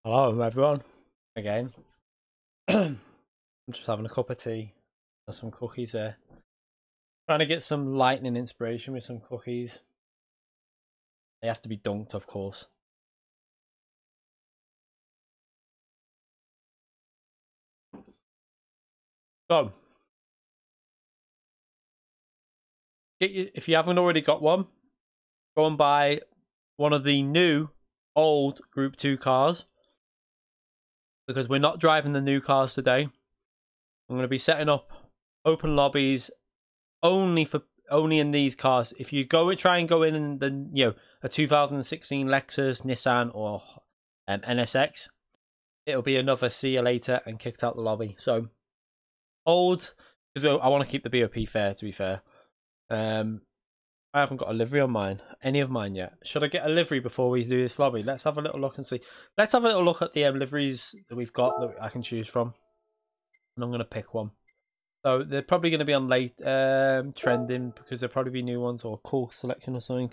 Hello everyone, again. I'm just having a cup of tea and some cookies there. Trying to get some lightning inspiration with some cookies. They have to be dunked, of course. So, if you haven't already got one, go and buy one of the new old Group 2 cars. Because we're not driving the new cars today. I'm going to be setting up open lobbies only in these cars. If you try and go in the a 2016 Lexus, Nissan, or NSX, it'll be another see you later and kicked out the lobby. So old, because I want to keep the BOP fair. To be fair, I haven't got a livery on any of mine yet. Should I get a livery before we do this lobby? Let's have a little look and see. Let's have a little look at the liveries that we've got that I can choose from, and I'm gonna pick one. So they're probably going to be on late trending because there'll probably be new ones or cool selection or something.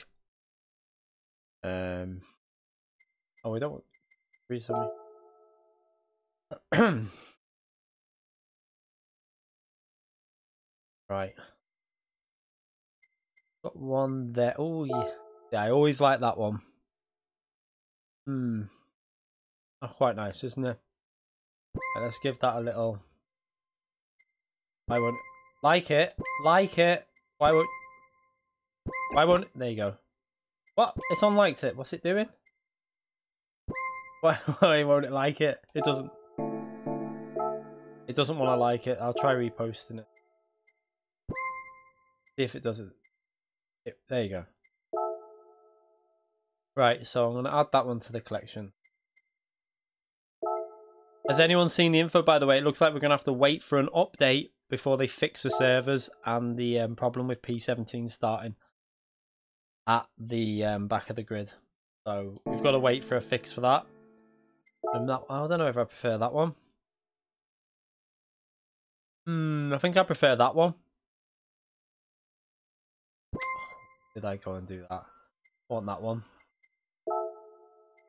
Oh, we don't want recently. Right. Got one there. Oh yeah. Yeah, I always like that one. Oh, quite nice, isn't it? Right, let's give that a little. I won't like it. Like it. Why won't there you go. What? It's unliked it. What's it doing? Why won't it like it? It doesn't want to like it. I'll try reposting it. See if it does it. There you go. Right, so I'm going to add that one to the collection. Has anyone seen the info, by the way? It looks like we're going to have to wait for an update before they fix the servers and the problem with P17 starting at the back of the grid. So we've got to wait for a fix for that. And I don't know if I prefer that one. I think I prefer that one. Did I go and do that? I want that one.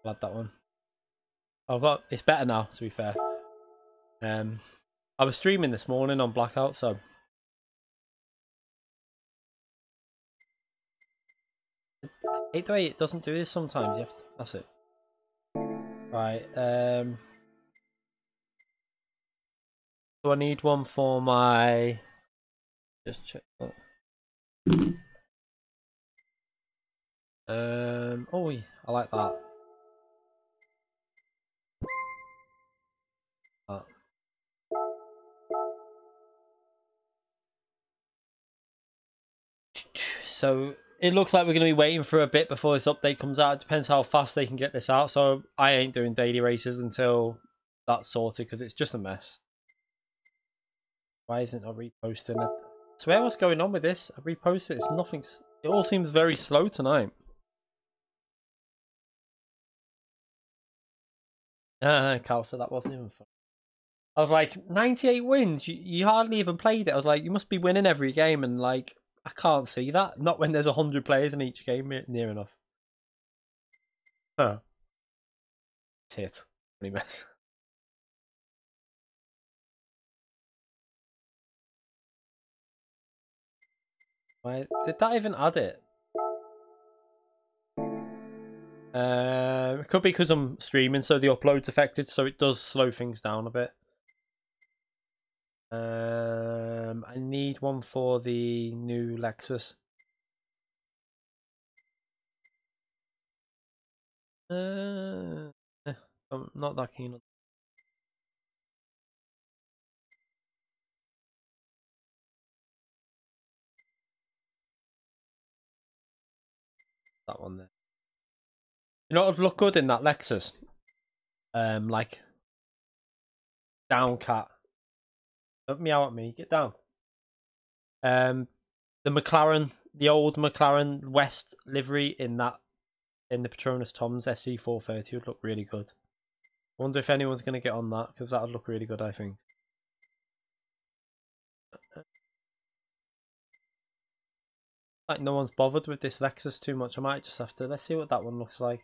I'll add that one. It's better now, to be fair. I was streaming this morning on Blackout, so I hate the way it doesn't do this sometimes. You have to, that's it. Right. So I need one for my. Just check that. Oh, I like that. So it looks like we're going to be waiting for a bit before this update comes out. It depends how fast they can get this out. So I ain't doing daily races until that's sorted because it's just a mess. Why isn't I reposting it? I swear what's going on with this? I reposted it. It's nothing. It all seems very slow tonight. Carl said that wasn't even fun. I was like, 98 wins. You hardly even played it. I was like, you must be winning every game, and like, I can't see that. Not when there's 100 players in each game, near enough. Huh. Tit. Pretty mess. Why did that even add it? It could be because I'm streaming, so the upload's affected, so it does slow things down a bit. I need one for the new Lexus. I'm not that keen on that one there. You know what would look good in that Lexus? Like down cat. Don't meow at me. Get down. The McLaren, the old McLaren West livery in the Petronas Toms SC430 would look really good. I wonder if anyone's going to get on that because that would look really good, I think. Like no one's bothered with this Lexus too much. I might just have to. Let's see what that one looks like.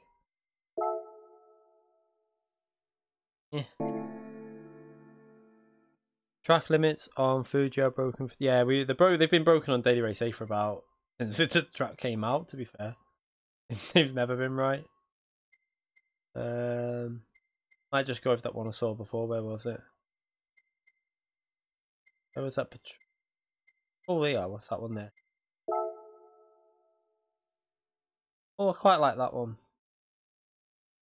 Yeah. Track limits on Fuji are broken. Yeah, they've been broken on Daily Race A for about since the track came out. To be fair, they've never been right. Might just go with that one I saw before. Where was it? Where was that? Oh yeah, what's that one there? Oh, I quite like that one.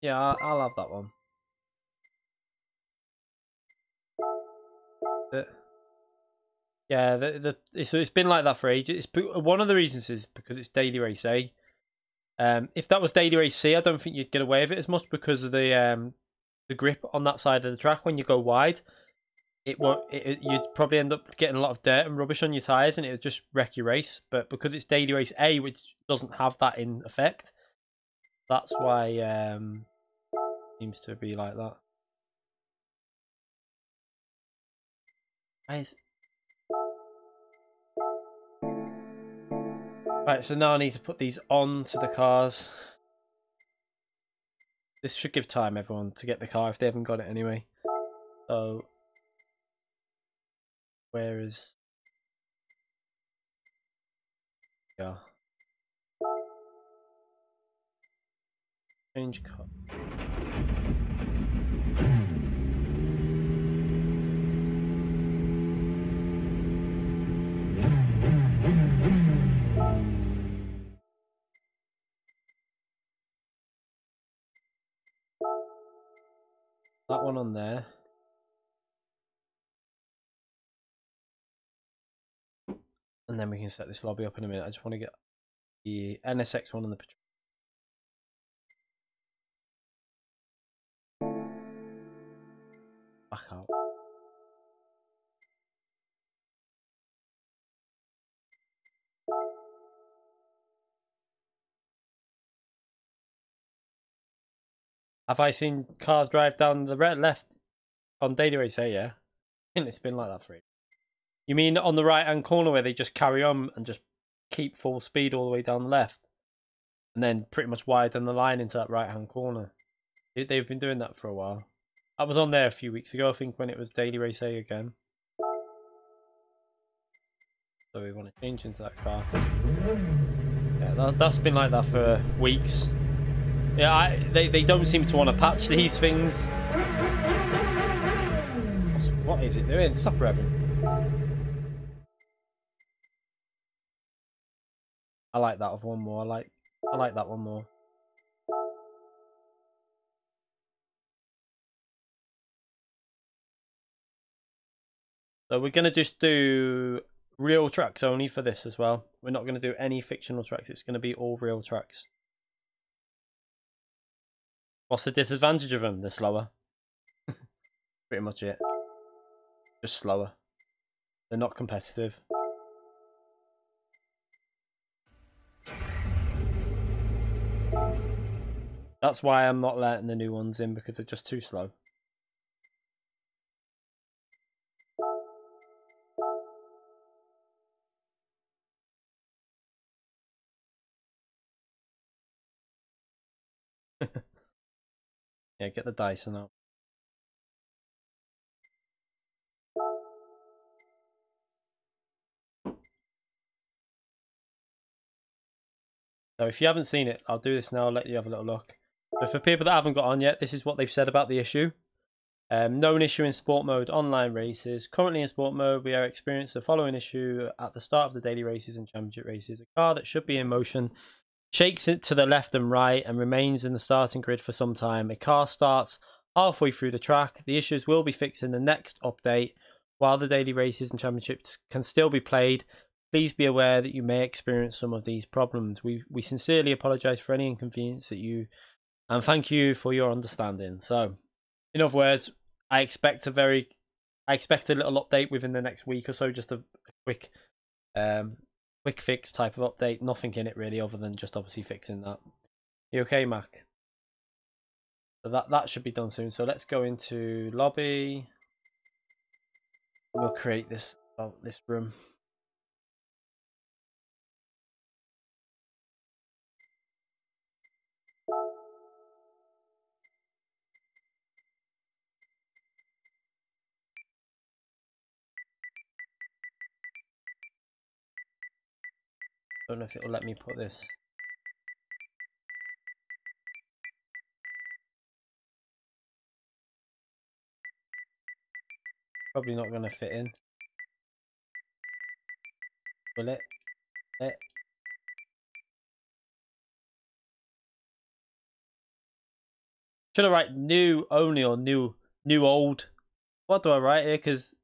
Yeah, I'll have that one. Yeah, it's been like that for ages. One of the reasons is because it's Daily Race A. If that was Daily Race C, I don't think you'd get away with it as much because of the grip on that side of the track when you go wide. You'd probably end up getting a lot of dirt and rubbish on your tyres, and it would just wreck your race. But because it's Daily Race A, which doesn't have that in effect, that's why it seems to be like that. Right, so now I need to put these on to the cars. This should give time, everyone, to get the car if they haven't got it anyway. So, where is... Yeah. Change car. That one on there. And then we can set this lobby up in a minute. I just want to get the NSX one on the back out. Have I seen cars drive down the left on Daily Race A? Yeah. I think it's been like that for it. You mean on the right hand corner where they just carry on and just keep full speed all the way down the left? And then pretty much widen the line into that right hand corner. They've been doing that for a while. I was on there a few weeks ago, I think, when it was Daily Race A again. So we want to change into that car. Yeah, that's been like that for weeks. Yeah, they don't seem to want to patch these things. What is it doing? Stop revving. I like that one more. I like that one more. So we're gonna just do real tracks only for this as well. We're not gonna do any fictional tracks. It's gonna be all real tracks. What's the disadvantage of them? They're slower. Pretty much it. Just slower. They're not competitive. That's why I'm not letting the new ones in, because they're just too slow. Yeah, get the Dyson out. So if you haven't seen it, I'll do this now. I'll let you have a little look. But for people that haven't got on yet, this is what they've said about the issue. Known issue in sport mode online races. Currently in sport mode, we are experiencing the following issue at the start of the daily races and championship races. A car that should be in motion shakes it to the left and right and remains in the starting grid for some time. A car starts halfway through the track. The issues will be fixed in the next update. While the daily races and championships can still be played, please be aware that you may experience some of these problems. We sincerely apologise for any inconvenience that you, and thank you for your understanding. So, in other words, I expect a little update within the next week or so, just a quick fix type of update. Nothing in it really, other than just obviously fixing that. You okay, Mac? So that should be done soon. So let's go into lobby. We'll create this room. Don't know if it'll let me put this. Probably not going to fit in. Will it? Should I write new only or new old? What do I write here? Because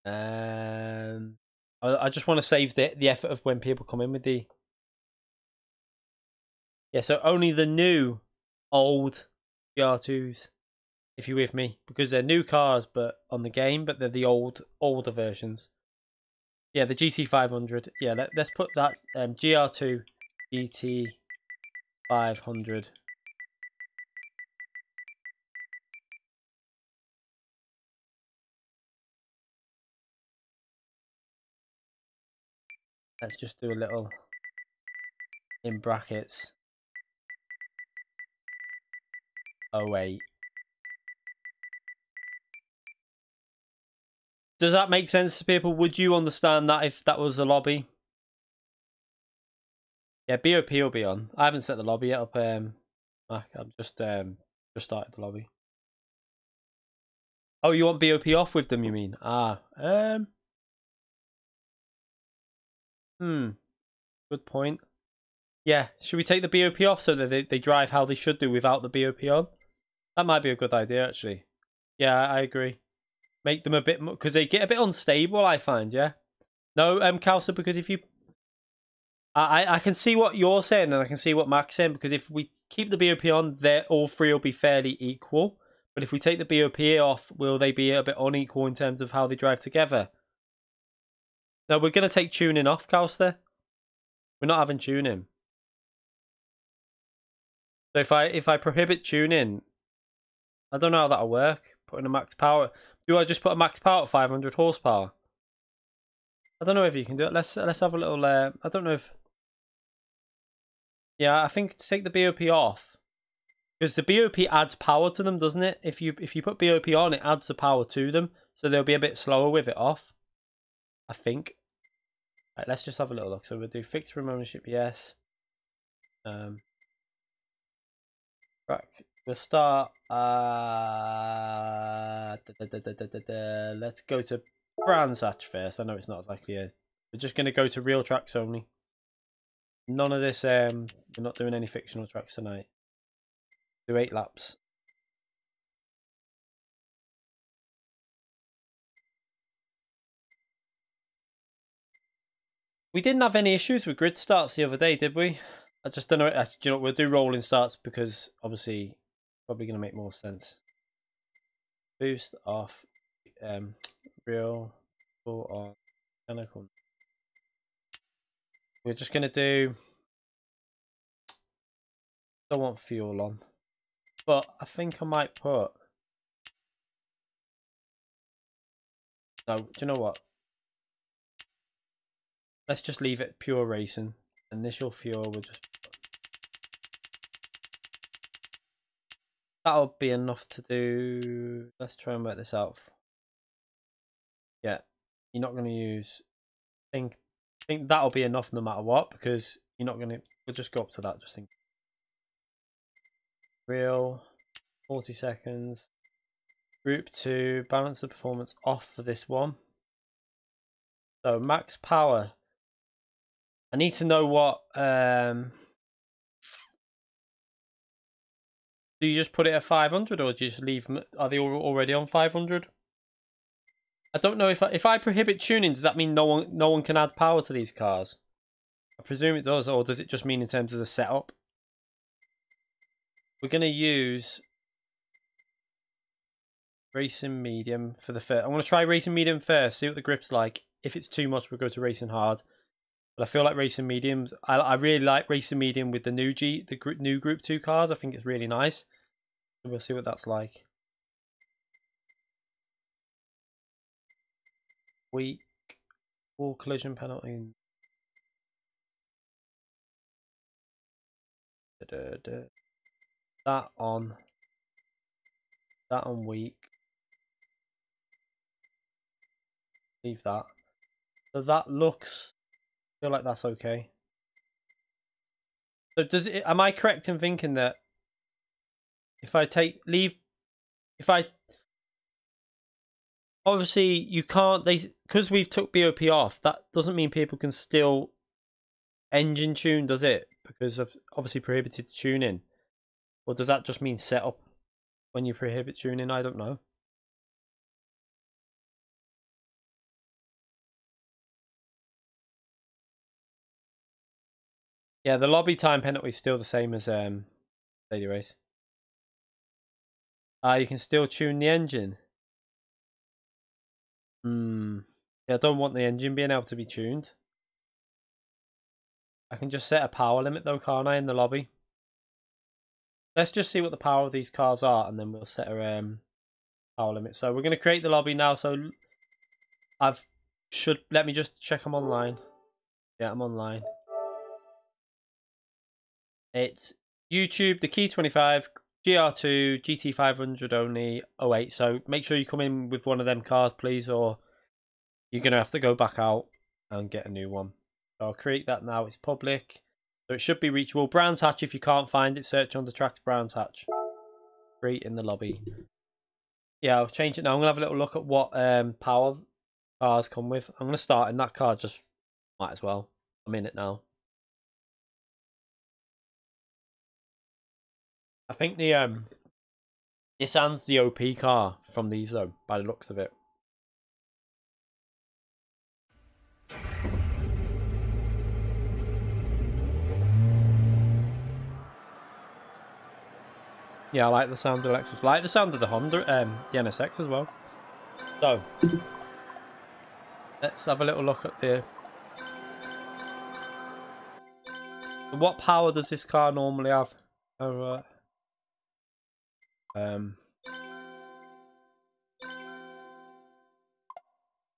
I just want to save the effort of when people come in with the. Yeah, so only the new old GR2s, if you're with me, because they're new cars, but on the game, but they're the older versions. Yeah, the GT500. Yeah, let's put that GR2 GT500. Let's just do a little in brackets. 08. Does that make sense to people? Would you understand that if that was a lobby? Yeah, BOP will be on. I haven't set the lobby yet up. Mac. I've just started the lobby. Oh, you want BOP off with them? You mean? Good point. Yeah, should we take the BOP off so that they drive how they should do without the BOP on? That might be a good idea, actually. Yeah, I agree. Make them a bit more, because they get a bit unstable, I find, yeah? No, Kalsa, because if you... I can see what you're saying and I can see what Mac's saying, because if we keep the BOP on, all three will be fairly equal. But if we take the BOP off, will they be a bit unequal in terms of how they drive together? No, we're going to take tuning off, Kalster. We're not having tuning. So if I prohibit tuning, I don't know how that'll work. Putting a max power. Do I just put a max power at 500 horsepower? I don't know if you can do it. Let's have a little. I don't know if. Yeah, I think take the BOP off, because the BOP adds power to them, doesn't it? If you put BOP on, it adds the power to them, so they'll be a bit slower with it off. I think. Right, let's just have a little look. So we'll do fixed room ownership, yes. Right, we'll start. Let's go to Transatch first. I know it's not exactly a. We're just going to go to real tracks only. None of this. We're not doing any fictional tracks tonight. Do 8 laps. We didn't have any issues with grid starts the other day, did we? I just don't know. You know, we'll do rolling starts because obviously, probably going to make more sense. Boost off. Real. Full on. Mechanical. We're just going to do. Don't want fuel on, but I think I might put. No, do you know what? Let's just leave it pure racing. Initial fuel, we'll just. That'll be enough to do. Let's try and work this out. Yeah, you're not going to use. I think that'll be enough no matter what, because you're not going to. We'll just go up to that. Just think. Real, 40 seconds. Group 2, balance the performance off for this one. So max power. I need to know what. Do you just put it at 500 or do you just leave them? Are they already on 500? I don't know if I prohibit tuning, does that mean no one can add power to these cars? I presume it does, or does it just mean in terms of the setup? We're going to use racing medium for the first. I'm going to try racing medium first, see what the grip's like. If it's too much, we'll go to racing hard. But I feel like racing mediums. I really like racing medium with the new new Group 2 cars. I think it's really nice. So we'll see what that's like. Weak. Full collision penalty. That on weak. Leave that. So that looks, I feel like that's okay. So does it, am I correct in thinking that if I obviously you can't, because we've took BOP off, that doesn't mean people can still engine tune, does it? Because of obviously prohibited tuning. Or does that just mean setup when you prohibit tuning? I don't know. Yeah, the lobby time penalty is still the same as Lady Race. You can still tune the engine. Yeah, I don't want the engine being able to be tuned. I can just set a power limit though, can't I, in the lobby? Let's just see what the power of these cars are, and then we'll set a power limit. So we're going to create the lobby now. So let me just check I'm online. Yeah, I'm online. It's YouTube, the Key 25, GR.2, GT500 only, 08. So make sure you come in with one of them cars, please, or you're going to have to go back out and get a new one. So I'll create that now. It's public. So it should be reachable. Brown's Hatch, if you can't find it, search on the tracks Brown's Hatch. Create in the lobby. Yeah, I'll change it now. I'm going to have a little look at what power cars come with. I'm going to start in that car, just might as well. I'm in it now. I think the Nissan's the OP car from these though, by the looks of it. Yeah, I like the sound of the Lexus. I like the sound of the Honda, the NSX as well. So let's have a little look at the. What power does this car normally have? Oh,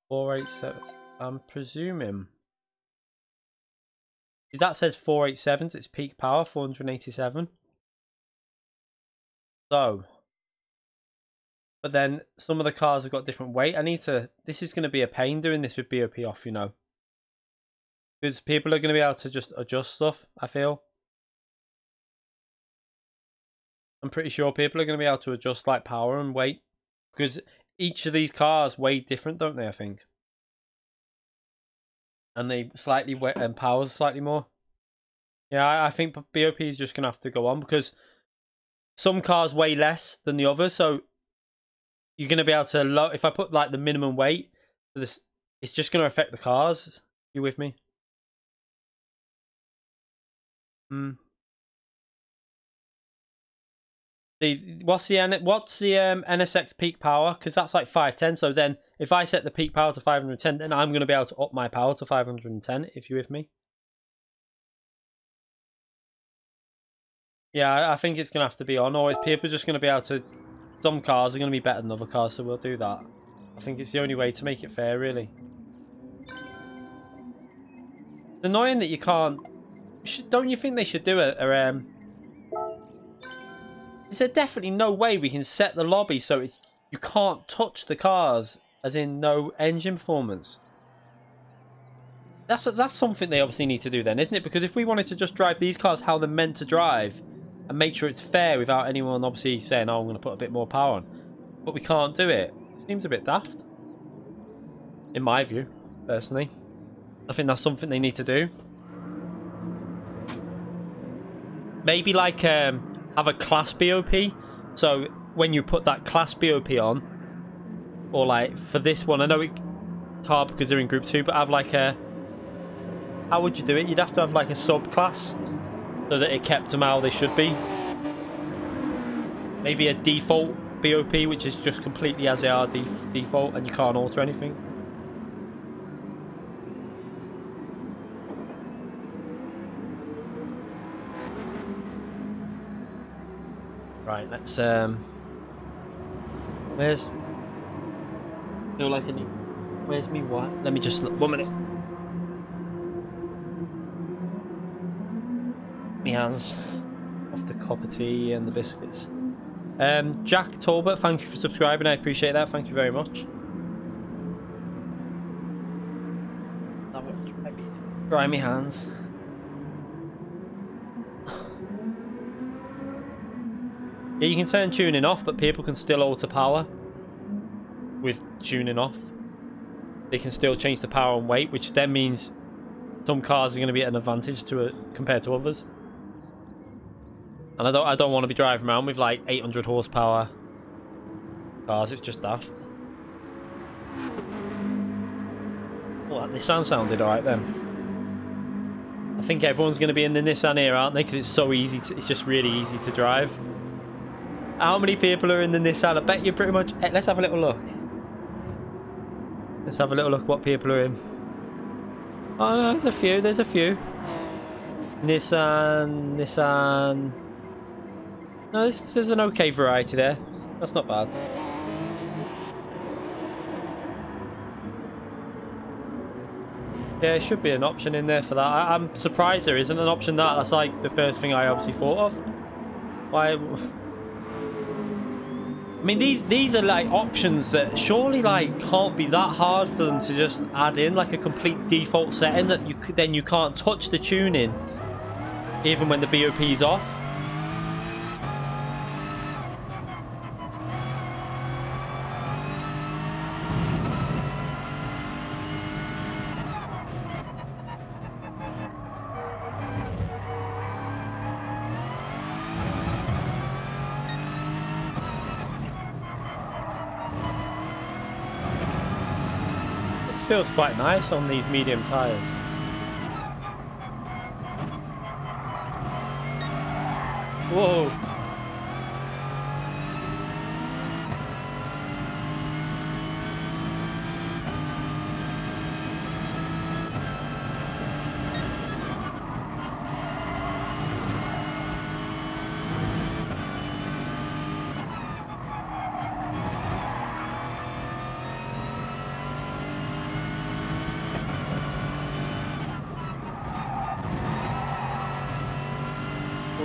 487. I'm presuming. That says 487s. It's peak power 487. So, but then some of the cars have got different weight. This is going to be a pain doing this with BOP off, you know. Because people are going to be able to just adjust stuff, I feel. I'm pretty sure people are going to be able to adjust like power and weight. Because each of these cars weigh different, don't they, I think. And they slightly weigh and power slightly more. Yeah, I think BOP is just going to have to go on because some cars weigh less than the others. So you're going to be able to, if I put like the minimum weight, it's just going to affect the cars. You with me? What's the NSX peak power? Because that's like 510. So then, if I set the peak power to 510, then I'm going to be able to up my power to 510. If you're with me. Yeah, I think it's going to have to be on, or people are just going to be able to. Some cars are going to be better than other cars, so we'll do that. I think it's the only way to make it fair, really. It's annoying that you can't. Don't you think they should do Is there definitely no way we can set the lobby so you can't touch the cars, as in no engine performance? That's something they obviously need to do then, isn't it? Because if we wanted to just drive these cars how they're meant to drive and make sure it's fair without anyone obviously saying, oh, I'm going to put a bit more power on, but we can't do it. It seems a bit daft, in my view, personally. I think that's something they need to do. Maybe like have a class BOP, so when you put that class BOP on, or like for this one, I know it's hard because they're in group 2, but have like a, how would you do it? You'd have to have like a subclass so that it kept them how they should be. Maybe a default BOP, which is just completely as they are default, and you can't alter anything. Right, let's where's feel like any where's me what? Let me just look 1 minute. My hands off the cup of tea and the biscuits. Jack Talbot, thank you for subscribing. I appreciate that. Thank you very much. Dry me hands. Yeah, you can turn tuning off, but people can still alter power with tuning off. They can still change the power and weight, which then means some cars are going to be at an advantage to it compared to others. And I don't want to be driving around with like 800 horsepower cars. It's just daft. Oh, that Nissan sounded alright then. I think everyone's going to be in the Nissan here, aren't they? Because it's so easy. It's just really easy to drive. How many people are in the Nissan? I bet you pretty much... Let's have a little look. Let's have a little look what people are in. Oh no, there's a few. There's a few. Nissan. No, this is an okay variety there. That's not bad. Yeah, it should be an option in there for that. I'm surprised there isn't an option that. That's like the first thing I obviously thought of. Why? I mean, these are like options that surely like can't be that hard for them to just add in, like a complete default setting that you can't touch the tuning even when the BOP's off. Feels quite nice on these medium tires. Whoa.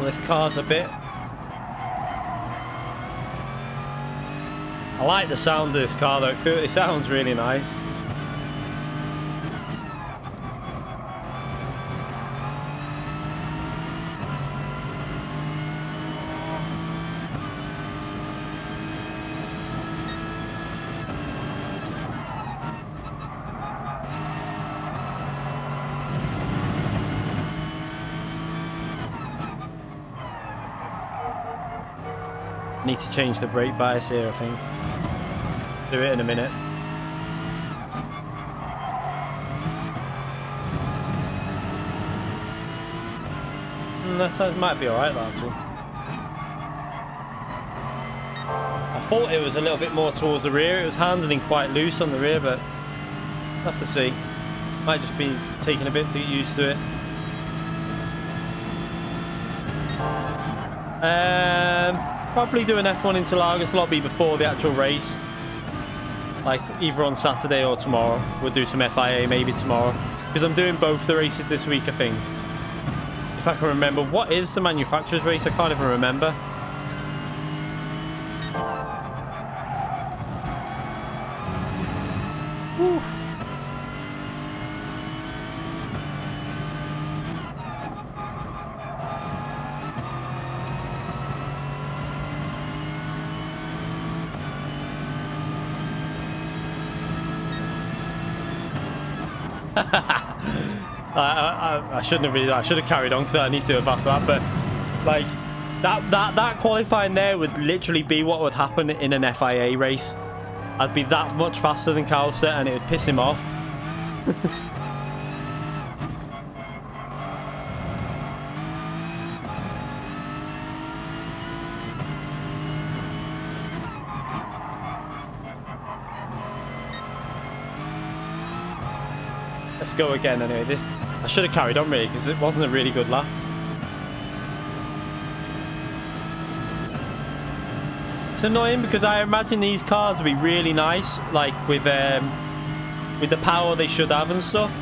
This car's a bit... I like the sound of this car though, it sounds really nice. Need to change the brake bias here, I think. Do it in a minute. That might be alright, actually. I thought it was a little bit more towards the rear. It was handling quite loose on the rear, but we'll have to see. Might just be taking a bit to get used to it. Probably do an F1 Interlagos lobby before the actual race. Like either on Saturday or tomorrow. We'll do some FIA maybe tomorrow. Because I'm doing both the races this week, I think. If I can remember. What is the manufacturer's race? I can't even remember. Whew. I shouldn't have really. I should have carried on because I need to have asked that. But like that qualifying there would literally be what would happen in an FIA race. I'd be that much faster than Calster, and it would piss him off. Let's go again anyway. I should have carried on really because it wasn't a really good lap. It's annoying because I imagine these cars would be really nice, like with the power they should have and stuff.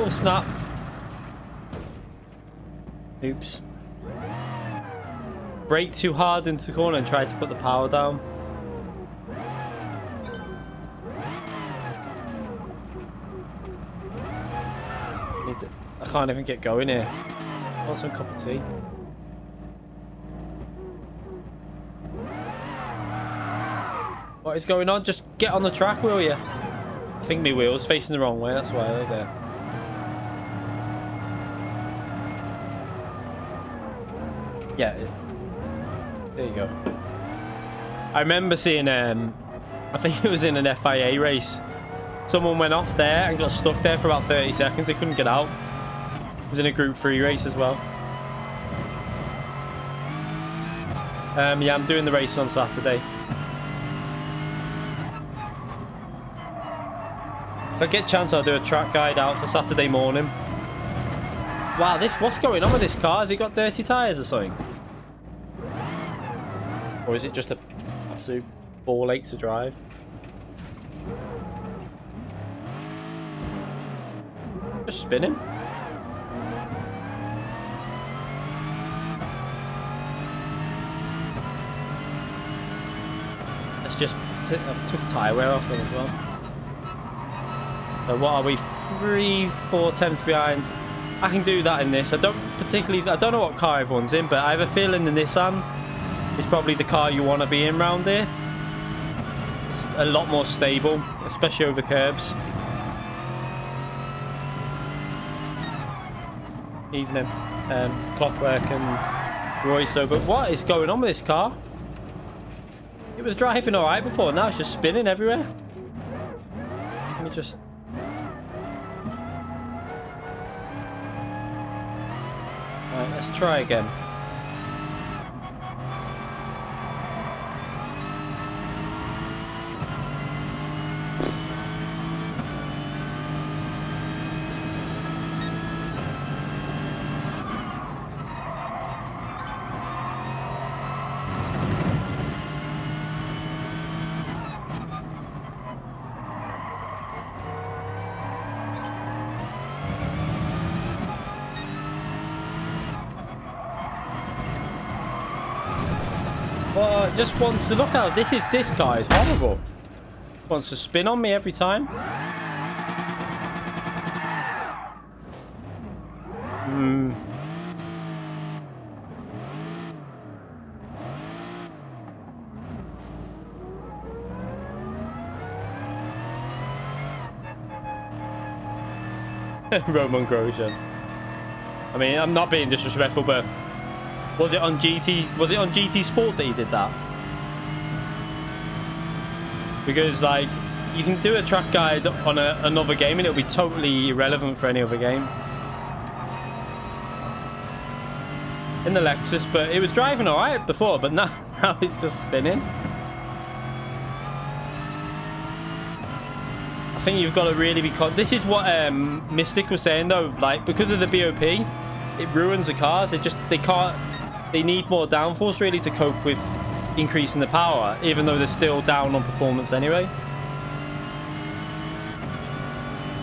wheel snapped. Oops. Brake too hard into the corner and tried to put the power down. I can't even get going here. I want some cup of tea. What is going on? Just get on the track, will you? I think my wheel's facing the wrong way, that's why they're there. Yeah. There you go. I remember seeing, I think it was in an FIA race. Someone went off there and got stuck there for about 30 seconds. They couldn't get out. It was in a Group 3 race as well. Yeah, I'm doing the race on Saturday. If I get a chance, I'll do a track guide out for Saturday morning. Wow, what's going on with this car? Has it got dirty tyres or something? Or is it just a absolute ball ache to drive? Just spinning. Let's just... I took a tyre wear off them as well. So what are we? 3-4 tenths behind. I can do that in this. I don't know what car everyone's in, but I have a feeling the Nissan is probably the car you want to be in round here. It's a lot more stable, especially over curbs. Evening. Clockwork and Roy. So, but what is going on with this car? It was driving alright before, now it's just spinning everywhere. Let me just... Alright, let's try again. Well, just wants to look out. This car is horrible. Wants to spin on me every time. Roman Grosjean. I mean, I'm not being disrespectful, but was it on GT Sport that he did that? Because like you can do a track guide on another game and it'll be totally irrelevant for any other game. In the Lexus, but it was driving alright before, but now it's just spinning. I think you've got to really be this is what Mystic was saying though, like because of the BOP, it ruins the cars. They need more downforce really to cope with increasing the power, even though they're still down on performance anyway.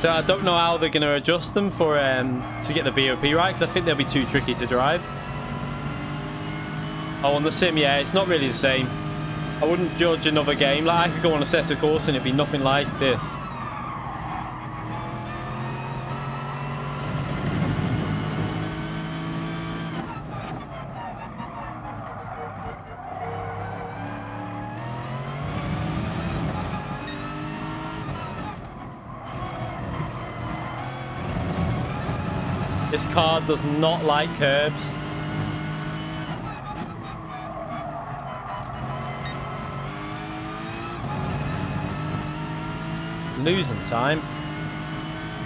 So I don't know how they're going to adjust them for to get the BOP right, because I think they'll be too tricky to drive. Oh, on the sim, yeah, it's not really the same. I wouldn't judge another game. Like I could go on a set of course and it'd be nothing like this. This car does not like curbs. Losing time.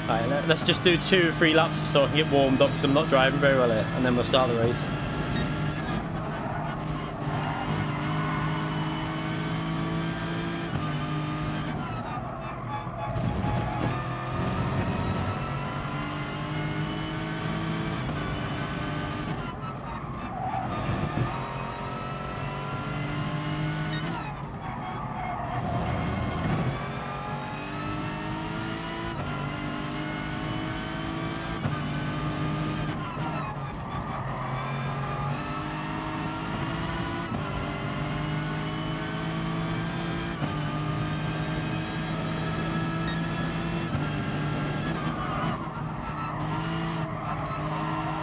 Alright, let's just do 2 or 3 laps so I can get warmed up because I'm not driving very well here, and then we'll start the race.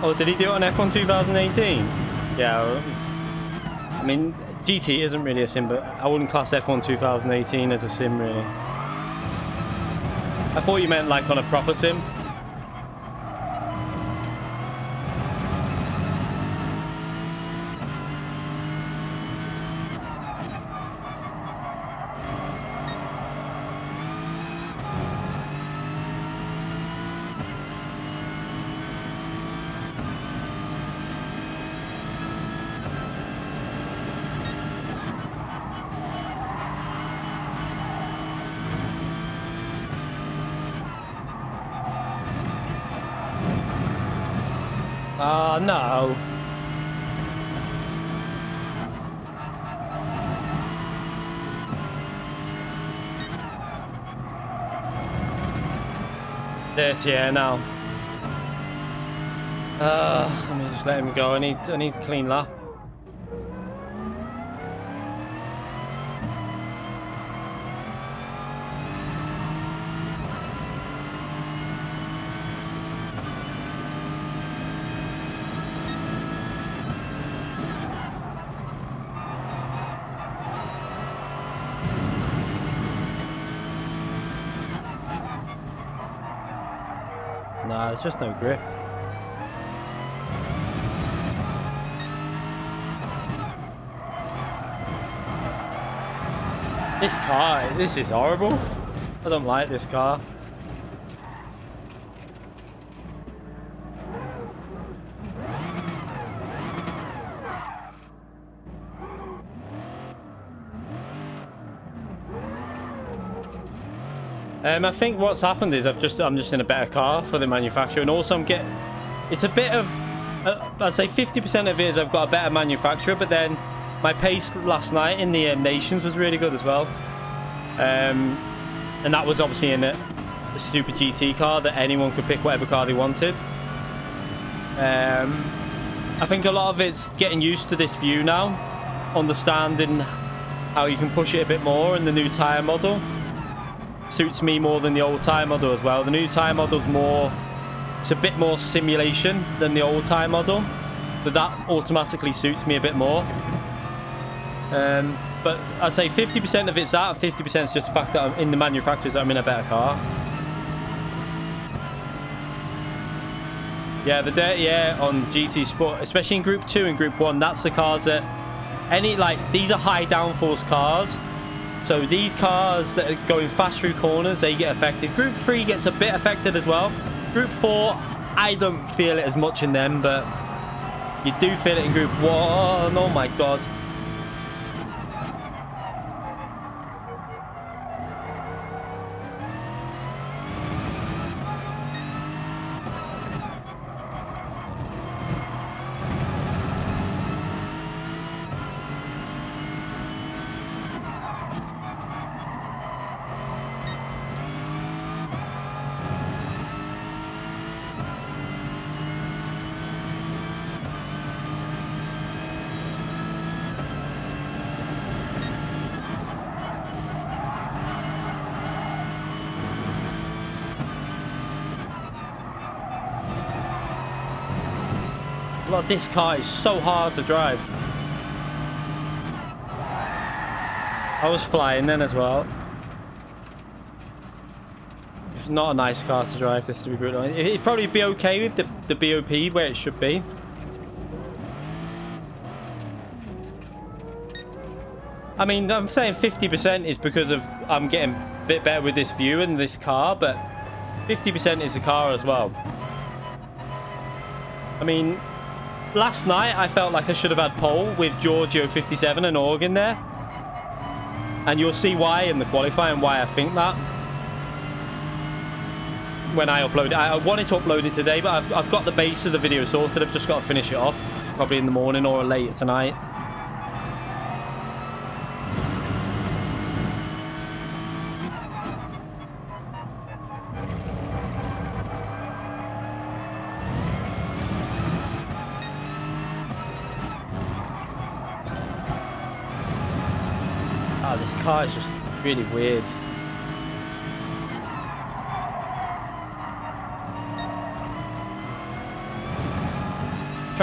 Oh, did he do it on F1 2018? Yeah. I mean, GT isn't really a sim, but I wouldn't class F1 2018 as a sim, really. I thought you meant like on a proper sim. Oh, no. Dirty air now. Let me just let him go. I need a clean lap. Nah, there's just no grip. This car, this is horrible. I don't like this car. I think what's happened is I'm just in a better car for the manufacturer, and also it's a bit of I'd say 50% of it is I've got a better manufacturer, but then my pace last night in the Nations was really good as well, and that was obviously in a super GT car that anyone could pick whatever car they wanted. I think a lot of it's getting used to this view now, understanding how you can push it a bit more, and the new tyre model suits me more than the old tyre model as well. The new tyre model's it's a bit more simulation than the old tyre model, but that automatically suits me a bit more. But I'd say 50% of it's that, and 50% is just the fact that I'm in the manufacturers, that I'm in a better car. Yeah, the dirty air on GT Sport, especially in Group 2 and Group 1, that's the cars that these are high downforce cars. So these cars that are going fast through corners, they get affected. Group 3 gets a bit affected as well. Group 4, I don't feel it as much in them, but you do feel it in Group 1. Oh my god. God, this car is so hard to drive. I was flying then as well. It's not a nice car to drive, this, to be brutal. It'd probably be okay with the BOP where it should be. I mean, I'm saying 50% is because of I'm getting a bit better with this view and this car, but 50% is the car as well. I mean, last night I felt like I should have had pole with GR.2 and Organ there. And you'll see why in the qualifying, why I think that. When I upload it. I wanted to upload it today, but I've got the base of the video sorted. I've just got to finish it off. Probably in the morning or later tonight. Oh, this car is just really weird.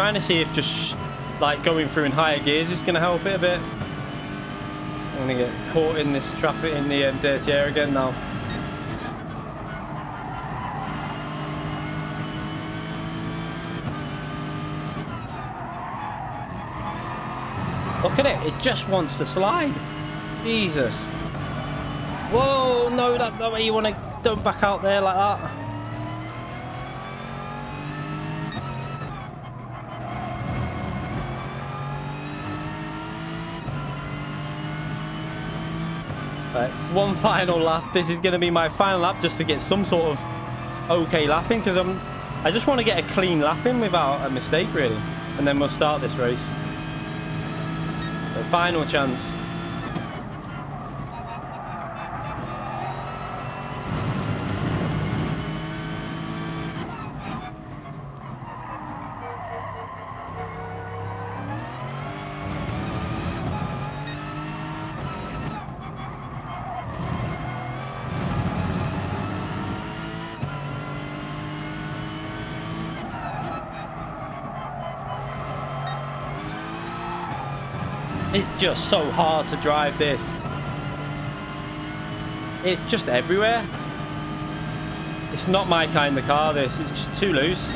trying to see if just like going through in higher gears is going to help it a bit. I'm going to get caught in this traffic in the dirty air again now. Look at it, it just wants to slide. Jesus. Whoa, no, that's not where you want to dump back out there like that. Right, one final lap. This is going to be my final lap just to get some sort of okay lapping, because I just want to get a clean lap in without a mistake really, and then we'll start this race. So final chance. It's just so hard to drive this. It's just everywhere. It's not my kind of car, this. It's just too loose.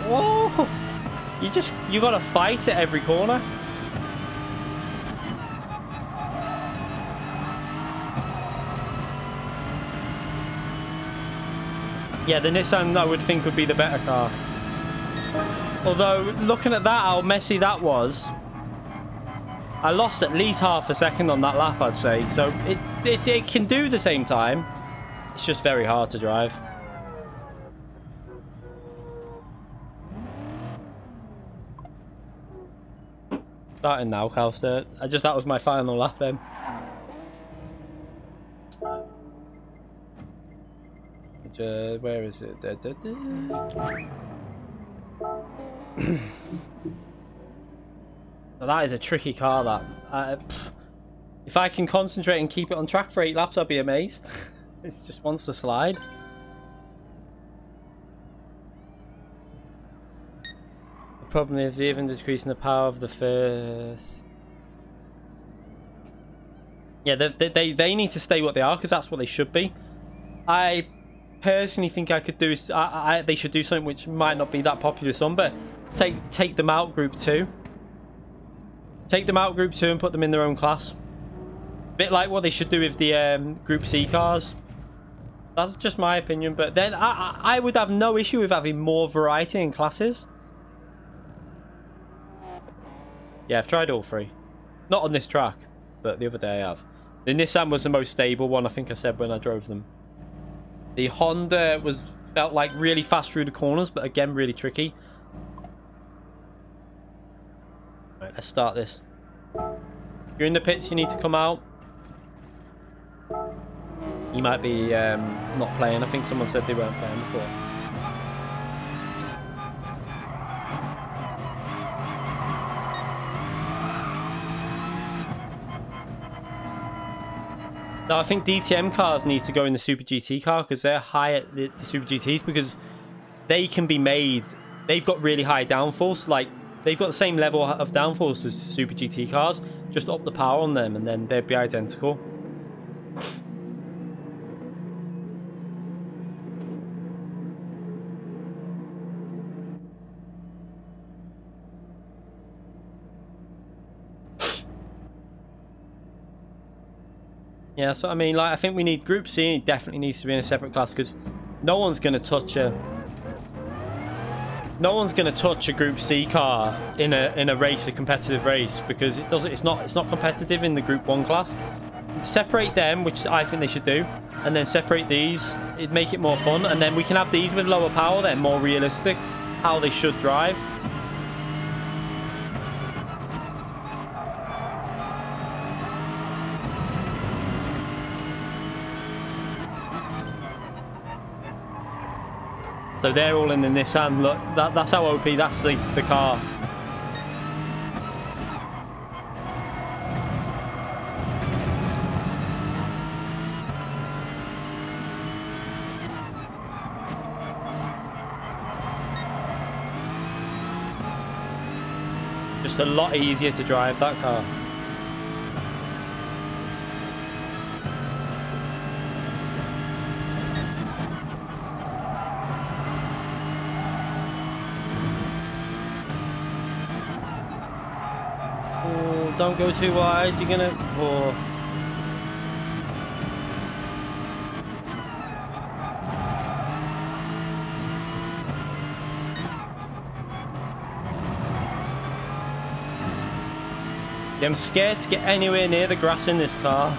Whoa! You gotta fight at every corner. Yeah, the Nissan I would think would be the better car. Although, looking at that, how messy that was, I lost at least half a second on that lap, I'd say. So it can do the same time. It's just very hard to drive. Starting now, Calster. That was my final lap then. Where is it? So that is a tricky car, that. If I can concentrate and keep it on track for 8 laps, I'll be amazed. It just wants to slide. The problem is even decreasing the power of the first. Yeah, they need to stay what they are, because that's what they should be. I personally think I could do. They should do something which might not be that popular with some, but take them out Group 2. Take them out Group 2 and put them in their own class. Bit like what they should do with the Group C cars. That's just my opinion, but then I would have no issue with having more variety in classes. Yeah, I've tried all 3. Not on this track, but the other day I have. The Nissan was the most stable one, I think I said when I drove them. The Honda felt like really fast through the corners, but again, really tricky. Right, let's start this. If you're in the pits, you need to come out. You might be not playing. I think someone said they weren't playing before. No, I think DTM cars need to go in the Super GT car, because they're high at the Super GTs, because they can be made. They've got really high downforce. Like, they've got the same level of downforce as Super GT cars. Just up the power on them, and then they'd be identical. Yeah, that's what I mean. Like, I think we need Group C. It definitely needs to be in a separate class, because no one's going to touch a Group C car in a race, a competitive race, because it's not competitive in the Group 1 class. Separate them, which I think they should do, and then separate these. It'd make it more fun, and then we can have these with lower power. They're more realistic how they should drive. So they're all in the Nissan. Look, that's how OP. That's the car. Just a lot easier to drive that car. Oh, don't go too wide. You're gonna. Oh. I'm scared to get anywhere near the grass in this car.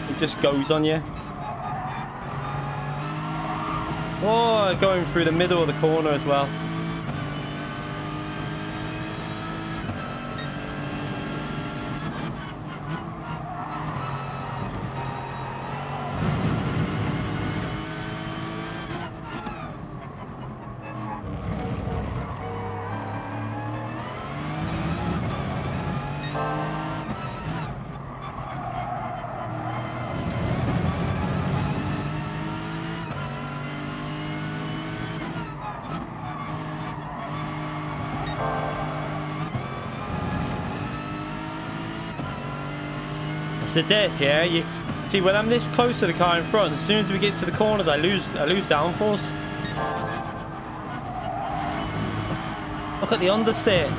It just goes on you. Oh, going through the middle of the corner as well. It's a dirt, yeah. You see, when I'm this close to the car in front, as soon as we get to the corners, I lose downforce. Look at the understeer.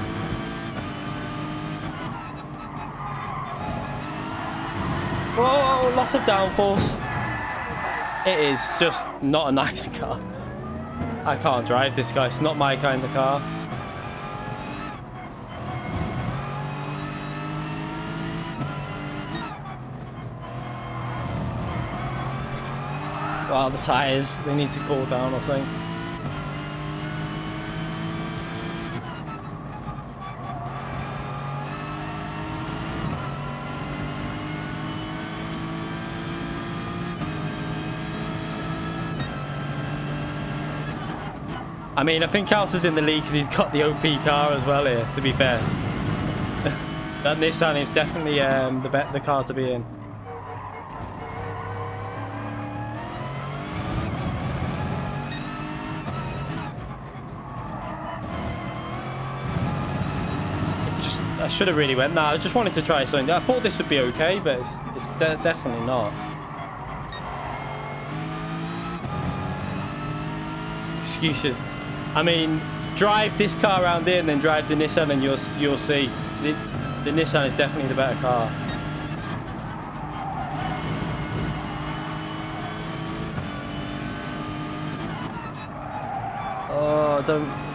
Whoa, loss of downforce. It is just not a nice car. I can't drive this guy. It's not my kind of car. Well, the tyres, they need to cool down, I think. I mean, I think House is in the lead because he's got the OP car as well here, to be fair. That Nissan is definitely the car to be in. I should have really went. Nah, I just wanted to try something. I thought this would be okay, but it's definitely not. Excuses. I mean, drive this car around here and then drive the Nissan and you'll see. The Nissan is definitely the better car. Oh, don't...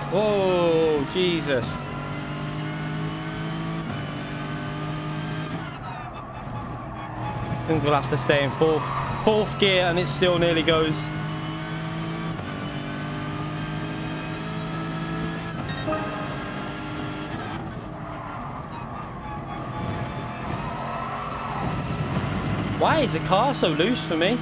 Whoa, Jesus. I think we'll have to stay in fourth gear and it still nearly goes. Why is the car so loose for me?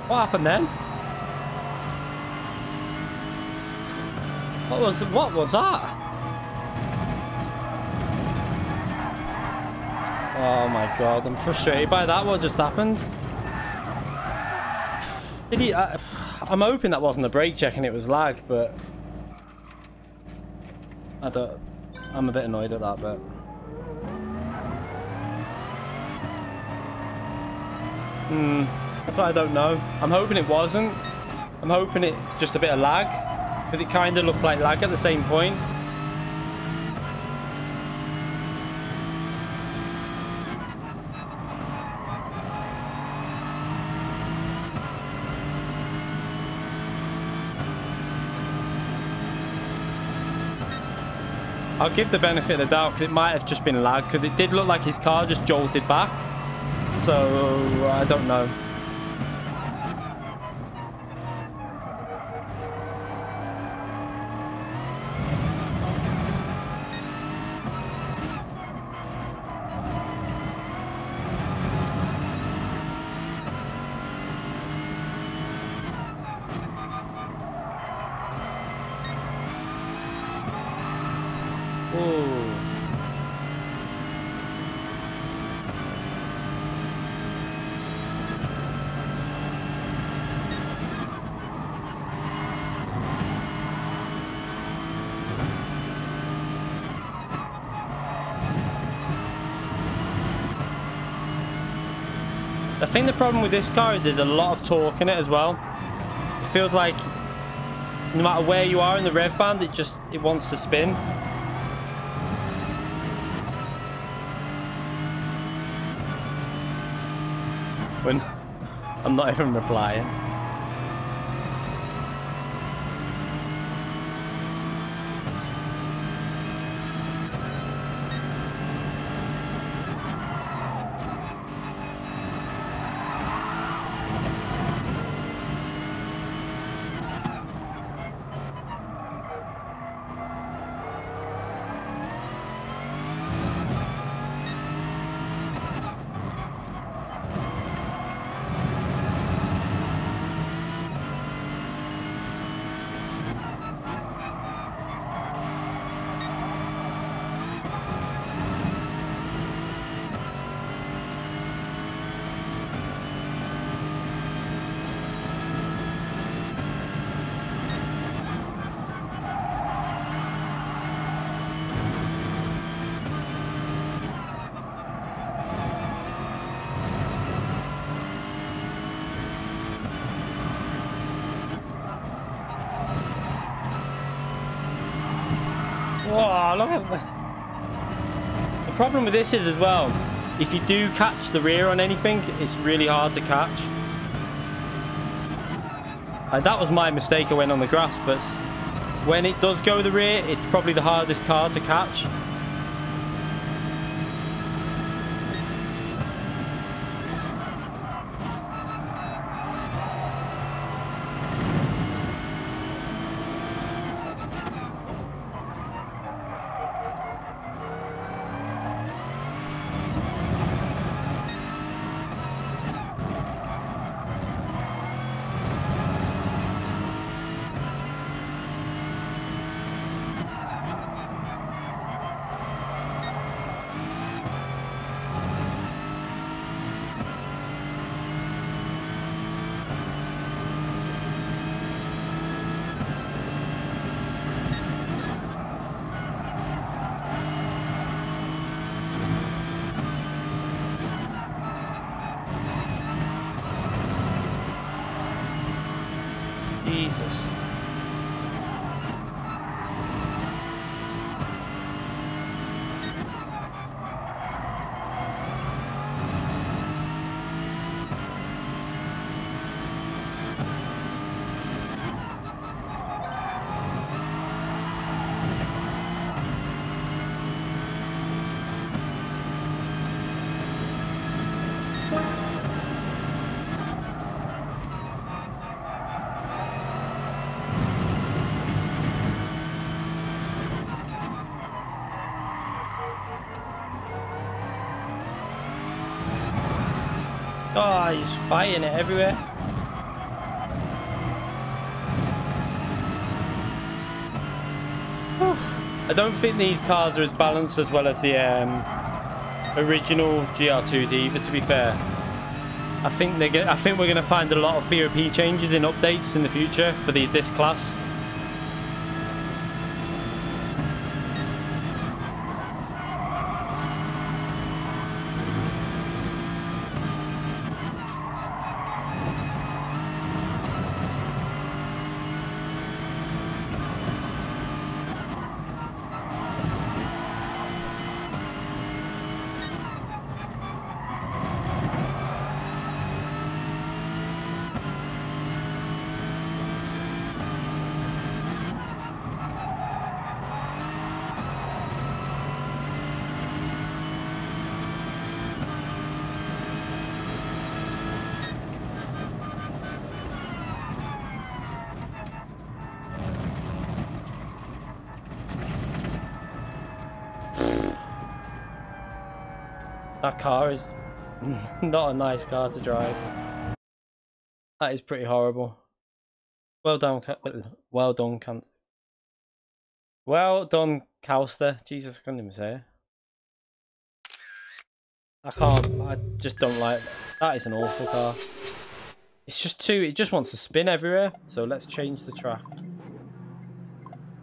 What happened then? What was that? Oh my god, I'm frustrated by that. What just happened? Did he? I'm hoping that wasn't a brake check and it was lag, but I'm a bit annoyed at that, but. That's what I don't know. I'm hoping it wasn't. I'm hoping it's just a bit of lag. Because it kind of looked like lag at the same point. I'll give the benefit of the doubt because it might have just been lag, because it did look like his car just jolted back. So, I don't know. I think the problem with this car is there's a lot of torque in it as well. It feels like no matter where you are in the rev band, it wants to spin. When I'm not even replying. Whoa, look at that. The problem with this is as well, if you do catch the rear on anything, it's really hard to catch. And that was my mistake, I went on the grass, but when it does go the rear, it's probably the hardest car to catch. Jesus. Oh, he's fighting it everywhere. Whew. I don't think these cars are as balanced as well as the original GR2s either, to be fair. I think we're going to find a lot of BOP changes in updates in the future for this class. That car is not a nice car to drive. That is pretty horrible. Well done, well done, well done, Cowster. Jesus, I couldn't even say it. I just don't like that. That is an awful car. It's just too, it just wants to spin everywhere. So let's change the track.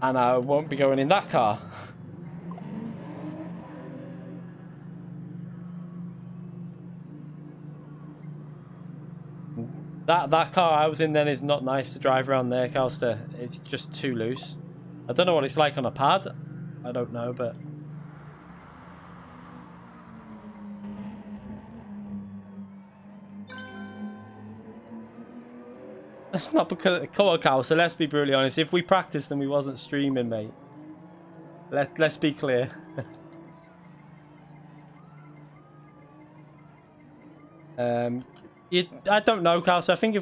And I won't be going in that car. That car I was in then is not nice to drive around there, Calster. It's just too loose. I don't know what it's like on a pad. I don't know, but... That's not because... Come on, Calster, let's be brutally honest. If we practiced and we wasn't streaming, mate. Let's be clear. I don't know, Carl. So I think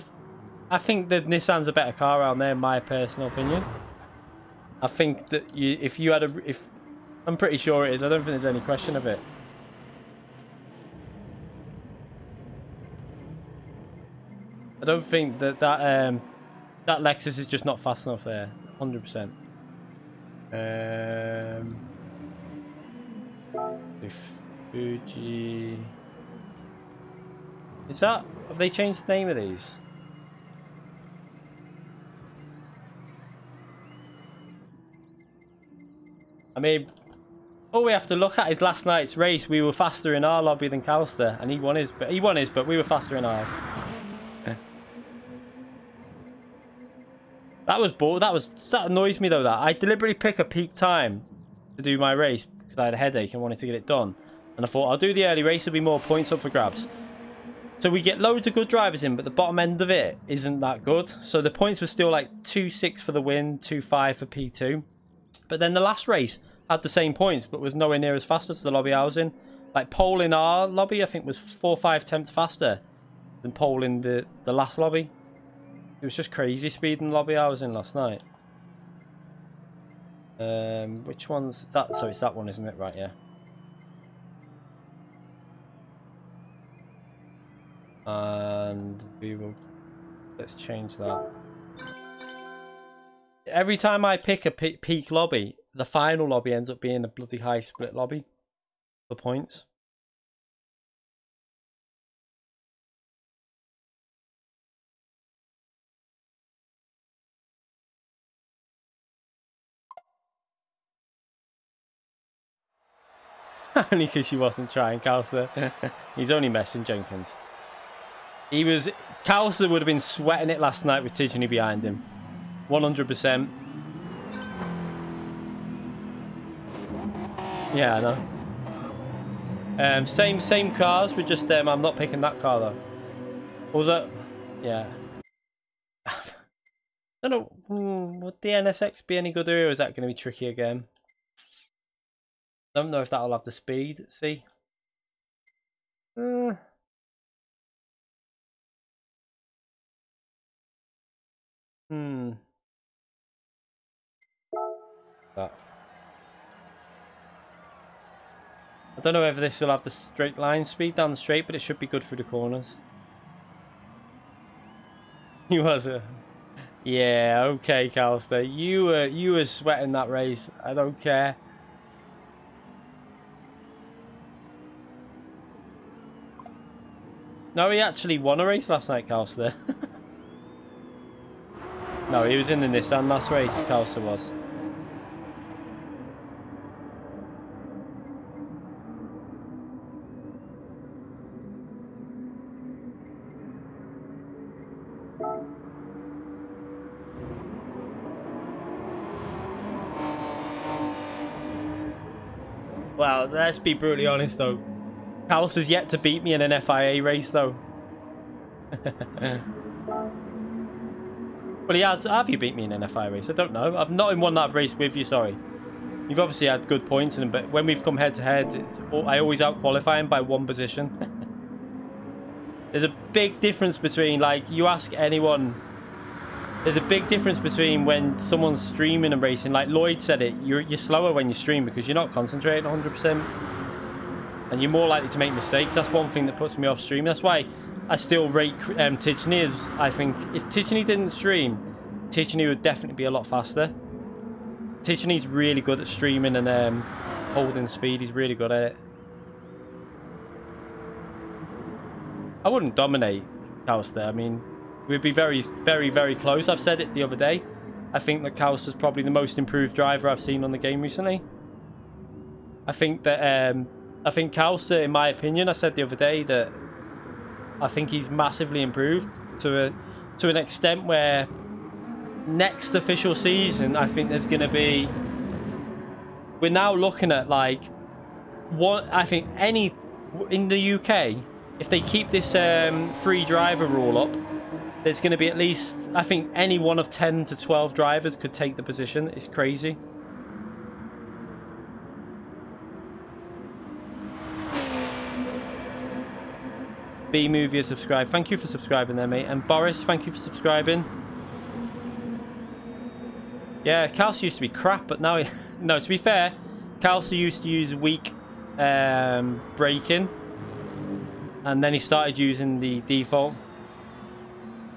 the Nissan's a better car around there, in my personal opinion. I think that if I'm pretty sure it is. I don't think there's any question of it. I don't think that Lexus is just not fast enough there. 100%. Fuji. Is that... Have they changed the name of these? I mean, all we have to look at is last night's race. We were faster in our lobby than Calster, and he won his, but we were faster in ours. That annoys me though. That I deliberately pick a peak time to do my race because I had a headache and wanted to get it done, and I thought I'll do the early race. There'll be more points up for grabs. So we get loads of good drivers in, but the bottom end of it isn't that good. So the points were still like 2.6 for the win, 2.5 for P2. But then the last race had the same points, but was nowhere near as fast as the lobby I was in. Like pole in our lobby, I think was 4 or 5 tenths faster than pole in the last lobby. It was just crazy speed in the lobby I was in last night. Which one's that? So it's that one, isn't it? Right, yeah. And we will... Let's change that. Every time I pick a peak lobby, the final lobby ends up being a bloody high split lobby for points. Only because she wasn't trying, Calster. He's only messing, Jenkins. Calster would have been sweating it last night with Tijani behind him. 100%. Yeah, I know. Same cars, but just I'm not picking that car though. What was that? Yeah. I don't know. Would the NSX be any good here, or is that going to be tricky again? I don't know if that'll have the speed. See. That. I don't know whether this will have the straight line speed down the straight, but it should be good through the corners. He was a... Yeah, okay, Calster. You were sweating that race. I don't care. No, he actually won a race last night, Calster. No, he was in the Nissan last race, Calster was. Well, let's be brutally honest though. Calster's yet to beat me in an FIA race though. Well, he has. Have you beat me in an FIA race? I don't know. I've not in one that I've raced with you, sorry. You've obviously had good points in them, but when we've come head to head, I always out-qualify him by 1 position. There's a big difference between, like, you ask anyone... There's a big difference between when someone's streaming and racing. Like Lloyd said it, you're slower when you stream because you're not concentrating 100%. and you're more likely to make mistakes. That's one thing that puts me off streaming. That's why I still rate Tigeny. As I think if Tigeny didn't stream, Tigeny would definitely be a lot faster. Tigeny's really good at streaming and holding speed. He's really good at it. I wouldn't dominate Kauster. I mean, we'd be very, very, very close. I've said it the other day. I think that Kauster's probably the most improved driver I've seen on the game recently. I think that Kauster, in my opinion, I said the other day that I think he's massively improved to an extent where next official season, I think there's going to be... We're now looking at like what I think any in the UK, if they keep this free driver rule up, there's going to be at least, I think, any one of 10 to 12 drivers could take the position. It's crazy. B-Movie has subscribed. Thank you for subscribing there, mate. And Boris, thank you for subscribing. Yeah, Kelsey used to be crap, but now... No, to be fair, Kelsey used to use weak braking. And then he started using the default.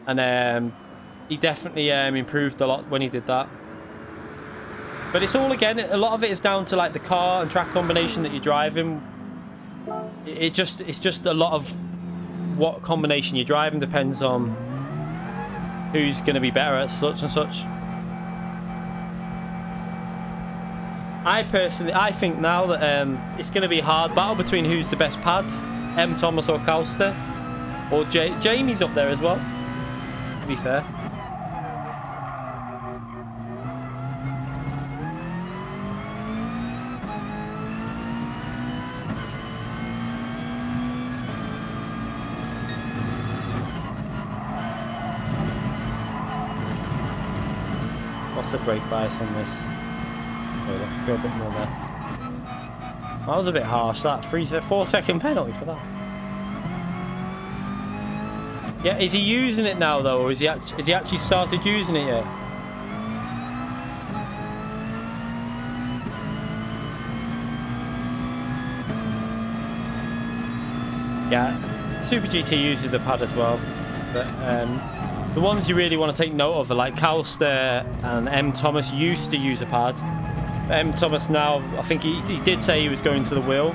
And he definitely improved a lot when he did that. But it's all, again, a lot of it is down to like the car and track combination that you're driving. It's just a lot of what combination you're driving depends on who's going to be better at such and such. I think now that it's going to be a hard battle between who's the best pads, M. Thomas or Kauster. Or Jamie's up there as well, to be fair. What's the brake bias on this? Okay, let's go a bit more there. That was a bit harsh, that 4-second penalty for that. Yeah, is he using it now though, or is he actually started using it yet? Yeah, Super GT uses a pad as well, but the ones you really want to take note of are like Kauster and M. Thomas used to use a pad. M. Thomas now, I think he did say he was going to the wheel.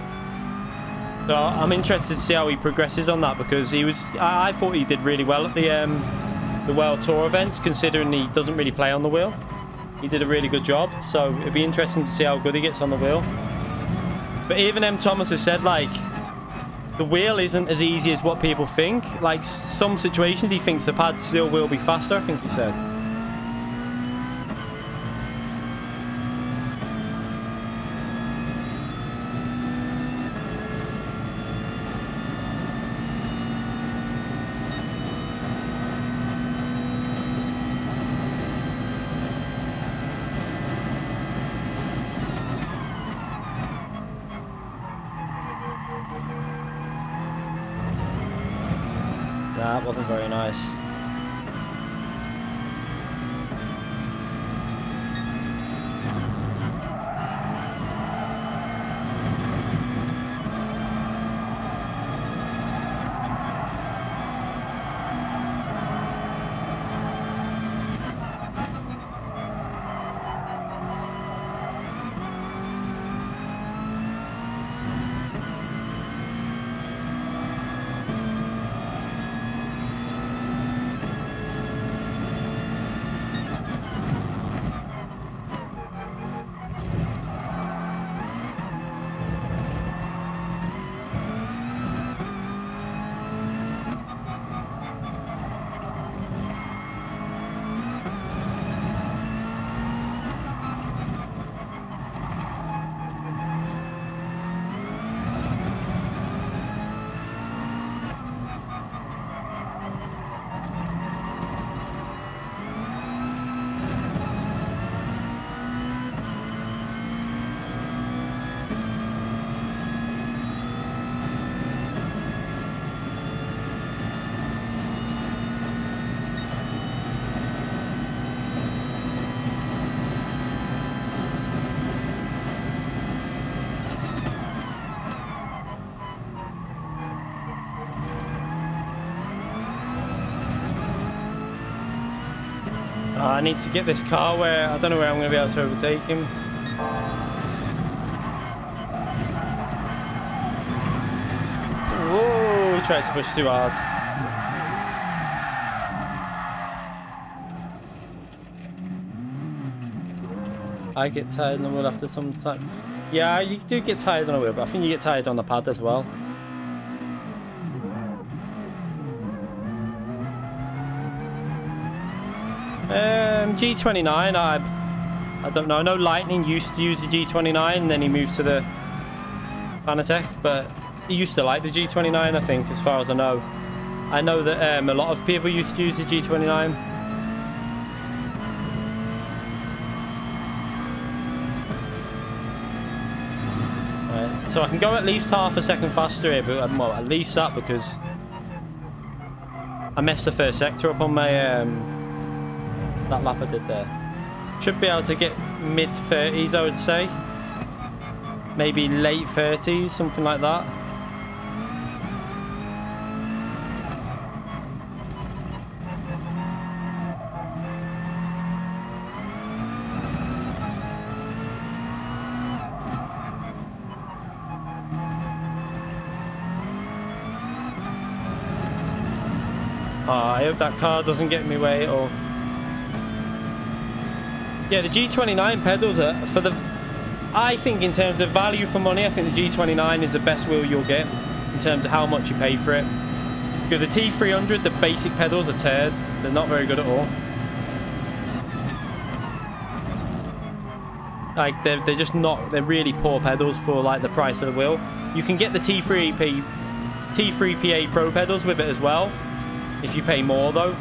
So I'm interested to see how he progresses on that, because I thought he did really well at the World Tour events, considering he doesn't really play on the wheel. He did a really good job, so it'd be interesting to see how good he gets on the wheel. But even M. Thomas has said, like, the wheel isn't as easy as what people think. Like, some situations he thinks the pad still will be faster, I think he said. That wasn't very nice. need to get this car where I don't know where I'm going to be able to overtake him. Whoa, he tried to push too hard. I get tired on the wheel after some time. Yeah, you do get tired on the wheel, but I think you get tired on the pad as well. G29, I don't know. I know Lightning used to use the G29 and then he moved to the Fanatec, but he used to like the G29, I think, as far as I know. I know that a lot of people used to use the G29. So I can go at least half a second faster here, but well, at least that, because I messed the first sector up on my that lap I did there. Should be able to get mid 30s, I would say. Maybe late 30s, something like that. I hope that car doesn't get in my way at all. Yeah, the G29 pedals are for the... I think in terms of value for money, I think the G29 is the best wheel you'll get in terms of how much you pay for it. Because the T300, the basic pedals are turd. They're not very good at all. Like, they're just not... They're really poor pedals for, like, the price of the wheel. You can get the T3PA Pro pedals with it as well, if you pay more, though.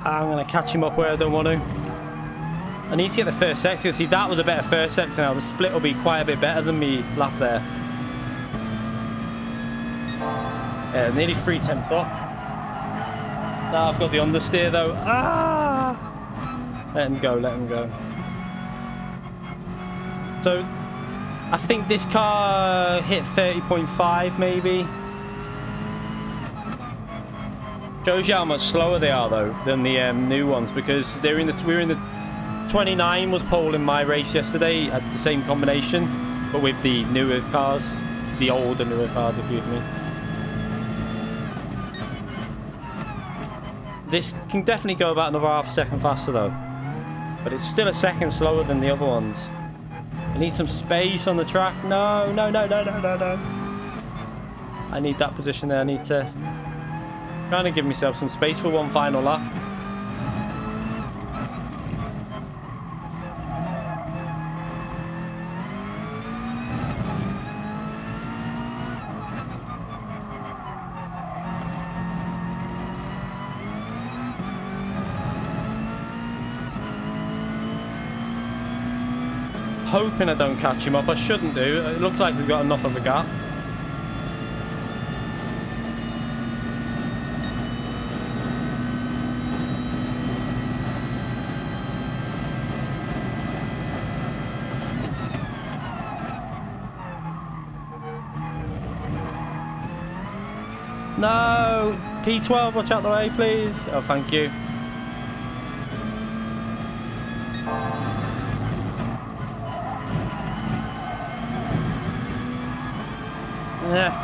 I'm going to catch him up where I don't want to. I need to get the first sector. See, that was a better first sector now. The split will be quite a bit better than me lap there. Yeah, nearly 3 tenths off. Now I've got the understeer though. Ah! Let him go, let him go. So, I think this car hit 30.5 maybe. Shows you how much slower they are though than the new ones, because they're in the we were in the 29 was pole in my race yesterday at the same combination, but with the newer cars, the older newer cars, if you with me. This can definitely go about another half a second faster though, but it's still a second slower than the other ones. I need some space on the track. No, no, no, no, no, no, no. I need that position there. I need to trying to give myself some space for one final lap. Hoping I don't catch him up. I shouldn't do. It looks like we've got enough of a gap. no! P12, watch out the way, please. Oh, thank you. Yeah.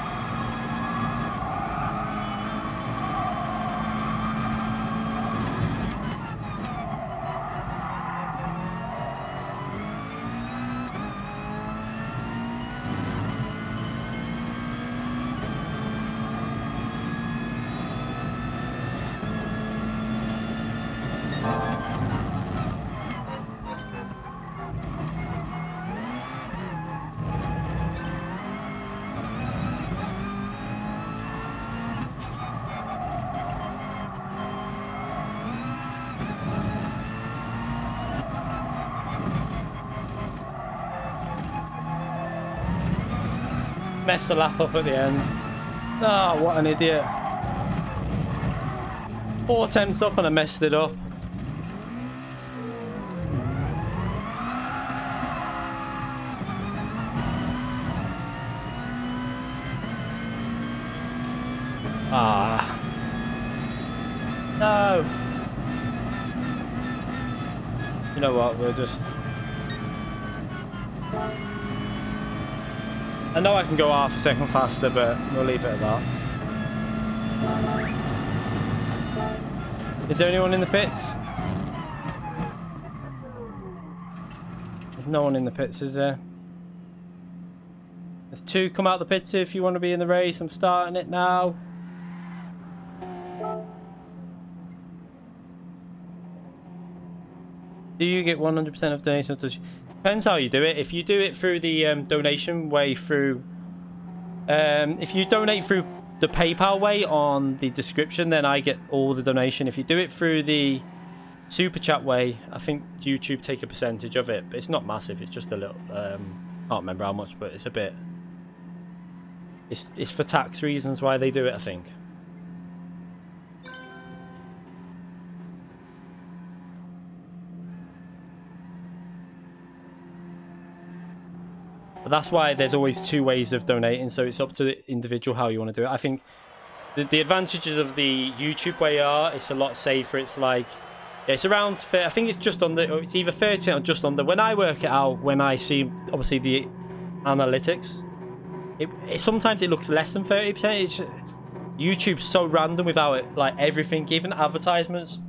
Messed the lap up at the end. Oh, what an idiot. 4 attempts up and I messed it up. Ah. No. You know what, we'll just... I know I can go half a second faster, but we'll leave it at that. Is there anyone in the pits? There's no one in the pits, is there? There's 2. Come out the pits if you want to be in the race. I'm starting it now. Do you get 100% of donations? Depends how you do it. If you do it through the donation way through... if you donate through the PayPal way on the description, then I get all the donation. If you do it through the Super Chat way, I think YouTube take a percentage of it. But it's not massive. It's just a little... can't remember how much, but it's a bit... It's for tax reasons why they do it, I think. But that's why there's always 2 ways of donating, so it's up to the individual how you want to do it. I think the advantages of the YouTube way are it's a lot safer. It's like, yeah, it's around, I think it's just under, it's either 30% or just under. When I work it out, when I see obviously the analytics, sometimes it looks less than 30%. YouTube's so random without it, like everything, even advertisements.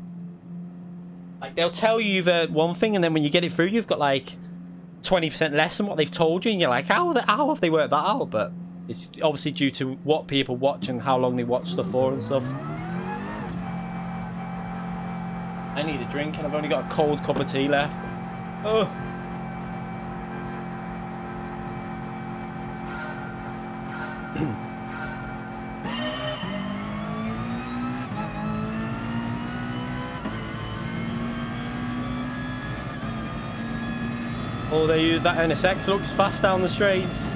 Like they'll tell you one thing, and then when you get it through, you've got like 20% less than what they've told you, and you're like, how have they worked that out? But it's obviously due to what people watch and how long they watch stuff for and stuff. I need a drink and I've only got a cold cup of tea left. Oh. Oh, that NSX looks fast down the straights.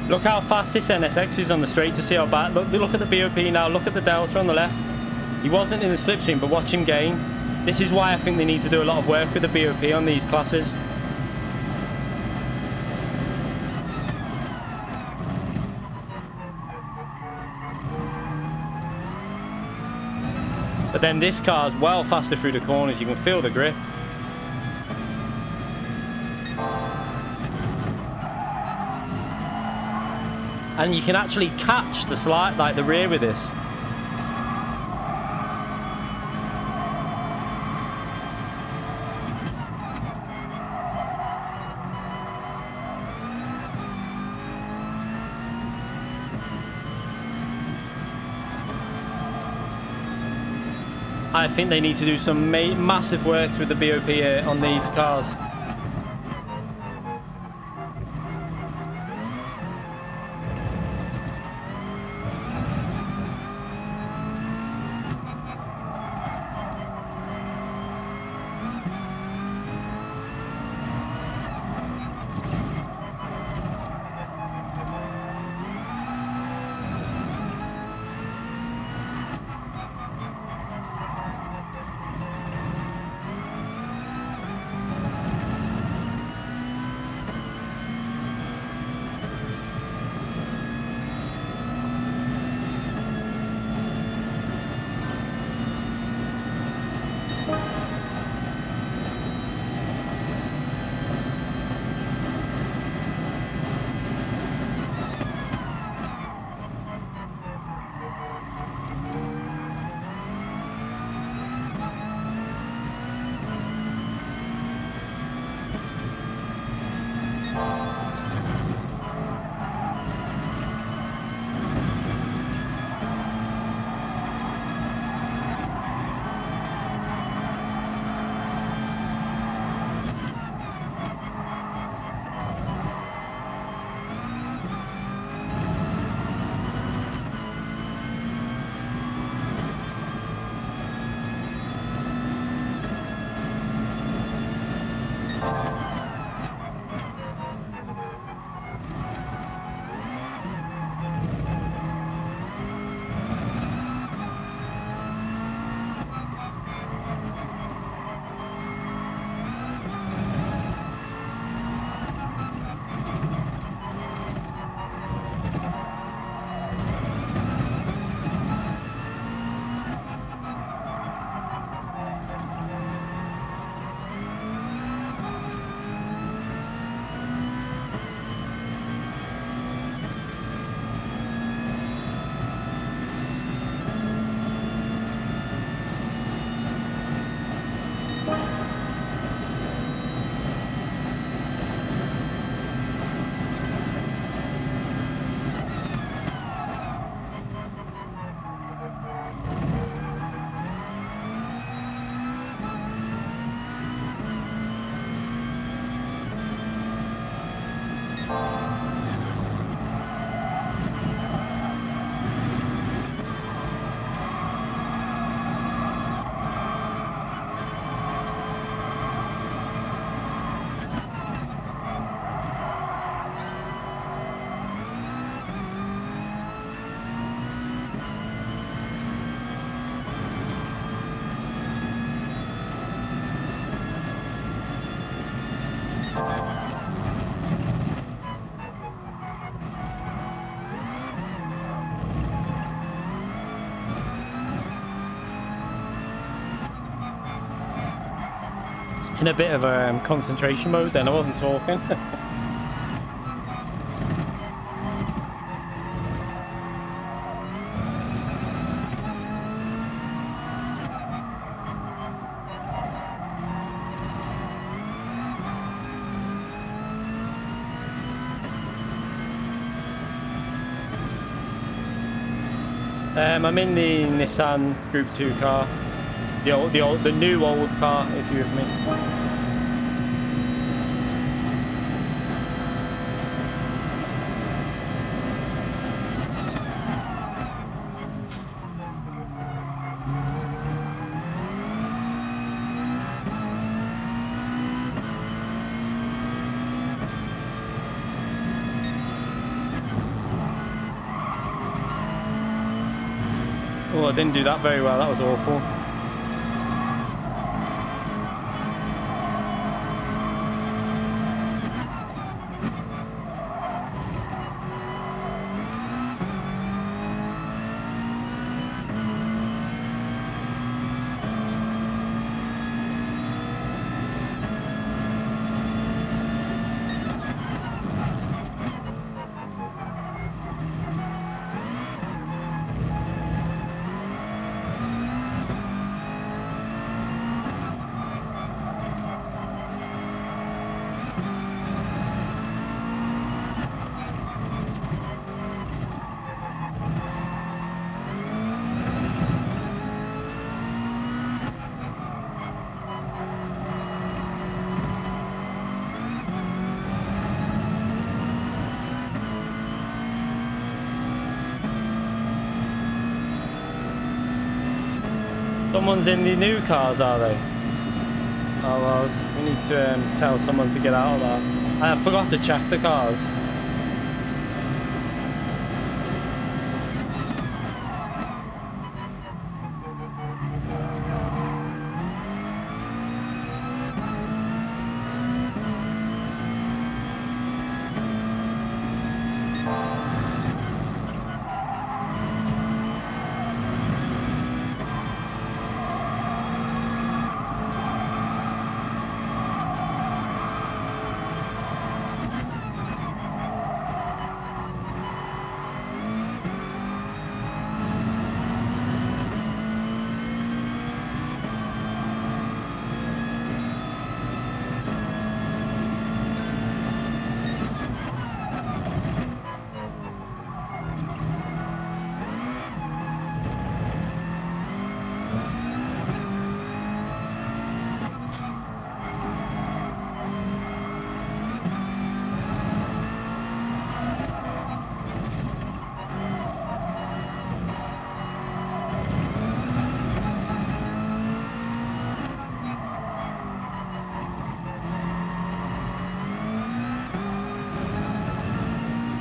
Look how fast this NSX is on the straight to see how bad. Look at the BOP now. Look at the delta on the left. He wasn't in the slipstream, but watch him gain. This is why I think they need to do a lot of work with the BOP on these classes. But then this car's well faster through the corners. You can feel the grip. And you can actually catch the slide, like the rear with this. I think they need to do some massive works with the BOP on these cars. In a bit of a concentration mode then, I wasn't talking. I'm in the Nissan Group 2 car. The new old car, if you're with me. Oh, I didn't do that very well. That was awful. Someone's in the new cars, are they? Oh well, we need to tell someone to get out of that. I forgot to check the cars.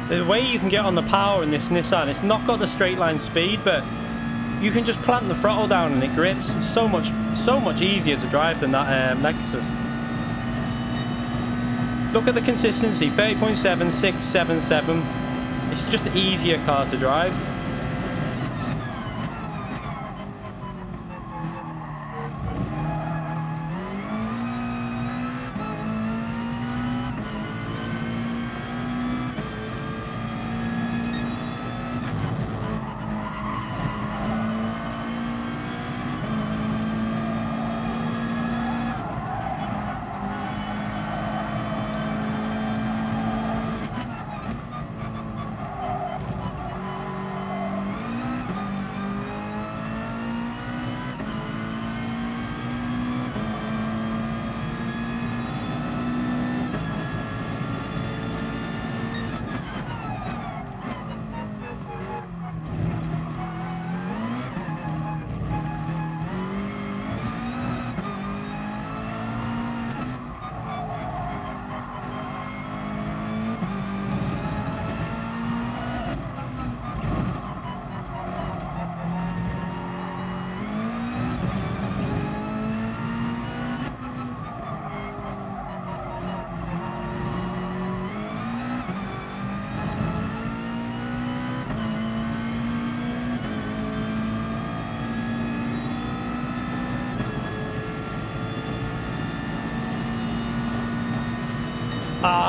The way you can get on the power in this Nissan, it's not got the straight line speed, but you can just plant the throttle down and it grips. It's so much easier to drive than that Lexus. Look at the consistency, 30.7, 6, 7, 7. It's just an easier car to drive.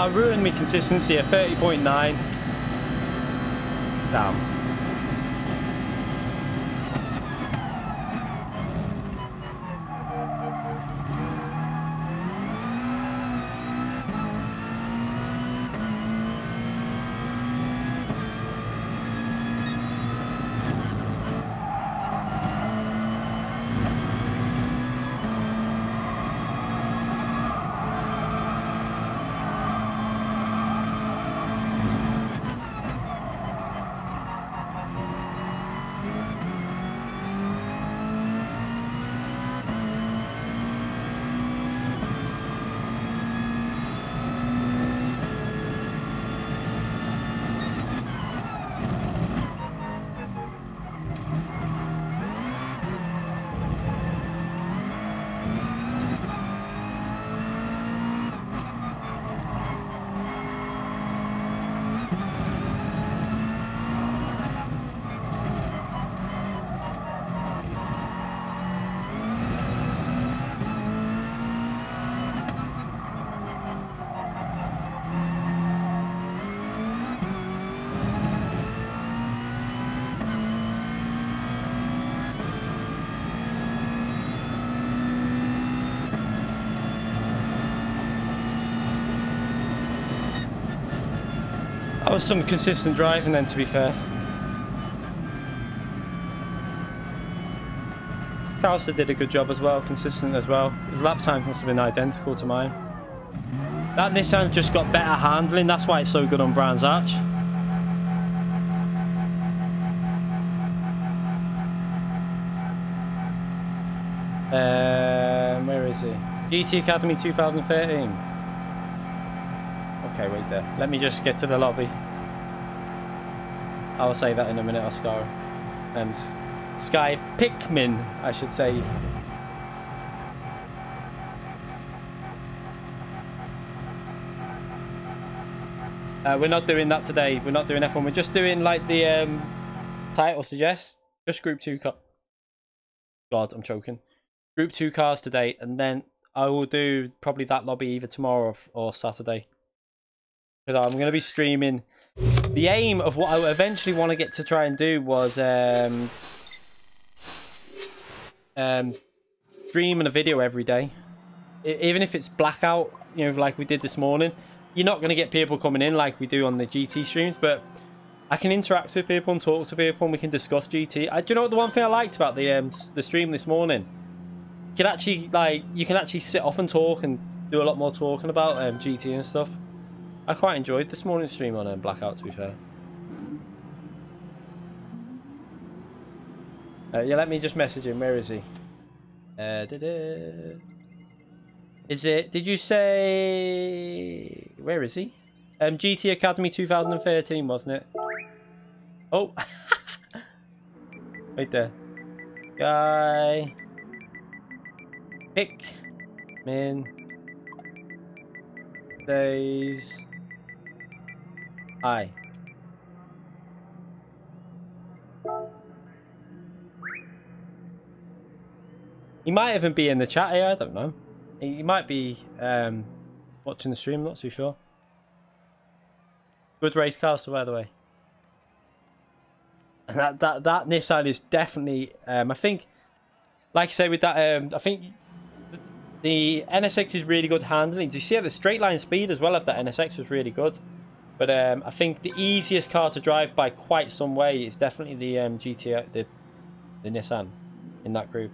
Ruined me consistency at 30.9. Damn. That was some consistent driving then, to be fair. Calcer did a good job as well, consistent as well. His lap time must have been identical to mine. That Nissan's just got better handling, that's why it's so good on Brands Hatch. Where is he? GT Academy 2013. Okay, wait there. Let me just get to the lobby. I'll say that in a minute, Oscar. And Sky Pikmin, I should say. We're not doing that today. We're not doing F1. We're just doing like the title suggests. Just Group 2 car. God, I'm choking. Group 2 cars today, and then I will do probably that lobby either tomorrow or Saturday. Because I'm going to be streaming. The aim of what I eventually want to get to try and do was streaming a video every day. Even if it's blackout, you know, like we did this morning. You're not going to get people coming in like we do on the GT streams, but I can interact with people and talk to people and we can discuss GT. Do you know what the one thing I liked about the stream this morning? You can actually sit off and talk and do a lot more talking about GT and stuff. I quite enjoyed this morning's stream on Blackout, to be fair. Yeah, let me just message him. Where is he? Is it? Did you say? Where is he? GT Academy 2013, wasn't it? Oh, right there. Guy. Pikmin. Days. Hi. He might even be in the chat here. I don't know. He might be watching the stream. Not too sure. Good race car, by the way. And that Nissan is definitely. I think, like I say, with that, I think the NSX is really good handling. Do you see the straight line speed as well of that NSX was really good? But I think the easiest car to drive by quite some way is definitely the GT, the Nissan in that group.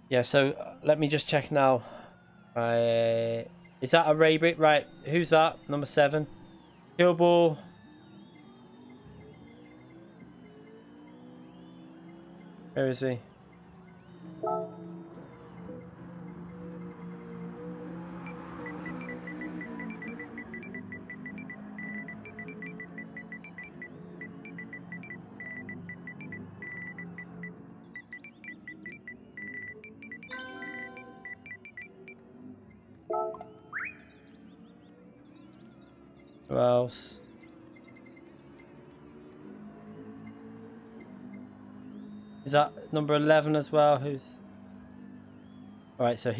Yeah, so let me just check now. Is that a Rabbit? Right, who's that? Number 7. Killball. Where is he? Who else? Is that number 11 as well? Who's? Alright, so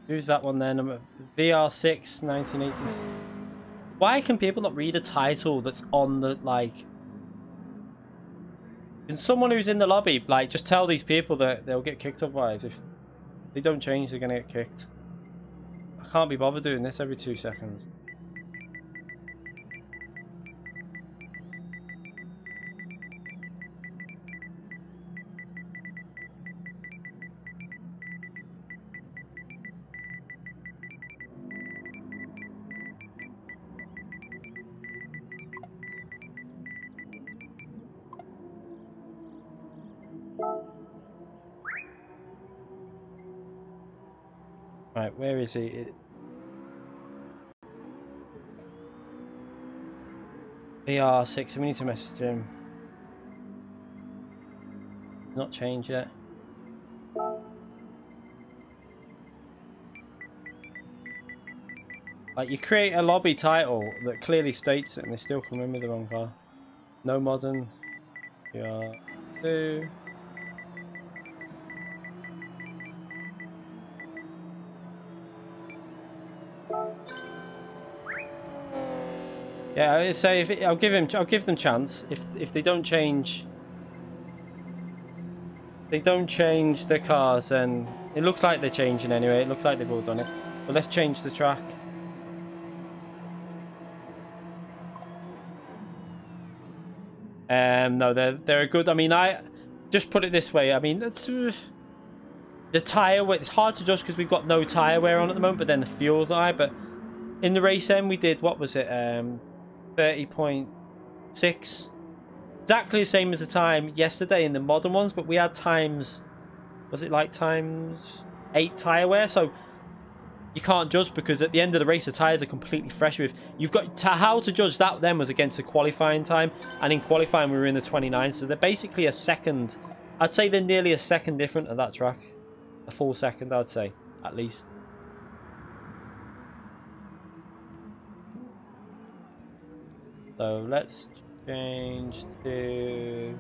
who's that one there? Number VR6 1980s. Why can people not read a title that's on the, like... Can someone who's in the lobby, like, just tell these people that they'll get kicked otherwise? If they don't change, they're gonna get kicked. I can't be bothered doing this every 2 seconds. Right, where is he? VR6, we need to message him. Not changed yet. Like, you create a lobby title that clearly states it and they still come in with the wrong car. No modern. GR.2. Yeah, I say I'll give them chance. If they don't change, the cars, and it looks like they're changing anyway. It looks like they've all done it. But let's change the track. No, they're a good. I mean, I just put it this way. I mean, that's the tire wear. It's hard to judge because we've got no tire wear on at the moment. But then the fuel's high. But in the race end, we did, what was it? 30.6. Exactly the same as the time yesterday in the modern ones, but we had times was it like times 8 tyre wear? So you can't judge, because at the end of the race the tyres are completely fresh. With you've got how to judge that then was against the qualifying time, and in qualifying we were in the 29, so they're basically a second. I'd say they're nearly a second different at that track, a full second I'd say at least. So let's change to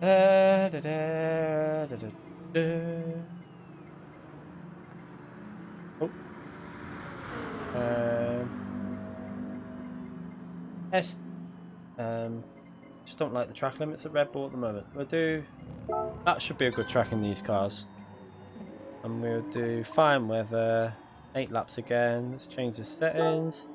oh. Just don't like the track limits at Red Bull at the moment. We'll do, that should be a good track in these cars. And we'll do fine weather, 8 laps again. Let's change the settings.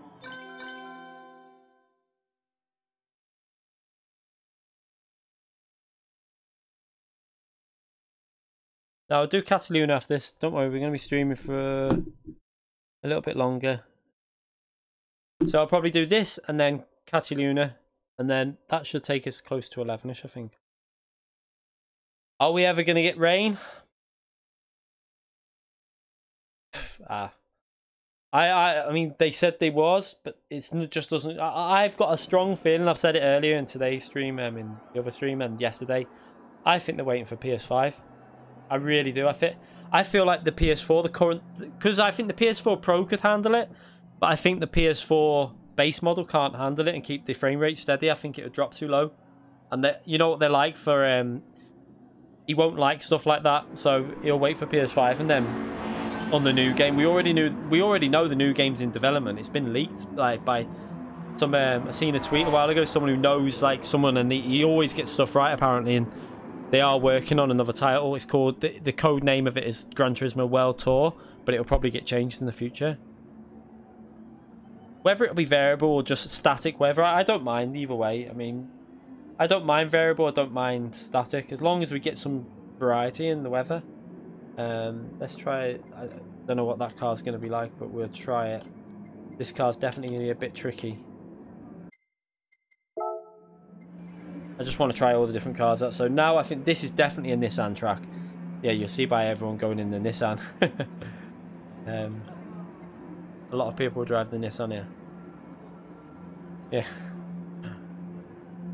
Now I'll do Cataluna after this. Don't worry, we're going to be streaming for a little bit longer. So I'll probably do this and then Cataluna, and then that should take us close to 11ish, I think. Are we ever going to get rain? I mean, they said they was, but it just doesn't. I've got a strong feeling. I've said it earlier in today's stream, in the other stream, and yesterday. I think they're waiting for PS5. I really do. I feel like the PS4, the current, because I think the PS4 Pro could handle it, but I think the PS4 base model can't handle it and keep the frame rate steady. I think it would drop too low, and you know what they're like for he won't like stuff like that, so he'll wait for PS5 and then on the new game. We already know the new game's in development. It's been leaked like by some. I seen a tweet a while ago. Someone who knows like someone, and he always gets stuff right apparently, and they are working on another title. It's called, the code name of it is Gran Turismo World Tour, but it'll probably get changed in the future. Whether it'll be variable or just static weather, I don't mind either way. I mean, I don't mind variable, I don't mind static, as long as we get some variety in the weather. Let's try it. I don't know what that car's going to be like, but we'll try it. This car's definitely going to be a bit tricky. I just want to try all the different cars out. So now I think this is definitely a Nissan track. Yeah, you'll see by everyone going in the Nissan. A lot of people drive the Nissan here. Yeah.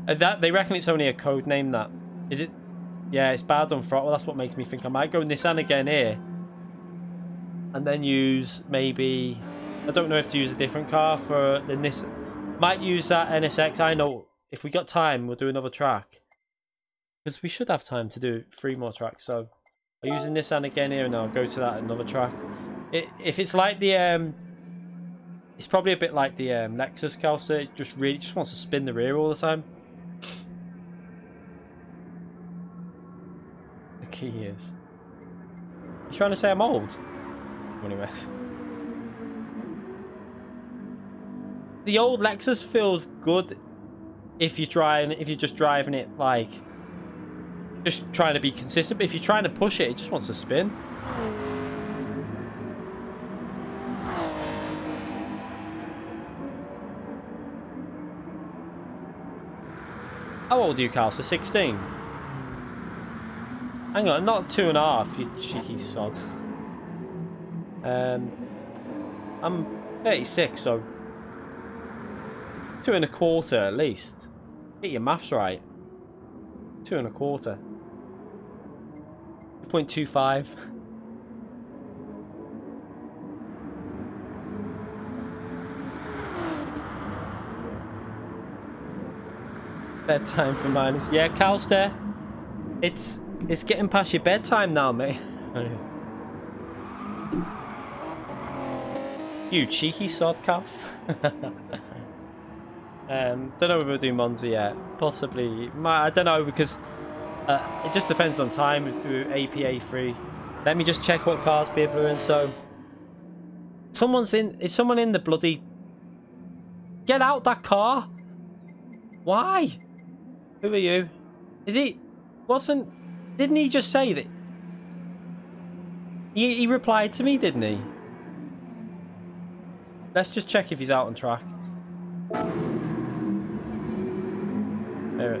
That they reckon it's only a code name. That is it. Yeah, it's bad on throttle. That's what makes me think I might go Nissan again here, and then use maybe, I don't know if to use a different car for the Nissan. Might use that NSX. I know. If we got time, we'll do another track. Because we should have time to do 3 more tracks. So I'll use the Nissan again here, and I'll go to that another track. If it's like the it's probably a bit like the Lexus Coaster. It just wants to spin the rear all the time. The key is. You trying to say I'm old? Anyways. The old Lexus feels good. If you're just driving it like, just trying to be consistent. But if you're trying to push it, it just wants to spin. How old are you, Carl? So 16? Hang on, not 2.5, you cheeky sod. I'm 36, so 2.25 at least. Get your maths right. 2.25. 2.25. Bedtime for mine. Yeah, Cal's there. It's getting past your bedtime now, mate. You cheeky sod, Cals. Don't know if we'll do Monza yet. Possibly. I don't know, because it just depends on time with APA free. Let me just check what cars people are in. So is someone in the bloody, get out that car? Why? Who are you? Is he, didn't he just say that? He replied to me, didn't he? Let's just check if he's out on track. There.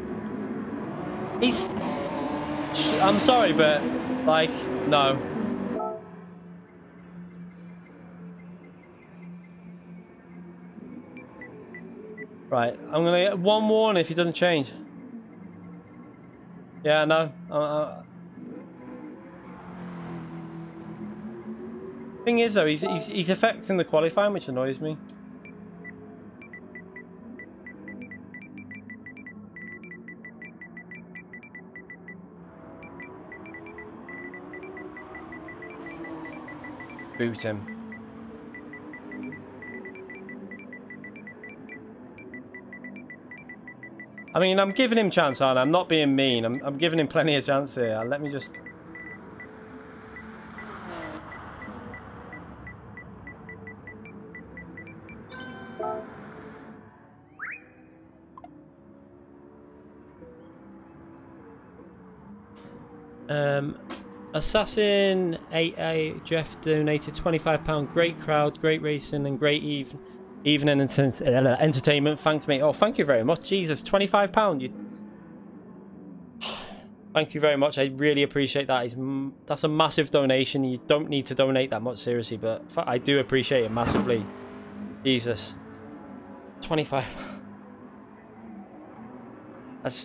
I'm sorry, but Like, no. Right, I'm gonna get one warning if he doesn't change. Yeah, no. Thing is though, he's affecting the qualifying, which annoys me. Boot him. I mean, I'm giving him chance, aren't I? I'm not being mean. I'm giving him plenty of chance here. Let me just... Assassin 8A Jeff donated £25. Great crowd, great racing, and great evening and entertainment. Thanks, mate. Oh, thank you very much. Jesus, £25. Thank you very much. I really appreciate that. That's a massive donation. You don't need to donate that much, seriously, but I do appreciate it massively. Jesus, 25.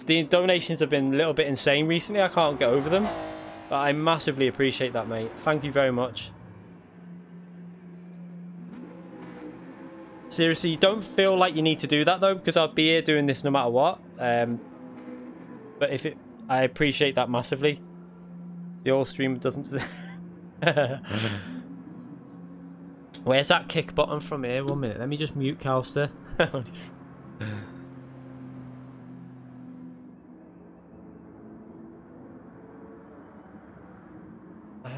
The donations have been a little bit insane recently. I can't get over them. But I massively appreciate that, mate. Thank you very much. Seriously, you don't feel like you need to do that, though, because I'll be here doing this no matter what. But if it... I appreciate that massively. The old streamer doesn't... Where's that kick button from here? 1 minute. Let me just mute Calster.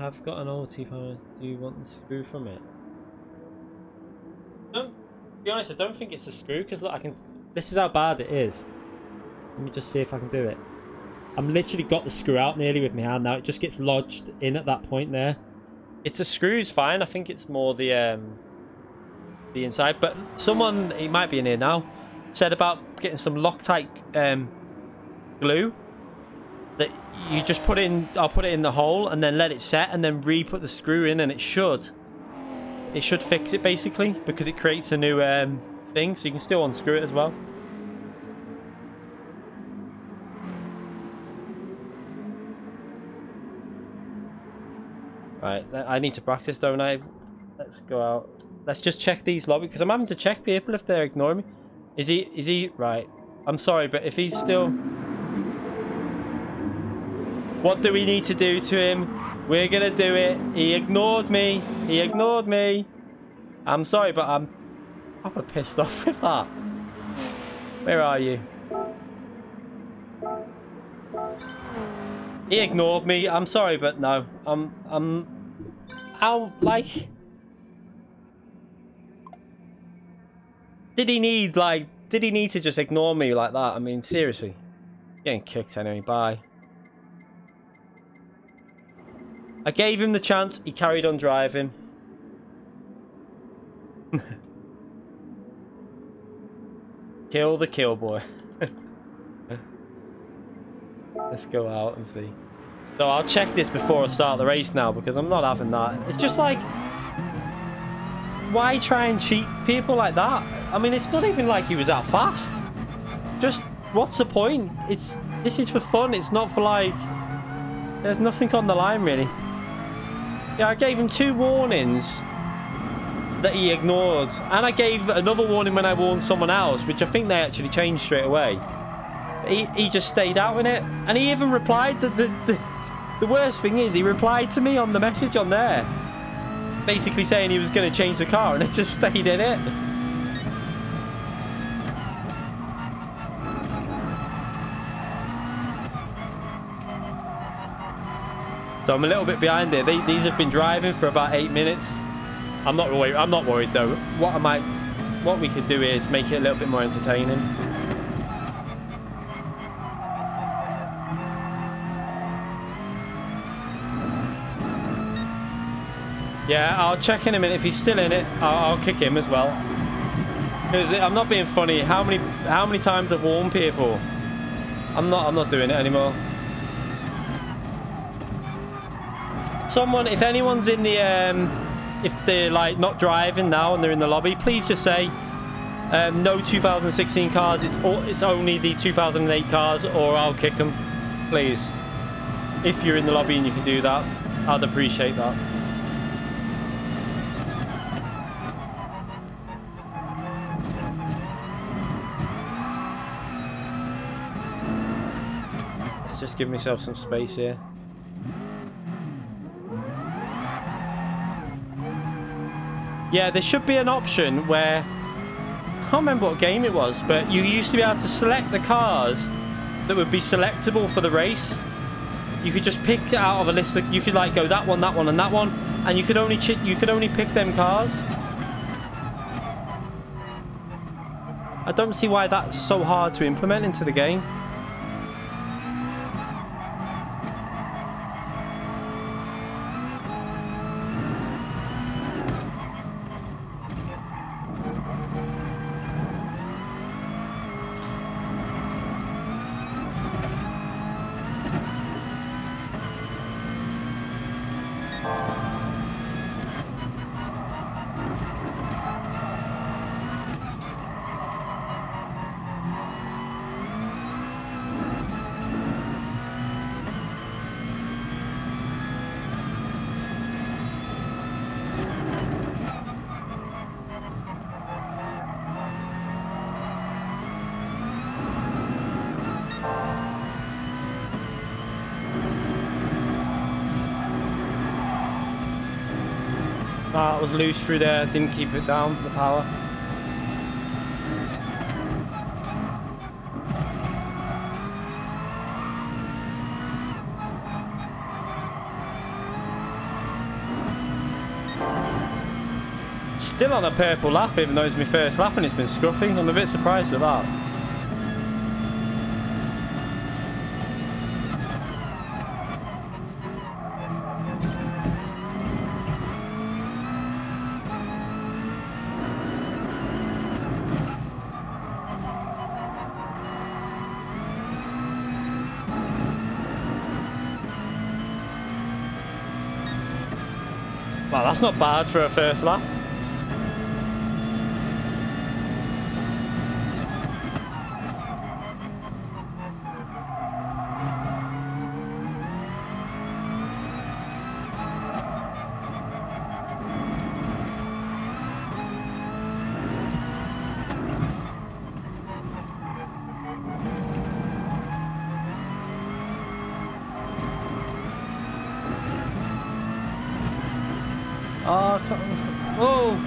I've got an old teeth. Do you want the screw from it? To be honest, I don't think it's a screw because look, I can. This is how bad it is. Let me just see if I can do it. I'm literally got the screw out nearly with my hand now. It just gets lodged in at that point there. It's a screw's fine. I think it's more the inside. But someone, he might be in here now, said about getting some Loctite glue. That you just put in, I'll put it in the hole and then let it set and then re-put the screw in and it should fix it basically because it creates a new thing, so you can still unscrew it as well. Right, I need to practice, don't I? Let's go out. Let's just check these lobbies because I'm having to check people if they're ignoring me. Is he right? I'm sorry, but if he's still... What do we need to do to him? We're gonna do it. He ignored me. He ignored me. I'm sorry, but I'm proper pissed off with that. Where are you? He ignored me. I'm sorry, but no. How, like... Did he need to just ignore me like that? I mean, seriously. Getting kicked anyway. Bye. I gave him the chance, he carried on driving. Kill the kill boy. Let's go out and see. So I'll check this before I start the race now because I'm not having that. It's just like, why try and cheat people like that? I mean, it's not even like he was that fast. Just, what's the point? This is for fun, it's not for like, there's nothing on the line really. Yeah, I gave him 2 warnings that he ignored. And I gave another warning when I warned someone else, which I think they actually changed straight away. He just stayed out in it. And he even replied. The worst thing is, he replied to me on the message on there. Basically saying he was going to change the car, and it just stayed in it. So I'm a little bit behind here. These have been driving for about 8 minutes. I'm not worried though. What we could do is make it a little bit more entertaining. Yeah, I'll check in a minute. If he's still in it, I'll kick him as well. Because I'm not being funny. How many times I've warned people? I'm not doing it anymore. Someone, if anyone's in the, if they're like not driving now and they're in the lobby, please just say, no 2016 cars. It's only the 2008 cars, or I'll kick them. Please, if you're in the lobby and you can do that, I'd appreciate that. Let's just give myself some space here. Yeah, there should be an option where, I can't remember what game it was, but you used to be able to select the cars that would be selectable for the race. You could just pick out of a list of, you could like go that one, and that one, and you could only pick them cars. I don't see why that's so hard to implement into the game. It was loose through there, didn't keep it down, the power. Still on a purple lap, even though it's my first lap and it's been scruffy. I'm a bit surprised at that. Wow, that's not bad for a first lap. Oh!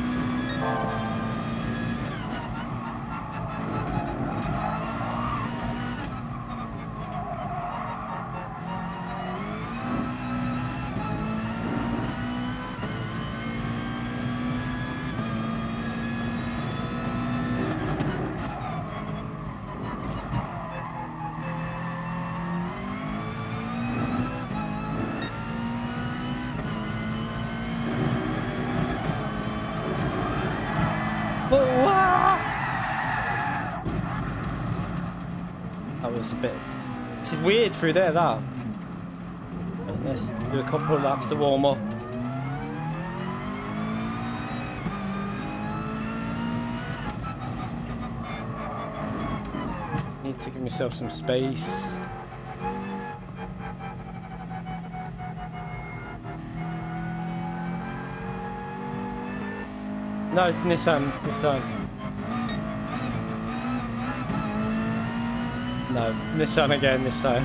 That was a bit... This is weird through there, that. And let's do a couple of laps to warm up. Need to give myself some space. No, Nissan. No, Nissan again this time.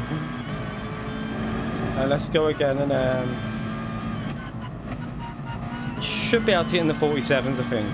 Let's go again and should be able to get in the 47s, I think.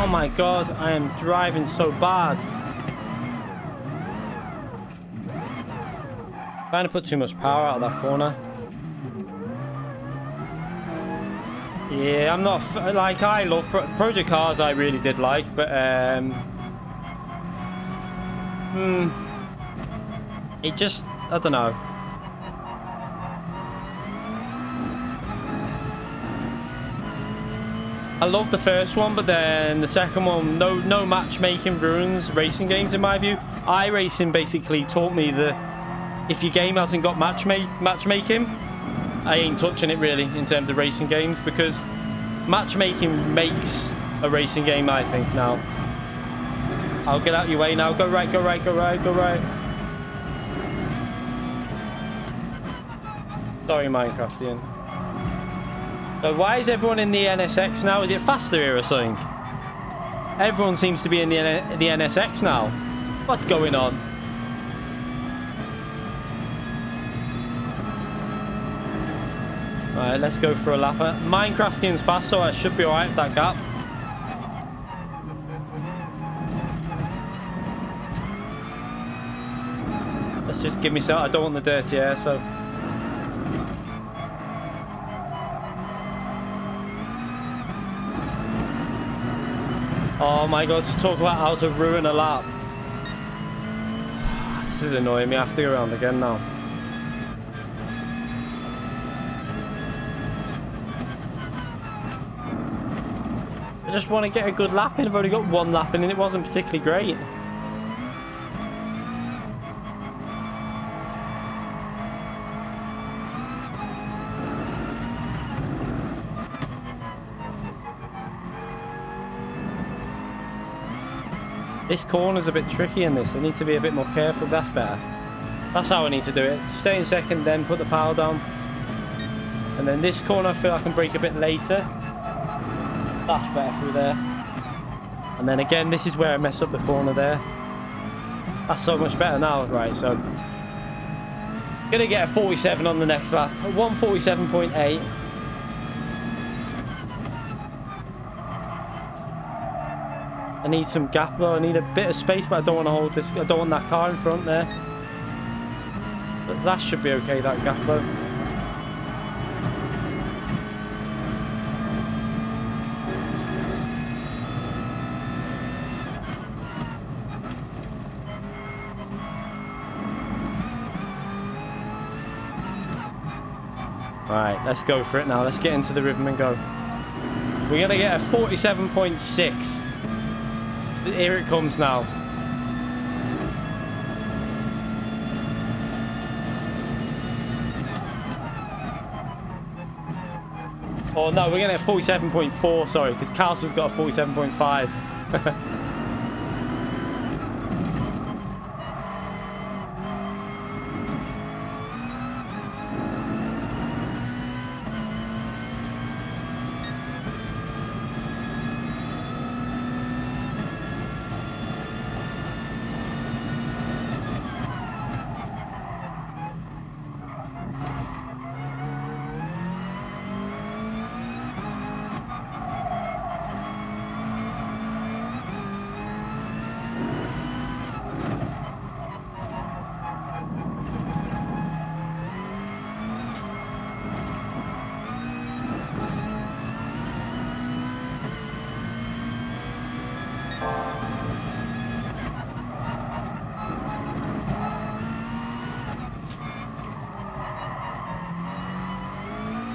Oh my god, I am driving so bad. Trying to put too much power out of that corner. Yeah, I'm not like, I love Project Cars. I really did like, but it just, I don't know. I love the first one, but then the second one, no matchmaking ruins racing games in my view. iRacing basically taught me that if your game hasn't got matchmaking, I ain't touching it really in terms of racing games, because matchmaking makes a racing game, I think. Now I'll get out your way now. Go right, go right, go right, go right. Sorry, Minecraftian. So why is everyone in the NSX now? Is it faster here or something? Everyone seems to be in the NSX now. What's going on? Alright, let's go for a lap. Minecraftian's fast, so I should be alright with that gap. Let's just give myself... I don't want the dirty air, so... Oh my god, to talk about how to ruin a lap. This is annoying me. I have to go around again now. I just want to get a good lap in. I've only got one lap in and it wasn't particularly great. This corner's a bit tricky in this. I need to be a bit more careful. That's better. That's how I need to do it. Stay in second, then put the power down. And then this corner I feel I can brake a bit later. That's better through there. And then again, this is where I mess up the corner there. That's so much better now. Right, so gonna get a 47 on the next lap. 147.8. I need some gap though. I need a bit of space, but I don't want to hold this. I don't want that car in front there. But that should be okay, that gap though. Alright, let's go for it now. Let's get into the rhythm and go. We're going to get a 47.6. Here it comes now. Oh no, we're going to get 47.4, sorry, because Castle's got a 47.5.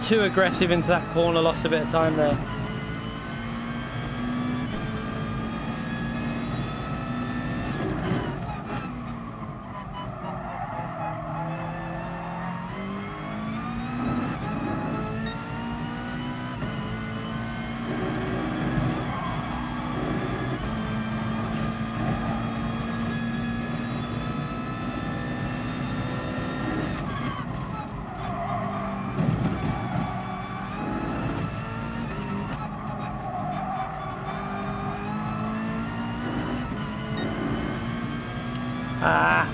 Too aggressive into that corner, lost a bit of time there. Ah.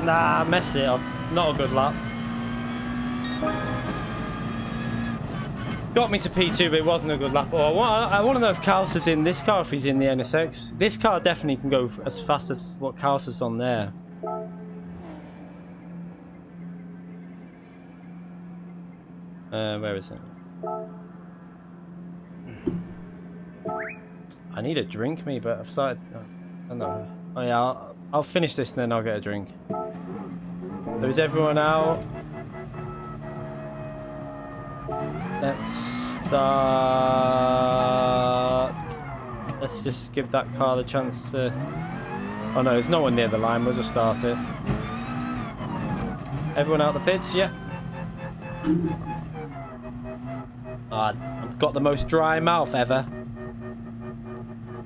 Nah, messed it up. Not a good lap. Got me to P2, but it wasn't a good lap. Oh, I want to know if Kaos is in this car, if he's in the NSX. This car definitely can go as fast as what Kaos is on there. Where is it? I need a drink, me, but I've started... I don't know. Oh yeah, I'll finish this and then I'll get a drink. So is everyone out? Let's start. Let's just give that car the chance to... Oh no, there's no one near the line. We'll just start it. Everyone out the pitch? Yeah. I've got the most dry mouth ever.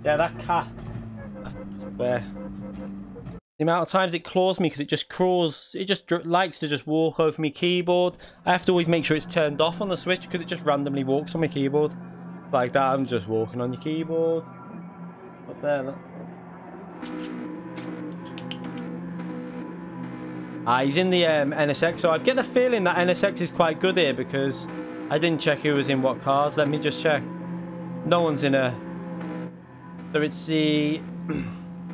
Yeah, that cat. Where? The amount of times it claws me because it just crawls. It just likes to just walk over my keyboard. I have to always make sure it's turned off on the Switch because it just randomly walks on my keyboard. Like that, I'm just walking on your keyboard. Up there, look. He's in the NSX, so I get the feeling that NSX is quite good here because I didn't check who was in what cars. Let me just check. No one's in a... So it's the...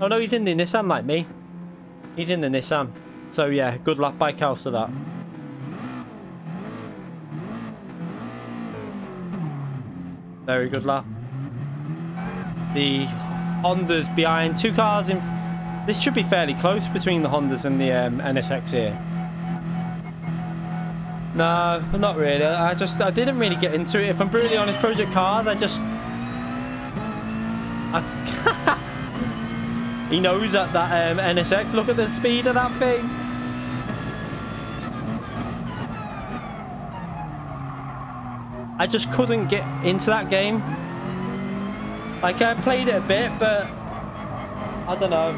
Oh no, he's in the Nissan like me. He's in the Nissan. So yeah, good lap by Kaos to that. Very good lap. The Honda's behind. 2 cars in... This should be fairly close between the Hondas and the NSX here. No, not really. I didn't really get into it. If I'm brutally honest, Project Cars, he knows that NSX. Look at the speed of that thing. I just couldn't get into that game. Like, I played it a bit, but I don't know.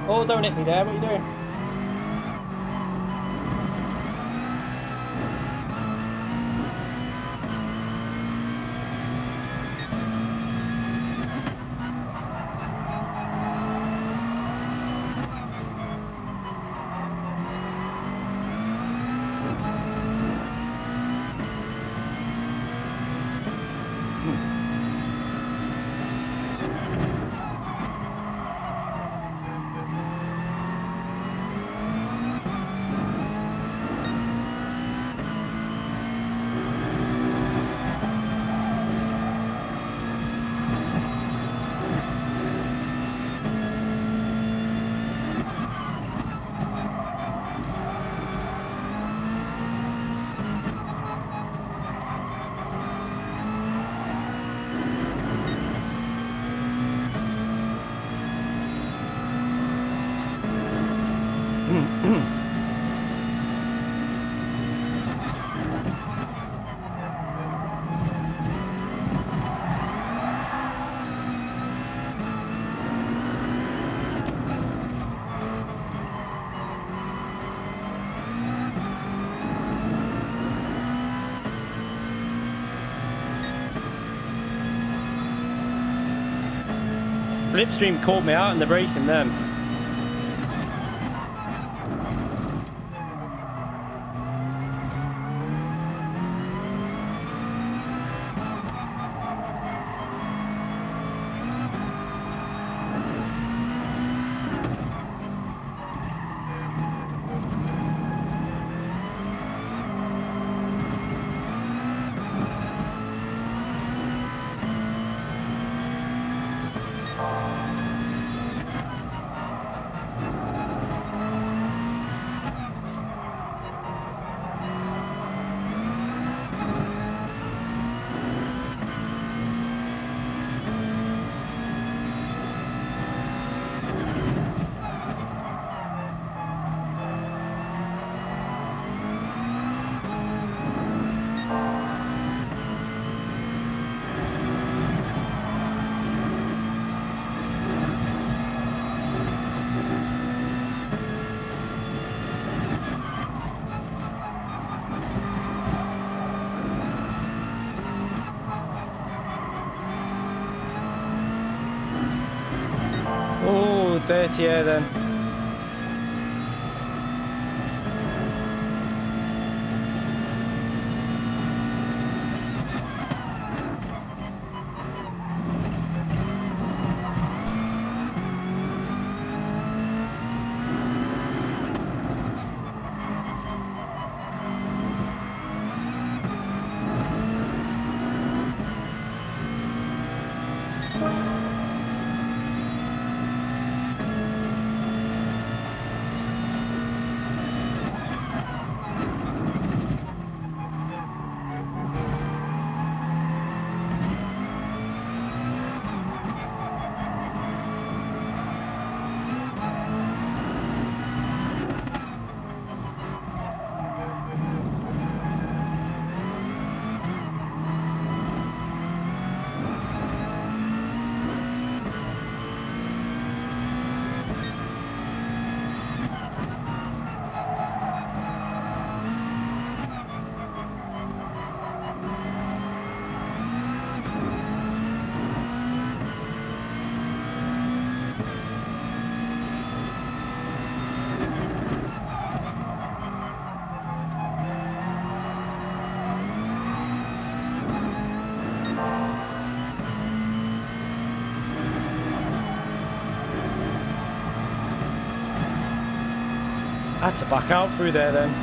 Oh, don't hit me there. What are you doing? Slipstream caught me out in the braking then. dirty air then. I had to back out through there then.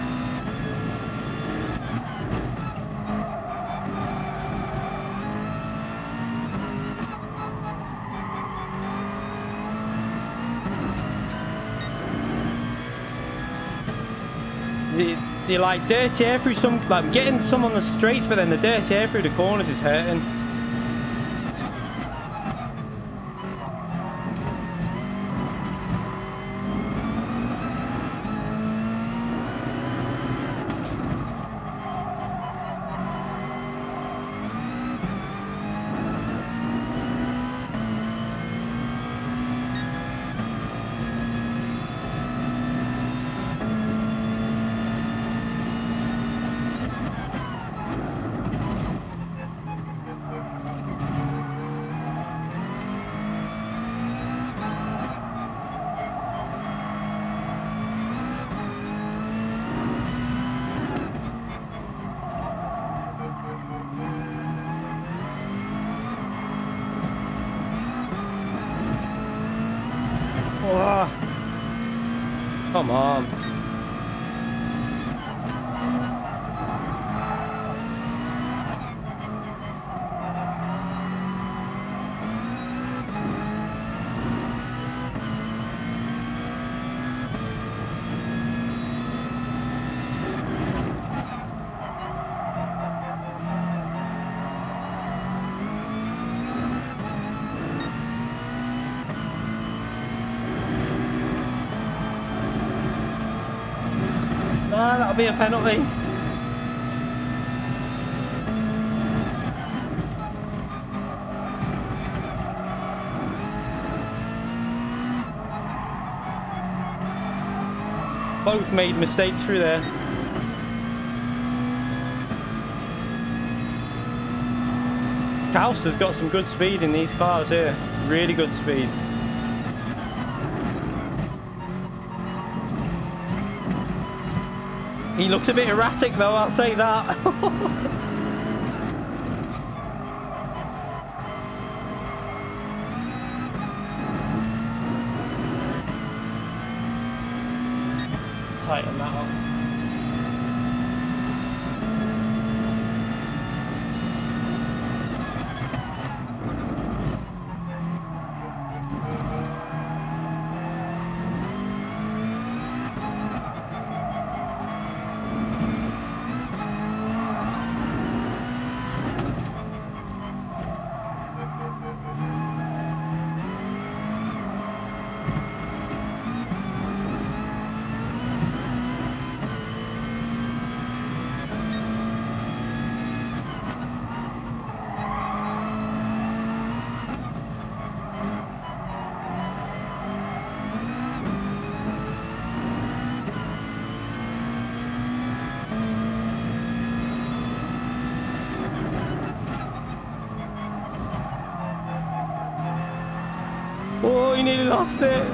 The like dirty air through some, like I'm getting some on the straights, but then the dirty air through the corners is hurting. Come on. That'll be a penalty. Both made mistakes through there. Kaus has got some good speed in these cars here. Really good speed. He looks a bit erratic though, I'll say that. Tighten that up. Oh, you nearly lost it.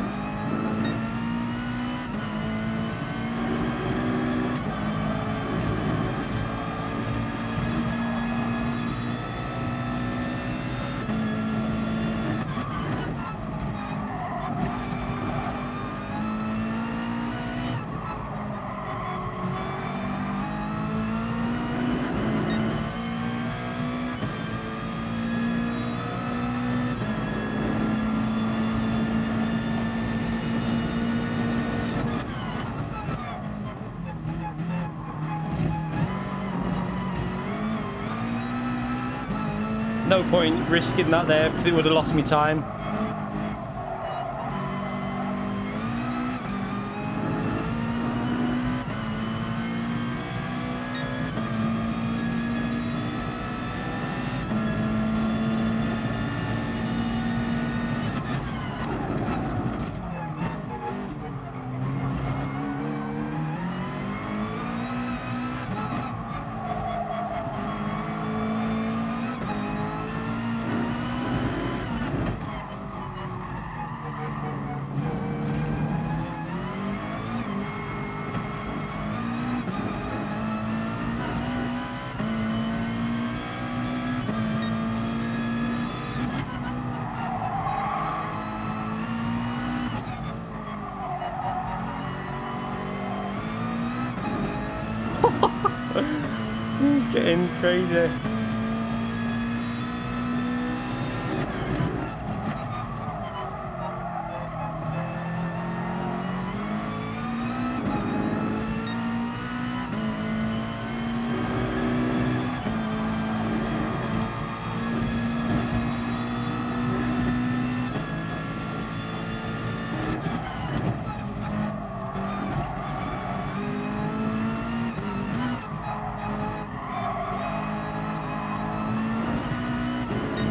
No point risking that there because it would have lost me time. He's getting crazy.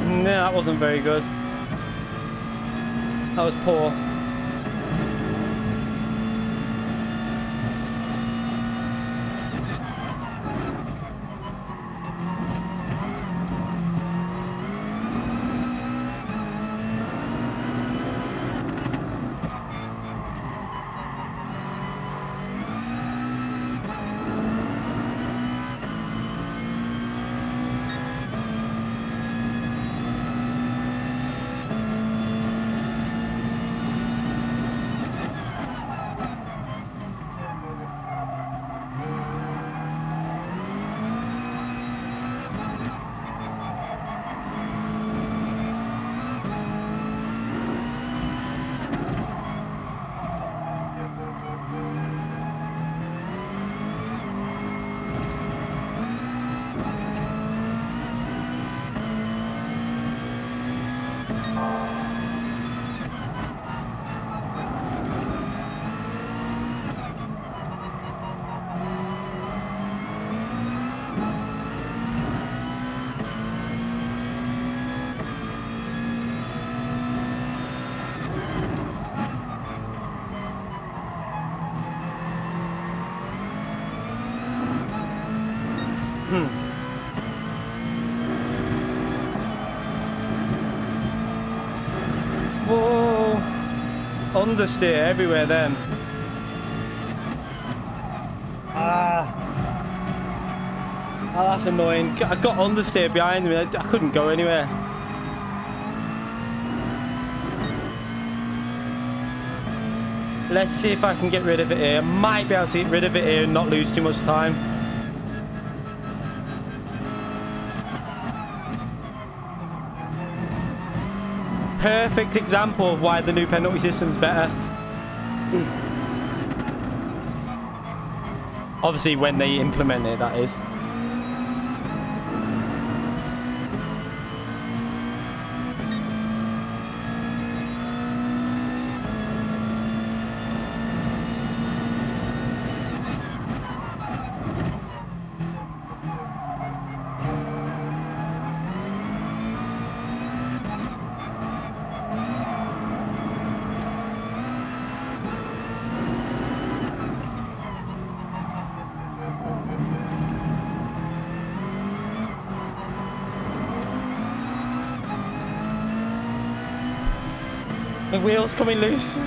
No, that wasn't very good. That was poor. Whoa! Understeer everywhere then. Ah, that's annoying. I got understeer behind me. I couldn't go anywhere. Let's see if I can get rid of it here. I might be able to get rid of it here and not lose too much time. Perfect example of why the new penalty system's better. Obviously when they implement it, that is. The wheel's coming loose.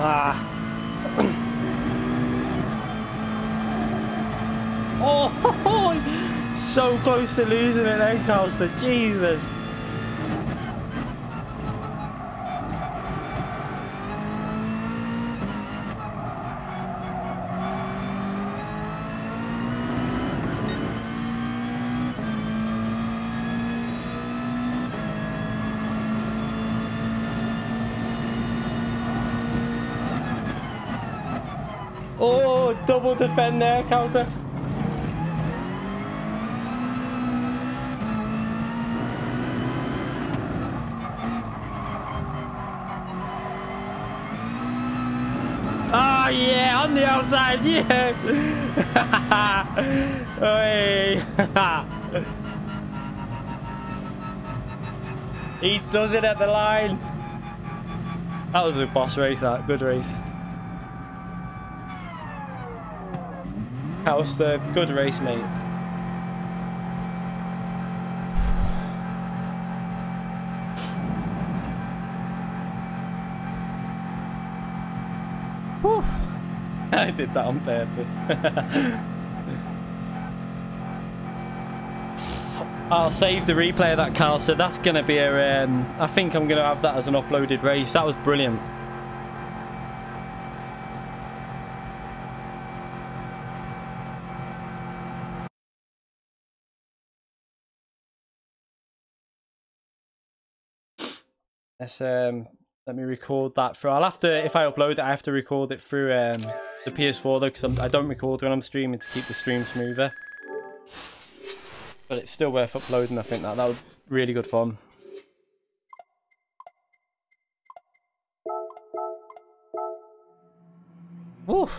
Ah. Oh, so close to losing it then, Costa. Jesus. double defend there, Calcer. Oh yeah, on the outside, yeah. Hey. He does it at the line. That was a boss race, that. Good race. That was a good race, mate. Whew. I did that on purpose. I'll save the replay of that, Carl. So that's going to be a... I think I'm going to have that as an uploaded race. That was brilliant. Let's, let me record that through. I'll have to, if I upload it, I have to record it through the PS4 though, because I don't record when I'm streaming to keep the stream smoother. But it's still worth uploading, I think. That was really good fun. Woo!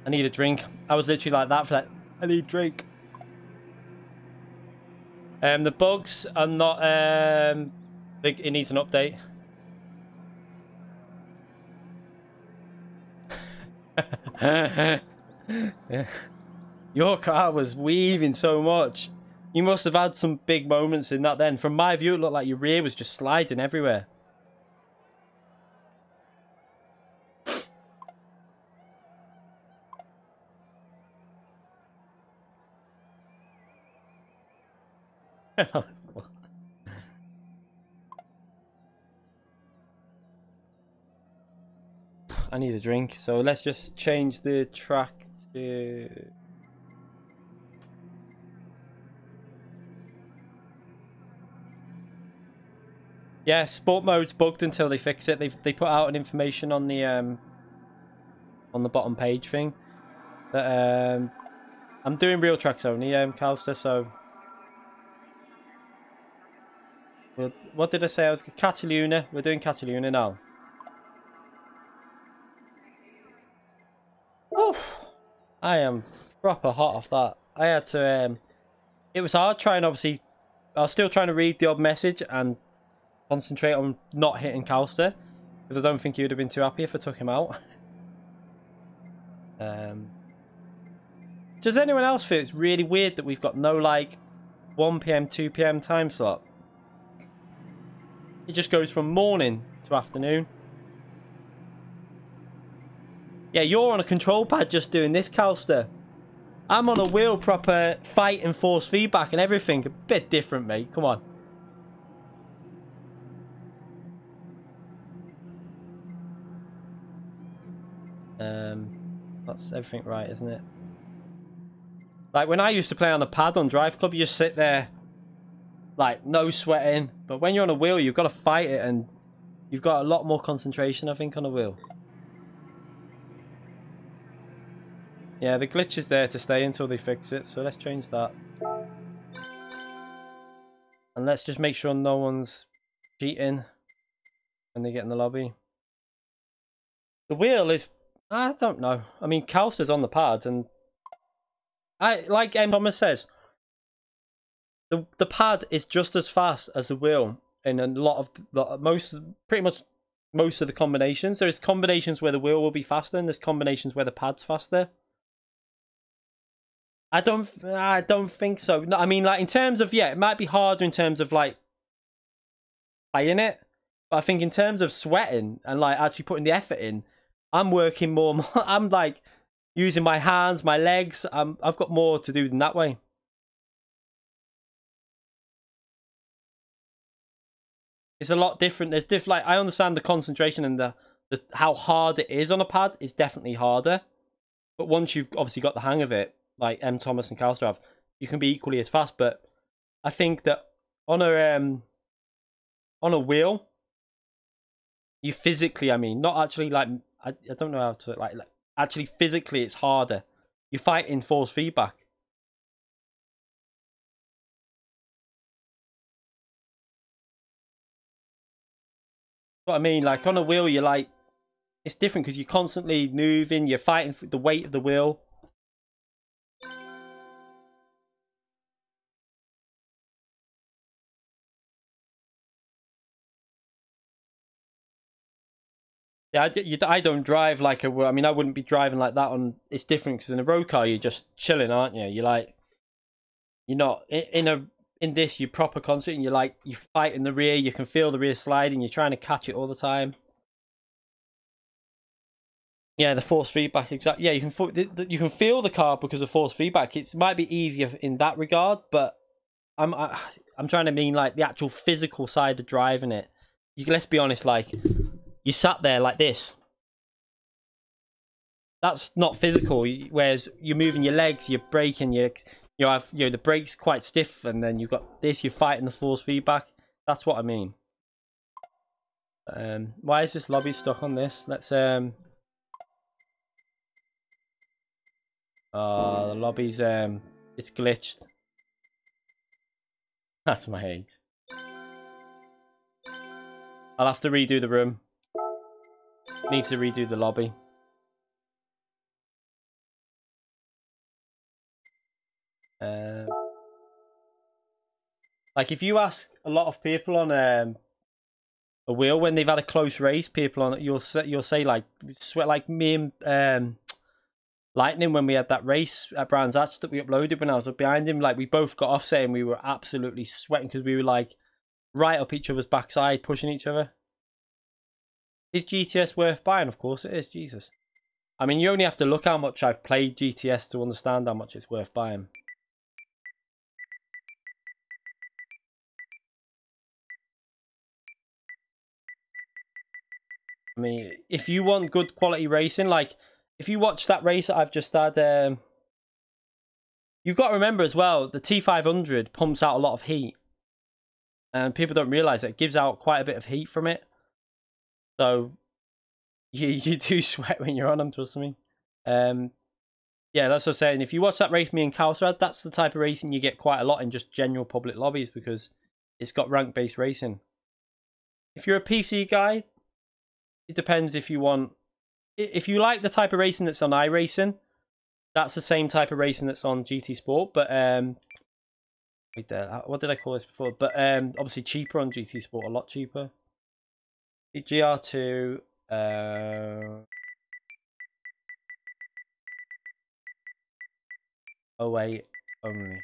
I need a drink. I was literally like that for that. I need a drink. The bugs are not... it needs an update. Yeah. Your car was weaving so much. You must have had some big moments in that then. From my view, it looked like your rear was just sliding everywhere. I need a drink, so let's just change the track to... Yeah, sport mode's bugged until they fix it. They put out an information on the bottom page thing. But I'm doing real tracks only, Calster, so... What did I say? I was Cataluna. We're doing Cataluna now. Oof. I am proper hot off that. I had to... it was hard trying, obviously... I was still trying to read the odd message and concentrate on not hitting Calster, because I don't think he would have been too happy if I took him out. Does anyone else feel it's really weird that we've got no, like, 1 PM, 2 PM time slot? It just goes from morning to afternoon. Yeah, you're on a control pad just doing this, Calster. I'm on a wheel, proper fight and force feedback and everything. A bit different, mate. Come on. That's everything right, isn't it? Like, when I used to play on a pad on Drive Club, you just sit there, like, no sweating. But when you're on a wheel, you've got to fight it, and you've got a lot more concentration, I think, on a wheel. Yeah, the glitch is there to stay until they fix it, so let's change that. And let's just make sure no one's cheating when they get in the lobby. The wheel is... I don't know. I mean, Calster's on the pad, and... like M. Thomas says, the pad is just as fast as the wheel in a lot of... pretty much most of the combinations. There's combinations where the wheel will be faster, and there's combinations where the pad's faster. I don't think so. No, I mean, like, in terms of, yeah, it might be harder in terms of, like, playing it. But I think in terms of sweating and, like, actually putting the effort in, I'm working more. I'm, like, using my hands, my legs. I've got more to do than that way. It's a lot different. There's like, I understand the concentration and the how hard it is on a pad is definitely harder. But once you've obviously got the hang of it, like M. Thomas and Calster have, you can be equally as fast. But I think that on a wheel, you physically, I mean, not actually, like, I don't know how to, like actually physically it's harder. You fight in force feedback. What I mean, like on a wheel, you're like, it's different because you're constantly moving, you're fighting for the weight of the wheel. Yeah, I don't drive like a. I mean, I wouldn't be driving like that on. It's different because in a road car, you're just chilling, aren't you? You're like, you're not in this. You're proper concentrating. You're like, you fight in the rear. You can feel the rear sliding. You're trying to catch it all the time. Yeah, the force feedback, exactly. Yeah, you can feel the car because of force feedback. It might be easier in that regard, but I'm trying to mean like the actual physical side of driving it. Let's be honest, like you sat there like this. That's not physical. Whereas you're moving your legs, you're braking, you have the brakes quite stiff, and then you've got this. You're fighting the force feedback. That's what I mean. Why is this lobby stuck on this? Let's the lobby's it's glitched. That's my age. I'll have to redo the room. Need to redo the lobby. Like if you ask a lot of people on a wheel when they've had a close race, people on it, you'll say like sweat, like me and Lightning when we had that race at Brands Hatch that we uploaded when I was up behind him. Like we both got off saying we were absolutely sweating because we were like right up each other's backside, pushing each other. Is GTS worth buying? Of course it is. Jesus. I mean, you only have to look how much I've played GTS to understand how much it's worth buying. I mean, if you want good quality racing, like if you watch that race that I've just had, you've got to remember as well, the T500 pumps out a lot of heat. And people don't realise that it gives out quite a bit of heat from it. So, you do sweat when you're on them, trust me. Yeah, that's what I'm saying. If you watch that race me and Calcer had, that's the type of racing you get quite a lot in just general public lobbies because it's got rank-based racing. If you're a PC guy, it depends if you want... If you like the type of racing that's on iRacing, that's the same type of racing that's on GT Sport, but wait there, what did I call this before? But obviously cheaper on GT Sport, a lot cheaper. The GR.2 08 only.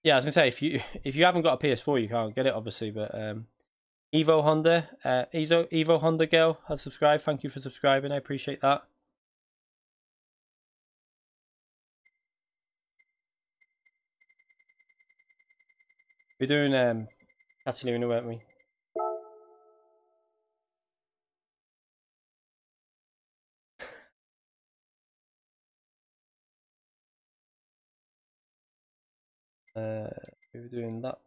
Yeah, I was gonna say if you haven't got a PS4, you can't get it, obviously. But Evo Honda, Evo Honda girl has subscribed. Thank you for subscribing. I appreciate that. We're doing Catalina, weren't we? We were doing that.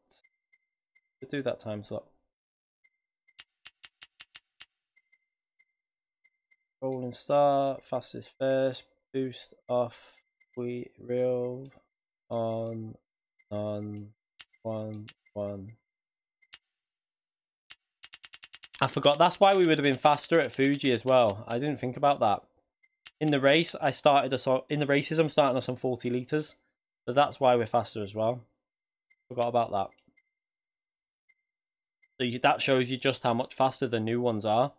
We'll do that time slot. Rolling start, fastest first, boost off, we real on 1 1. I forgot, that's why we would have been faster at Fuji as well. I didn't think about that. In the race, I started us on, in the races, I'm starting us on 40 litres. So that's why we're faster as well. Forgot about that. So that shows you just how much faster the new ones are.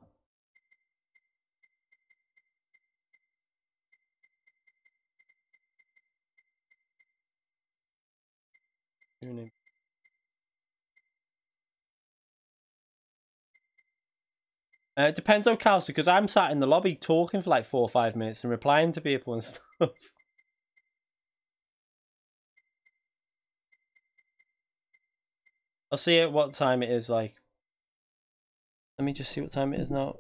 It depends on Calcer, because I'm sat in the lobby talking for like 4 or 5 minutes and replying to people and stuff. I'll see at what time it is, like. Let me just see what time it is now.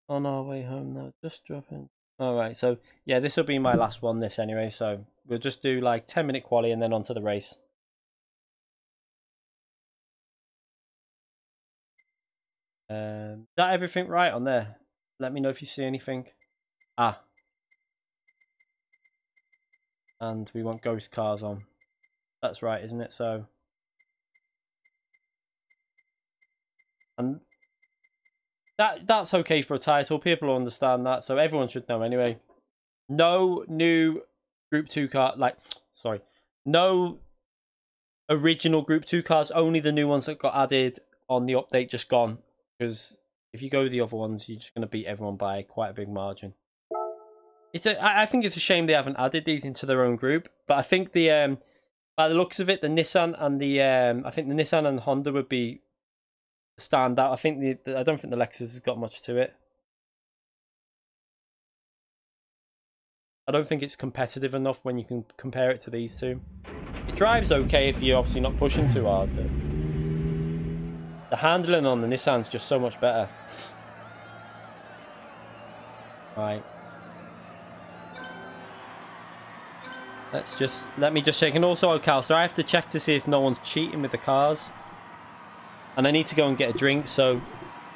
On our way home now, just dropping. Alright, so yeah, this will be my last one, this anyway, so we'll just do like 10-minute quali and then on to the race. Is that everything right on there? Let me know if you see anything. Ah. And we want ghost cars on. That's right, isn't it? So. And that's okay for a title. People will understand that. So everyone should know anyway. No new Group 2 car. Sorry. No original Group 2 cars. Only the new ones that got added on the update just gone. Because if you go with the other ones, you're just going to beat everyone by quite a big margin. I think it's a shame they haven't added these into their own group. But I think the by the looks of it, the Nissan and the I think the Nissan and Honda would be stand out. I think I don't think the Lexus has got much to it. I don't think it's competitive enough when you can compare it to these two. It drives okay if you're obviously not pushing too hard, but the handling on the Nissan's just so much better. Right. Let me just check. And also, Calster, I have to check to see if no one's cheating with the cars. And I need to go and get a drink, so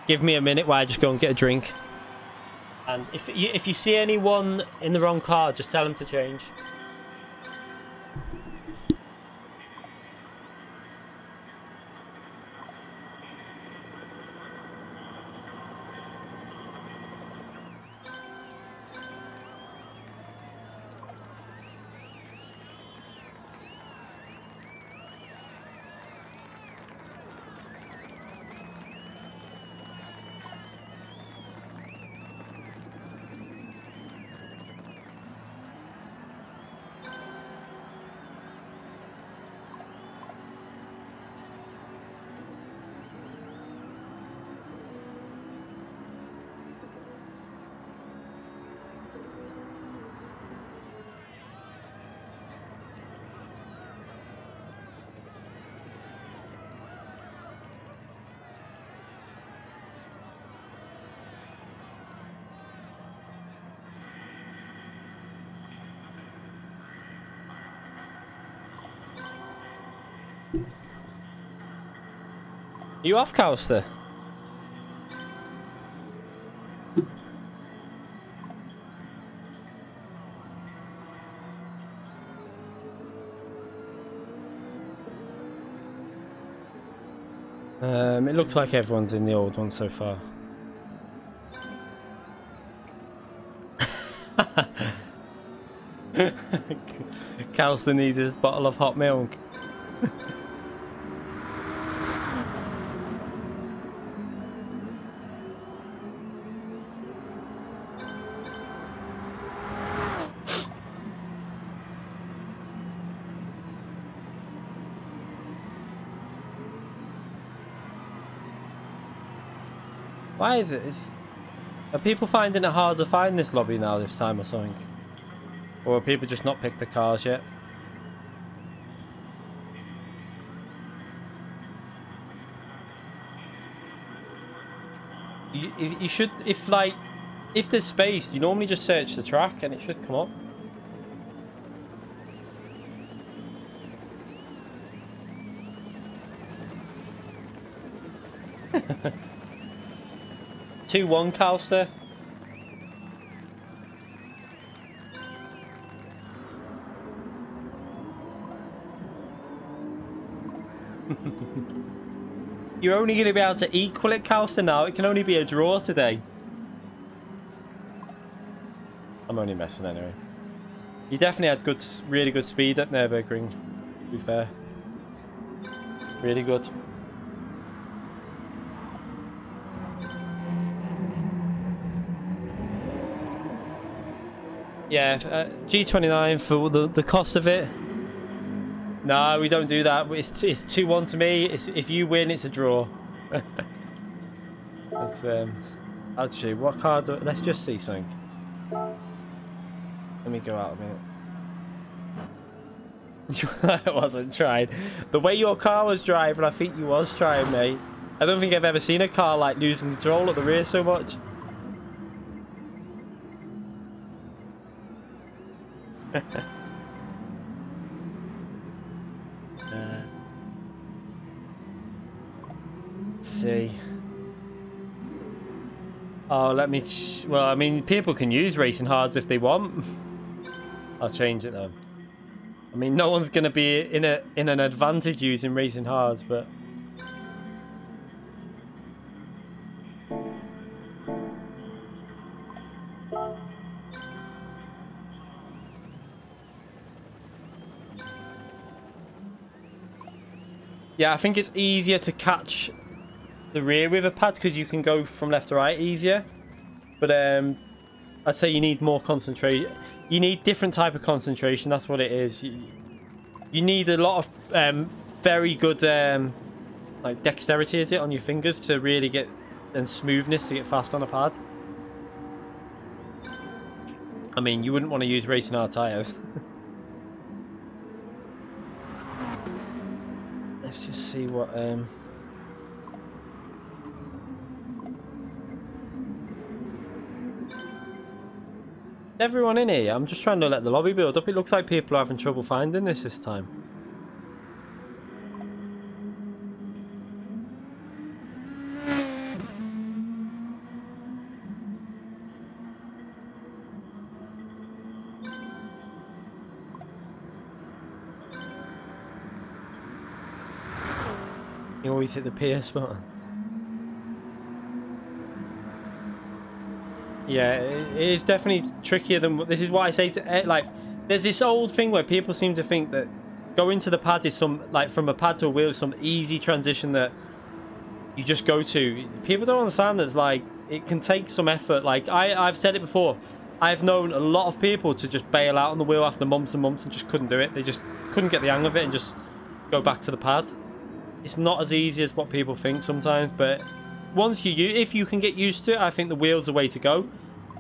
give me a minute while I just go and get a drink. And if you see anyone in the wrong car, just tell them to change. Are you off, Calster? It looks like everyone's in the old one so far. Calster needs his bottle of hot milk. Why is it? Are people finding it hard to find this lobby now this time or something? Or are people just not picked the cars yet? You should, if there's space, you normally just search the track and it should come up. Two one Calster. You're only going to be able to equal it, Calster, now. It can only be a draw today. I'm only messing anyway. You definitely had really good speed at Nürburgring, to be fair. Really good. Yeah, G29 for the cost of it. No, we don't do that. It's 2-1 to me. If you win, it's a draw. It's actually, what cards? Let's just see something. Let me go out a minute. I wasn't trying. The way your car was driving, I think you was trying, mate. I don't think I've ever seen a car like losing control at the rear so much. Let's see. Oh, let me... Well, I mean, people can use racing hards if they want. I'll change it though. I mean, no one's going to be in an advantage using racing hards, but... Yeah, I think it's easier to catch the rear with a pad because you can go from left to right easier. But I'd say you need more concentration. You need different type of concentration. That's what it is. You need a lot of very good like dexterity, is it, on your fingers to really get, and smoothness to get fast on a pad. I mean, you wouldn't want to use racing hard tires. Let's just see what everyone in here. I'm just trying to let the lobby build up. It looks like people are having trouble finding this time. You always hit the PS button. Yeah, it is definitely trickier than... This is why I say to... Like, there's this old thing where people seem to think that going to the pad is some... Like, from a pad to a wheel is some easy transition that you just go to. People don't understand that it's like... It can take some effort. Like, I've said it before. I've known a lot of people to just bail out on the wheel after months and months and just couldn't do it. They just couldn't get the hang of it and just go back to the pad. It's not as easy as what people think sometimes, but once if you can get used to it, I think the wheel's the way to go.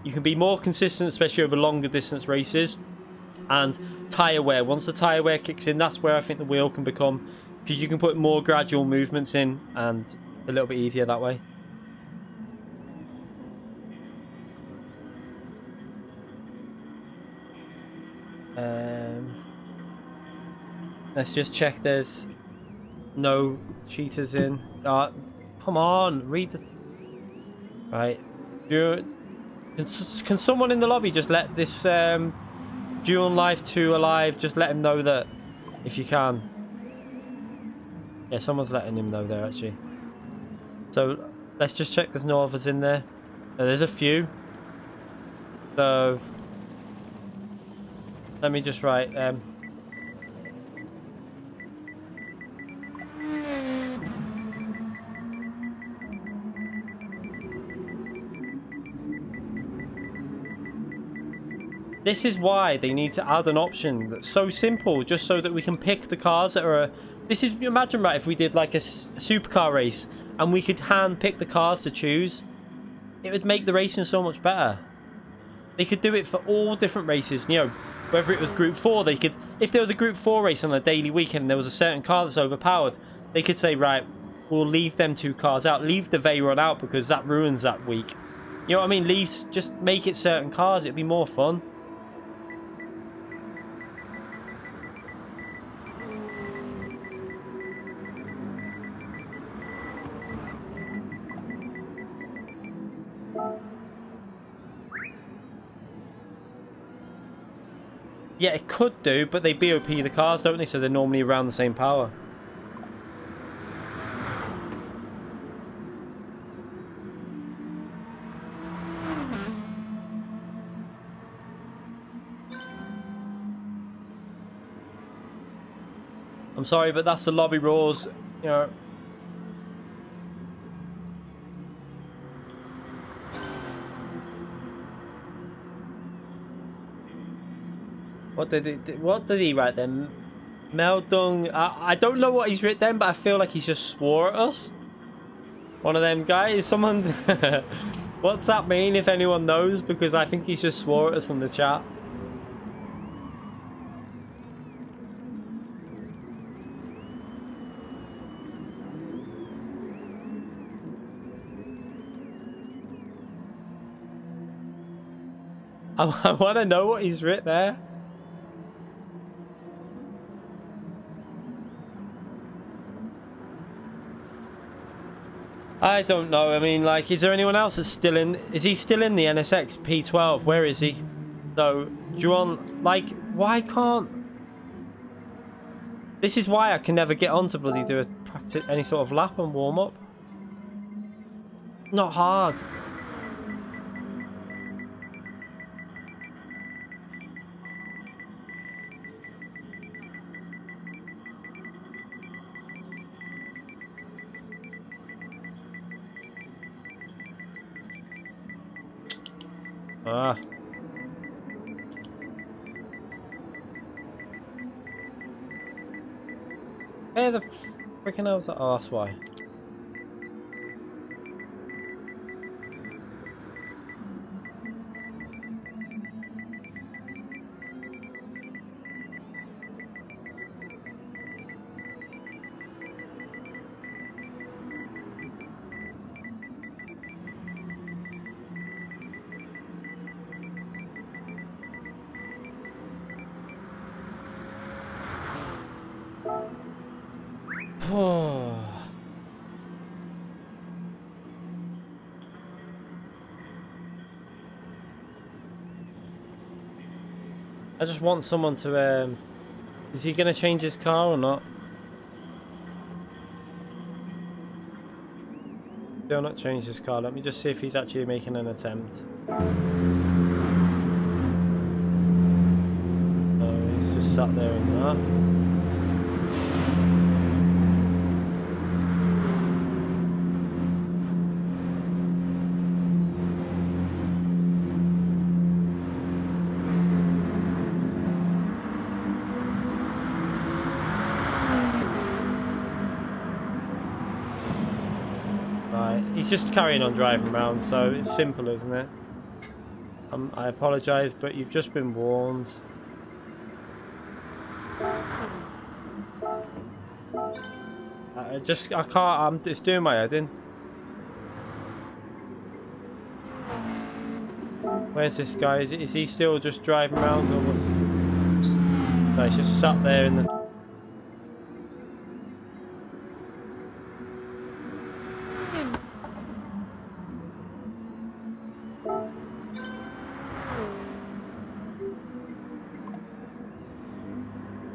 You can be more consistent, especially over longer distance races. And tyre wear, once the tyre wear kicks in, that's where I think the wheel can become, because you can put more gradual movements in and a little bit easier that way. Let's just check there's no cheaters in. Come on, read the... Right. Can someone in the lobby just let this June Life 2 alive, just let him know that, if you can. Yeah, someone's letting him know there, actually. So, let's just check there's no others in there. There's a few. So, let me just write... This is why they need to add an option that's so simple, just so that we can pick the cars that are... This is... Imagine, right, if we did like a supercar race and we could hand pick the cars to choose. It would make the racing so much better. They could do it for all different races, you know, whether it was Group 4, they could... If there was a Group 4 race on a daily weekend and there was a certain car that's overpowered, they could say, right, we'll leave them two cars out. Leave the Veyron out because that ruins that week. You know what I mean? Just make it certain cars. It'd be more fun. Yeah, it could do, but they BOP the cars, don't they? So they're normally around the same power. I'm sorry, but that's the lobby rules, you know. What did he write then? Meldung. I don't know what he's written then, but I feel like he's just swore at us. One of them guys. Someone. What's that mean? If anyone knows, because I think he's just swore at us on the chat. I want to know what he's written there. I don't know. I mean, like, is there anyone else that's still in? Is he still in the NSX P12? Where is he? So, do you want, like, why can't... This is why I can never get on to bloody do a practice, any sort of lap and warm up. Not hard. Ah. Hey, the freaking hell's that? Oh, that's why. I just want someone to, is he going to change his car or not? Still not change his car. Let me just see if he's actually making an attempt. Oh, he's just sat there in that. He's just carrying on driving around, so it's simple, isn't it? I apologise, but you've just been warned. I can't, it's doing my head in. Where's this guy? Is he still just driving around, or was... No, he's just sat there in the...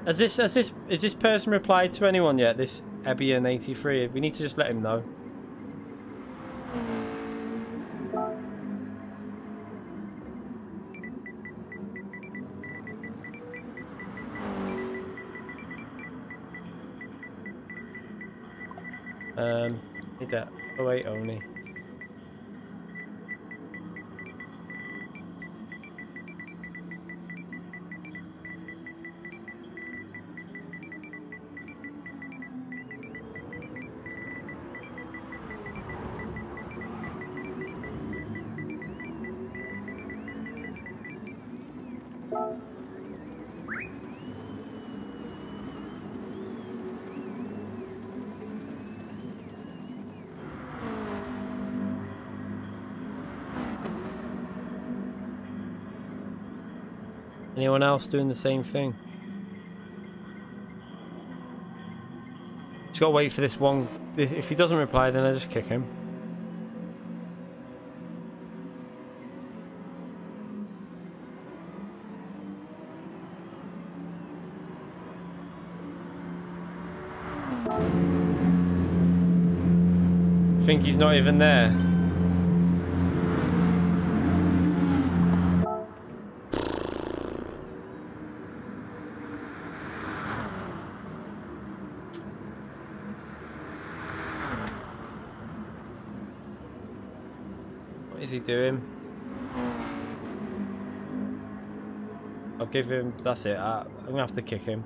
Has this person replied to anyone yet? This Ebian83. We need to just let him know. Need that 08 only. Anyone else doing the same thing? Just gotta wait for this one. If he doesn't reply, then I just kick him. Think he's not even there. What is he doing? I'll give him... That's it. I'm gonna have to kick him.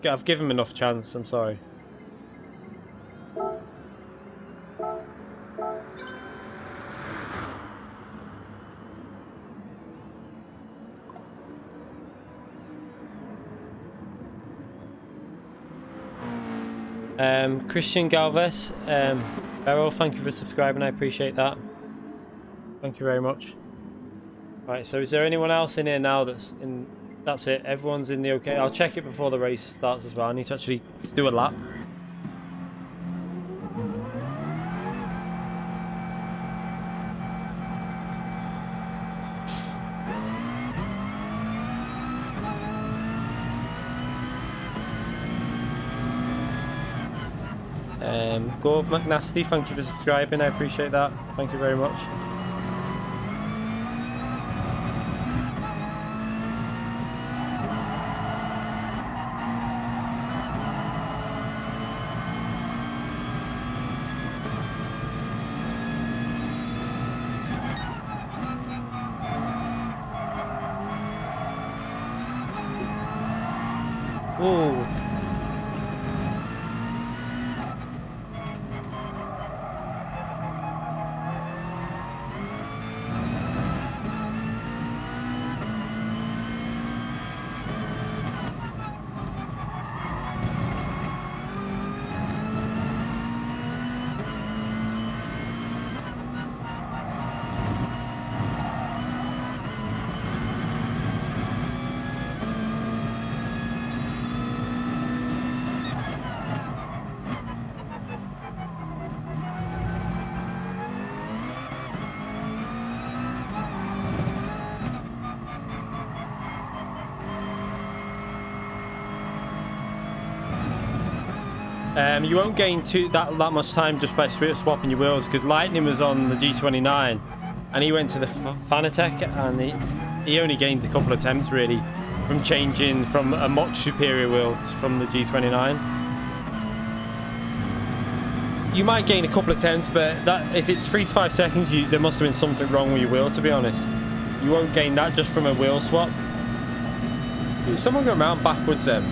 I've given him enough chance. I'm sorry. Christian Galvez, Beryl, thank you for subscribing. I appreciate that. Thank you very much. Right, so is there anyone else in here now that's that's it. Everyone's in the okay. I'll check it before the race starts as well. I need to actually do a lap. Go McNasty, thank you for subscribing. I appreciate that. Thank you very much. Oh. You won't gain that much time just by swapping your wheels, because Lightning was on the G29 and he went to the Fanatec and he only gained a couple of attempts really from changing from a much superior wheel from the G29. You might gain a couple of attempts, but that if it's 3 to 5 seconds, there must have been something wrong with your wheel, to be honest. You won't gain that just from a wheel swap. Is someone going around backwards then?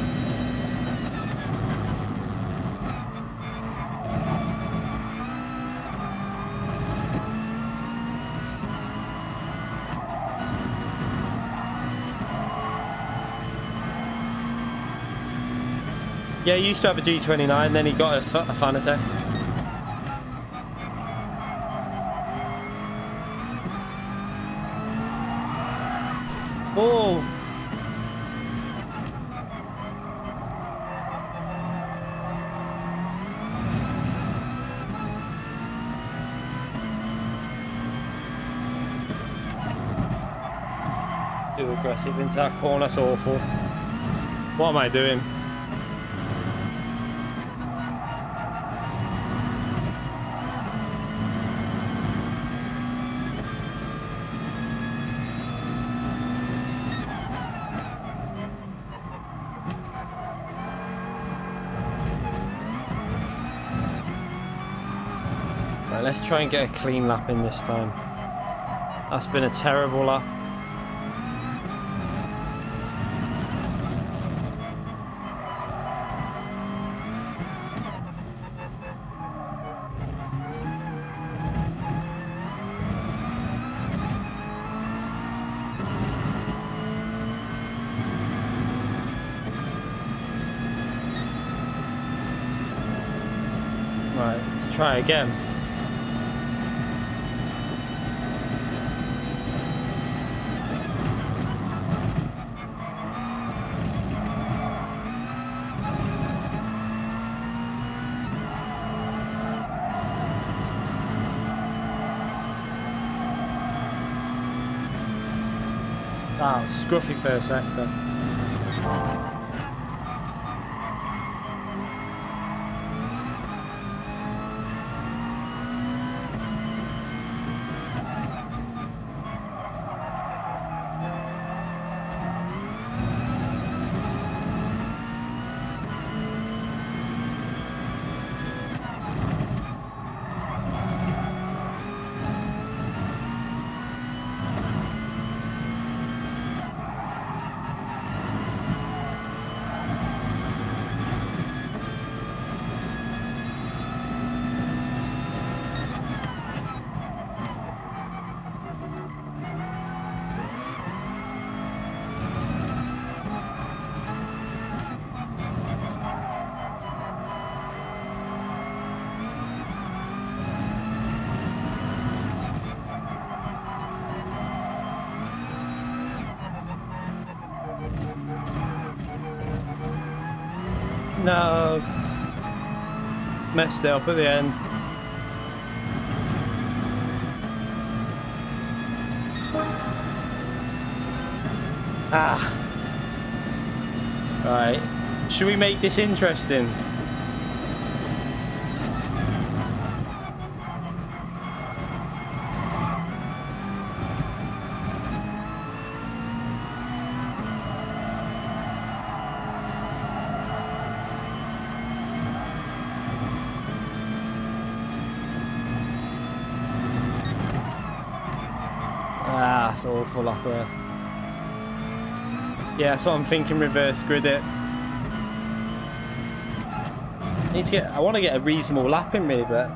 Yeah, he used to have a G29, then he got a Fanatec. Oh! Too aggressive into that corner, that's awful. What am I doing? Let's try and get a clean lap in this time. That's been a terrible lap. Right, let's try again. Wow, scruffy first sector. No. Messed it up at the end. Ah. Right. Should we make this interesting? Ah, it's awful up there. Yeah, that's what I'm thinking, reverse grid it. I want to get a reasonable lap in me, but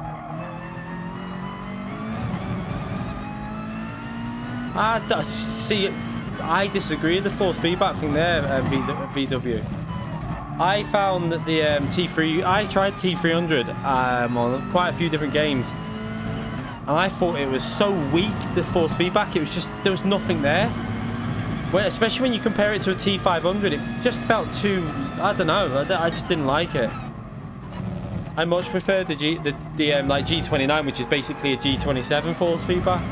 see, I disagree with the force feedback thing there, VW. I found that the T3, I tried T300 on quite a few different games, and I thought it was so weak, the force feedback. It was just, there was nothing there. Well, especially when you compare it to a T500, it just felt too, I don't know, I just didn't like it. I much prefer the like G29, which is basically a G27 force feedback.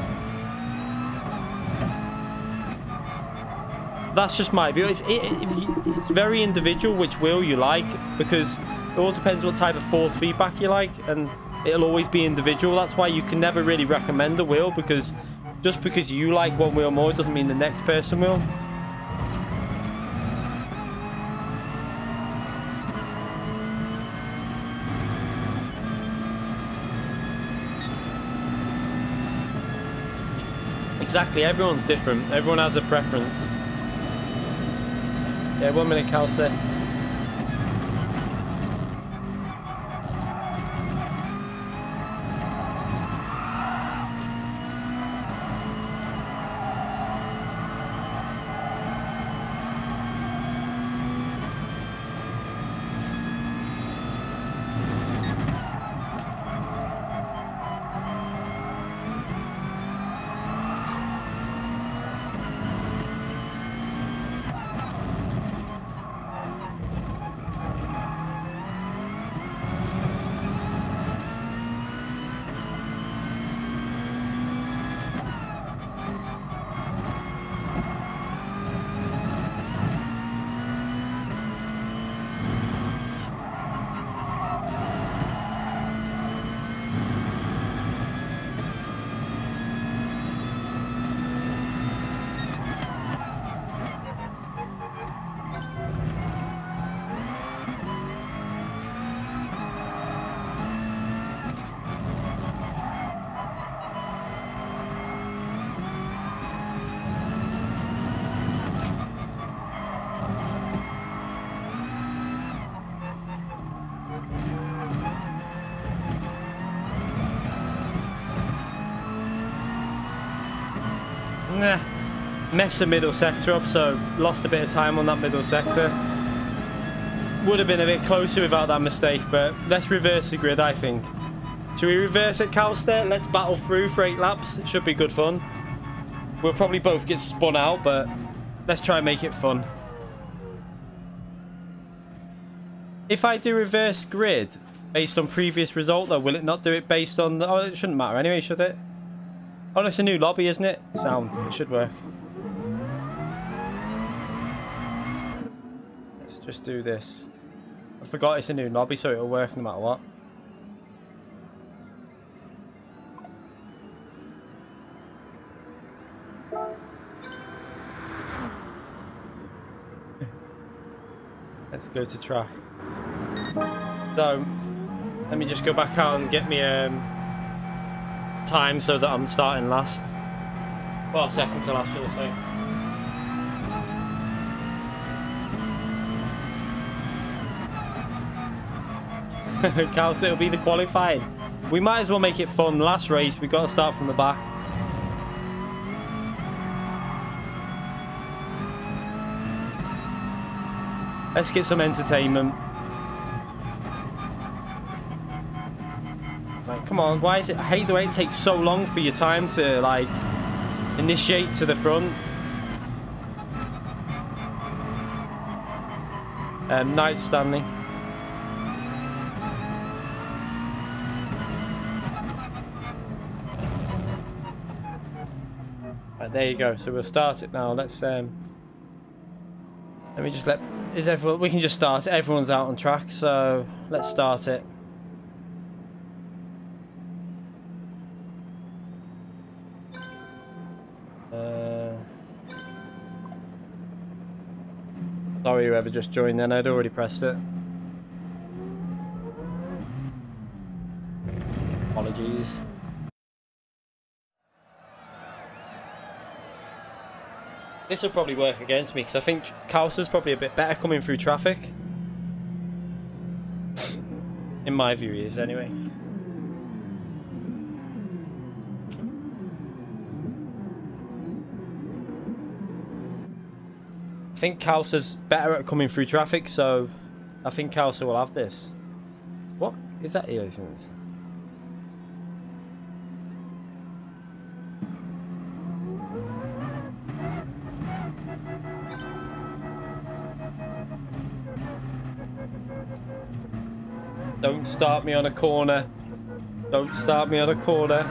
That's just my view. It's very individual which wheel you like, because it all depends what type of force feedback you like, and it'll always be individual. That's why you can never really recommend a wheel, because just because you like one wheel more doesn't mean the next person will. Exactly, everyone's different. Everyone has a preference. Yeah, 1 minute, Kelsey. Nah, messed the middle sector up, so lost a bit of time on that middle sector. Would have been a bit closer without that mistake, but let's reverse the grid, I think. Should we reverse at Calster? Let's battle through for 8 laps. It should be good fun. We'll probably both get spun out, but let's try and make it fun. If I do reverse grid based on previous result, though, will it not do it based on... Oh, it shouldn't matter anyway, should it? Oh, it's a new lobby, isn't it? Sound. It should work. Let's just do this. I forgot it's a new lobby, so it'll work no matter what. Let's go to track. So, let me just go back out and get me time so that I'm starting last. Well, second to last, should I say. Cal, it'll be the qualifying. We might as well make it fun. Last race, we've got to start from the back. Let's get some entertainment. Like, come on, why is it? I hate the way it takes so long for your time to, like, initiate to the front. Night Stanley. Right, there you go. So we'll start it now. Let me just is everyone, we can just start it. Everyone's out on track, so let's start it. Sorry whoever just joined then, I'd already pressed it. Apologies. This will probably work against me because I think Kausa's probably a bit better coming through traffic. In my view, he is anyway. I think Kausa's better at coming through traffic, so I think Kausa will have this. What is that here? Don't start me on a corner. Don't start me on a corner.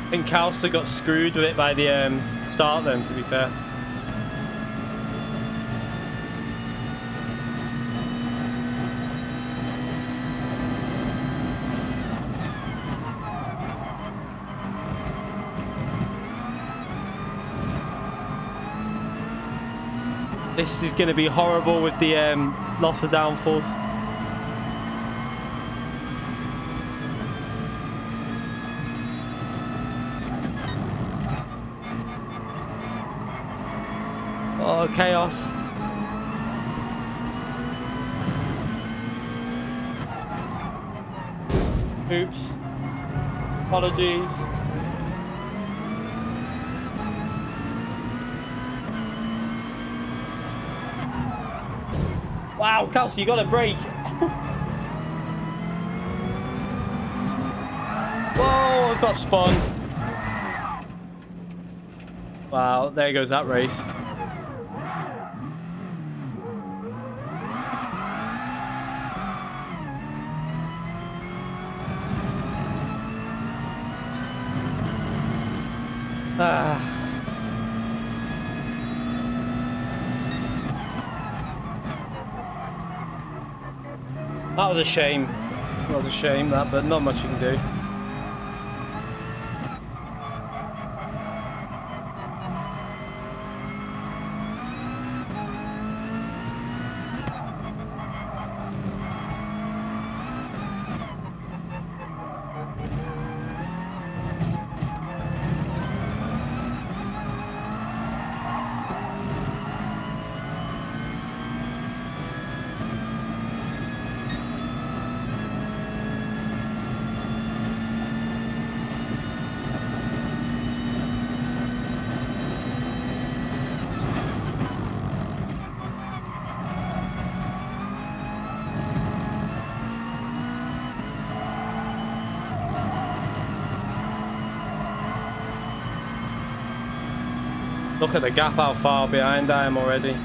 I think Kausa got screwed with it by the start then, to be fair. This is going to be horrible with the loss of downforce. Oh, chaos. Oops. Apologies. Wow, Kelsey, you got a break. Whoa, I got spun. Wow, there goes that race. That was a shame. That was a shame, that, but not much you can do. Look at the gap, how far behind I am already.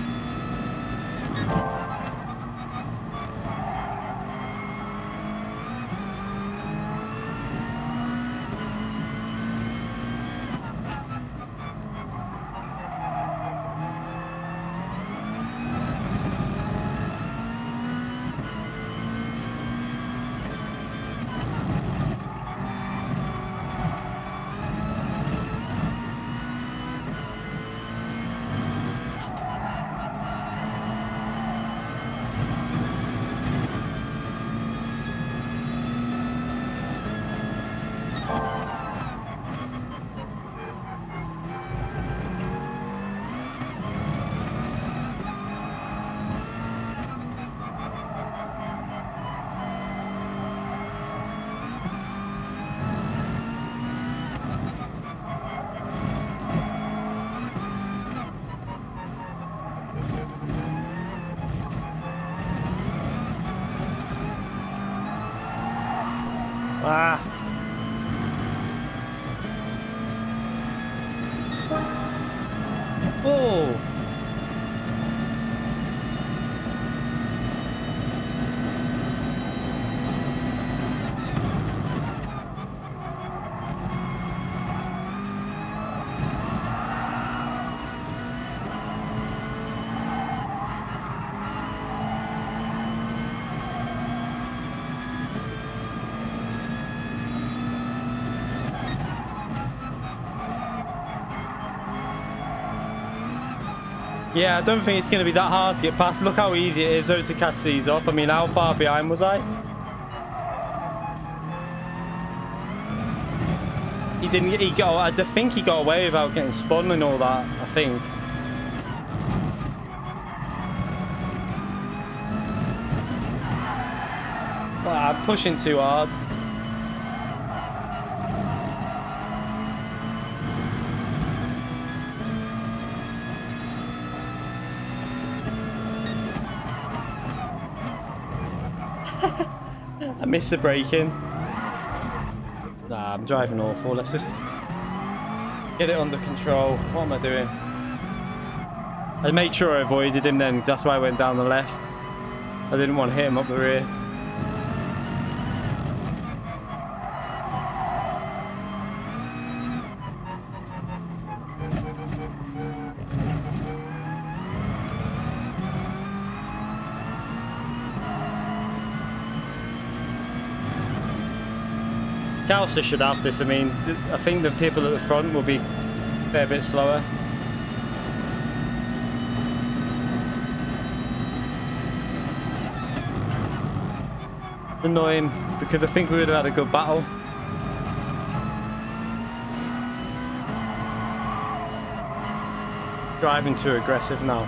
Ah. Oh. Yeah, I don't think it's going to be that hard to get past. Look how easy it is though to catch these up. I mean, how far behind was I? He didn't. He got. I think he got away without getting spun and all that. I think. Well, I'm pushing too hard. I missed the braking. Nah, I'm driving awful. Let's just get it under control. What am I doing? I made sure I avoided him then, 'cause that's why I went down the left. I didn't want to hit him up the rear. Calcer should have this. I mean, I think the people at the front will be a fair bit slower. Annoying, because I think we would have had a good battle. Driving too aggressive now.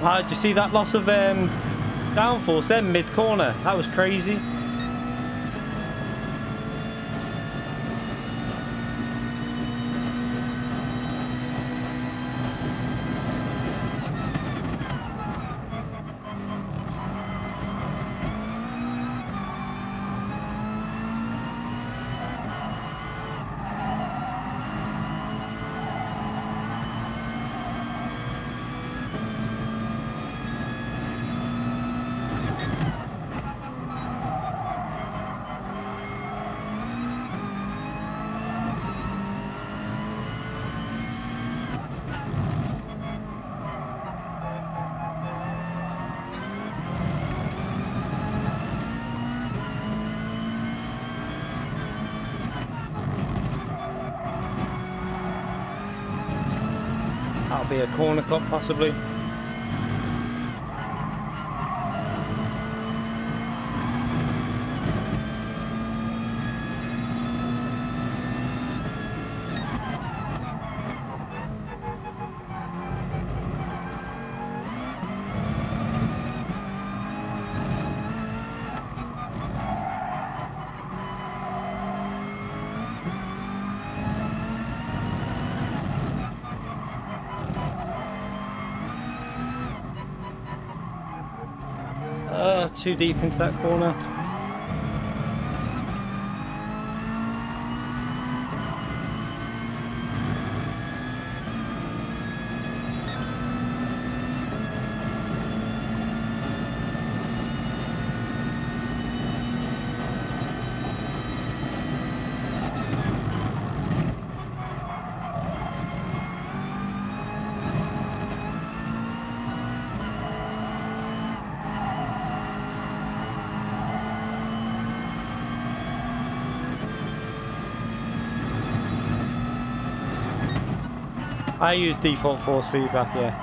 Wow, did you see that loss of downforce then mid-corner? That was crazy. That'll be a corner cut possibly. Too deep into that corner. I use default force feedback, yeah.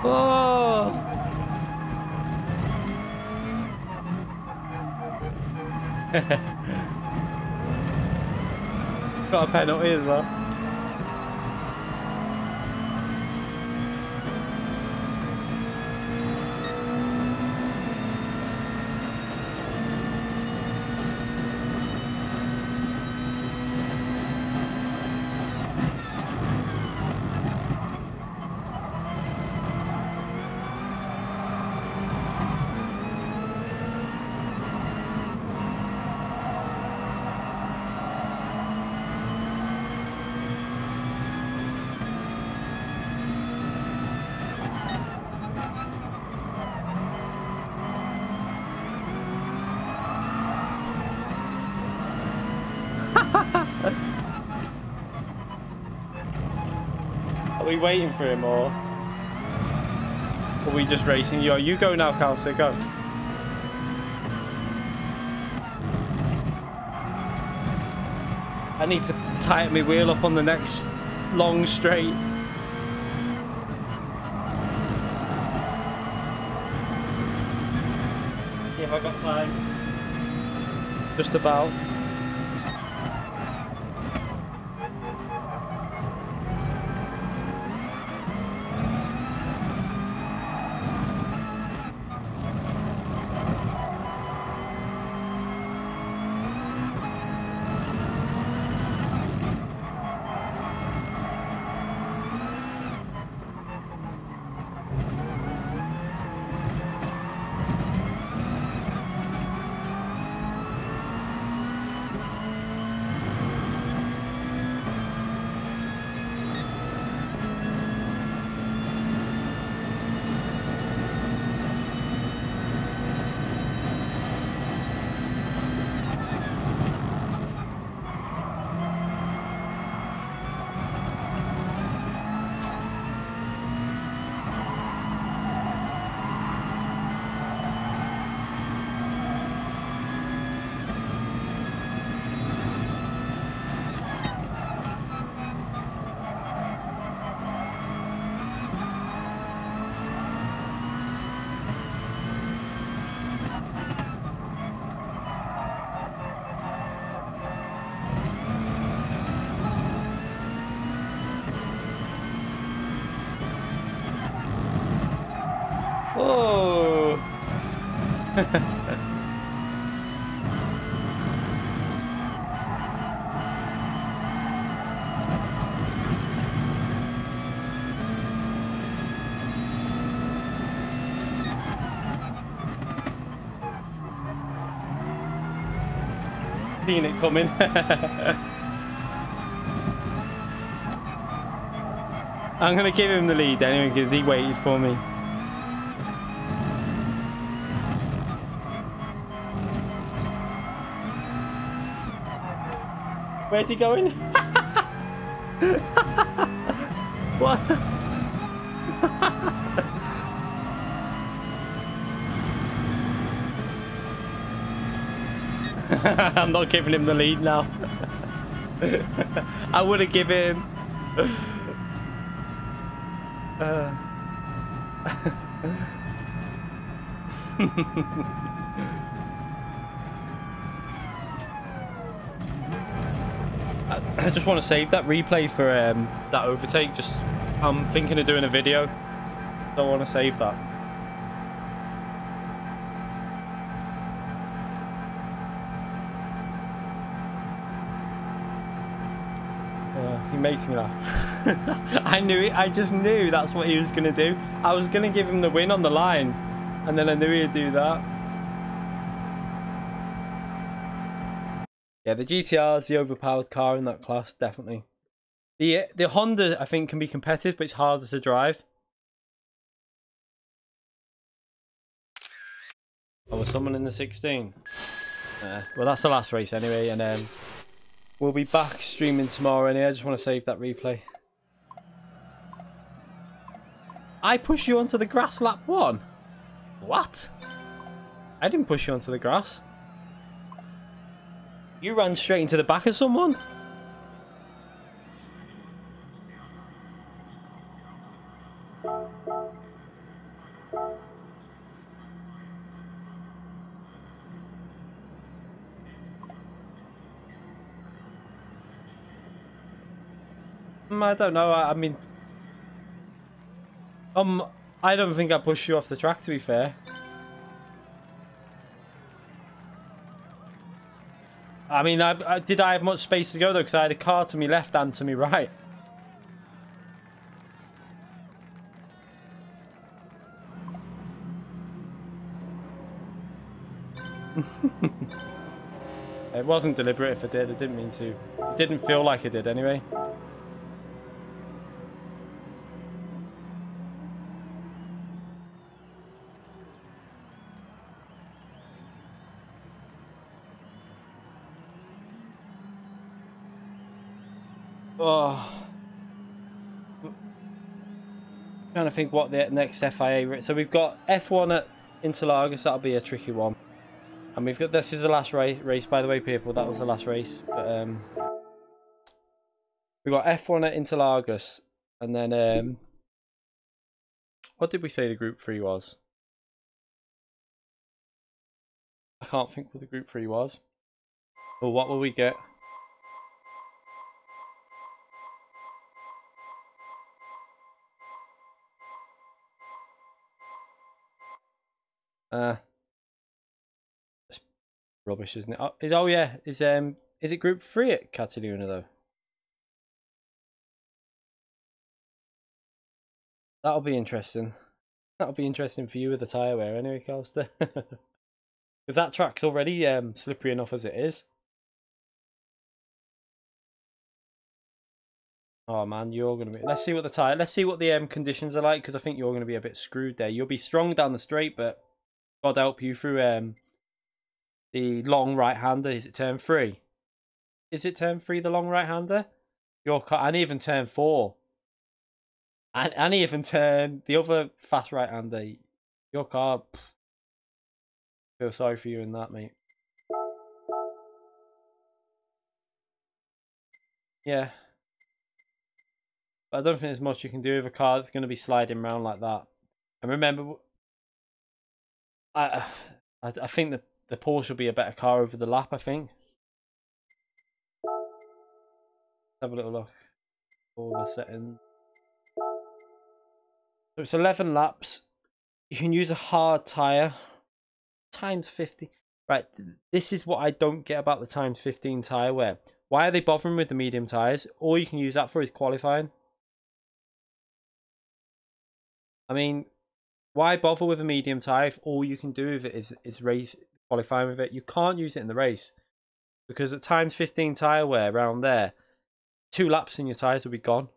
Oh! Got a penalty as well. Are we waiting for him or are we just racing? You go now, Kelsey, go. I need to tighten my wheel up on the next long straight. Yeah, have I got time? Just about. Oh! Seen it coming. I'm gonna give him the lead anyway because he waited for me. Where's he going? What? I'm not giving him the lead now. I would have given him. I just want to save that replay for that overtake. I'm thinking of doing a video. So I want to save that. He makes me laugh. I knew it. I just knew that's what he was going to do. I was going to give him the win on the line, and then I knew he'd do that. Yeah, the GTR is the overpowered car in that class, definitely. The Honda, I think, can be competitive, but it's harder to drive. Oh, was someone in the 16? Well, that's the last race anyway, and we'll be back streaming tomorrow anyway. I just want to save that replay. I pushed you onto the grass lap 1? What? I didn't push you onto the grass. You ran straight into the back of someone. I don't know. I mean, I don't think I pushed you off the track, to be fair. I mean, did I have much space to go though? Because I had a car to my left and to my right. It wasn't deliberate if I did. I didn't mean to. It didn't feel like I did anyway. Oh. Trying to think what the next FIA. So we've got F1 at Interlagos. That'll be a tricky one. And we've got, this is the last race, by the way, people. That was the last race. But we've got F1 at Interlagos, and then what did we say the Group 3 was? I can't think what the Group 3 was. Well, what will we get? It's rubbish, isn't it? Oh yeah, is it Group 3 at Catalunya though? That'll be interesting. That'll be interesting for you with the tyre wear anyway, Coaster. Because that track's already slippery enough as it is. Oh man, you're gonna be. Let's see what the conditions are like, because I think you're gonna be a bit screwed there. You'll be strong down the straight, but God help you through the long right hander. Is it turn 3? Is it turn 3 the long right hander? Your car, and even turn 4. And even turn the other fast right hander. Your car, feel sorry for you in that, mate. Yeah. But I don't think there's much you can do with a car that's going to be sliding around like that. And remember, I think that the Porsche will be a better car over the lap, I think. Let's have a little look. All the settings. So it's 11 laps. You can use a hard tyre. Times 50. Right, this is what I don't get about the times 15 tyre wear. Why are they bothering with the medium tyres? All you can use that for is qualifying. I mean, why bother with a medium tyre if all you can do with it is race qualifying with it? You can't use it in the race. Because at times 15 tyre wear around there, 2 laps and your tyres will be gone.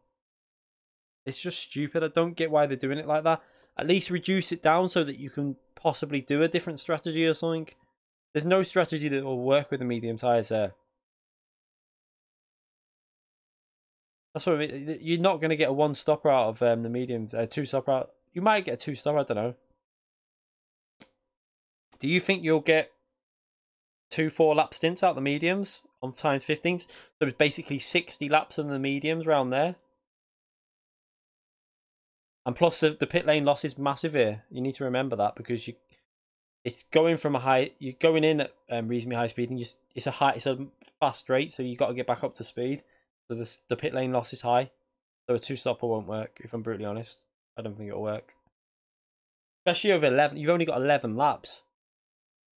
It's just stupid. I don't get why they're doing it like that. At least reduce it down so that you can possibly do a different strategy or something. There's no strategy that will work with the medium tyres there. That's what I mean. You're not going to get a 1-stopper out of the mediums. 2-stopper out. You might get a 2-stopper, I don't know. Do you think you'll get 2 4-lap stints out of the mediums on times 15s? So it's basically 60 laps on the mediums around there. And plus the pit lane loss is massive here. You need to remember that, because it's going from a high. You're going in at reasonably high speed, and it's a fast straight, so you got to get back up to speed. So the pit lane loss is high. So a 2-stopper won't work. If I'm brutally honest, I don't think it'll work. Especially over 11. You've only got 11 laps.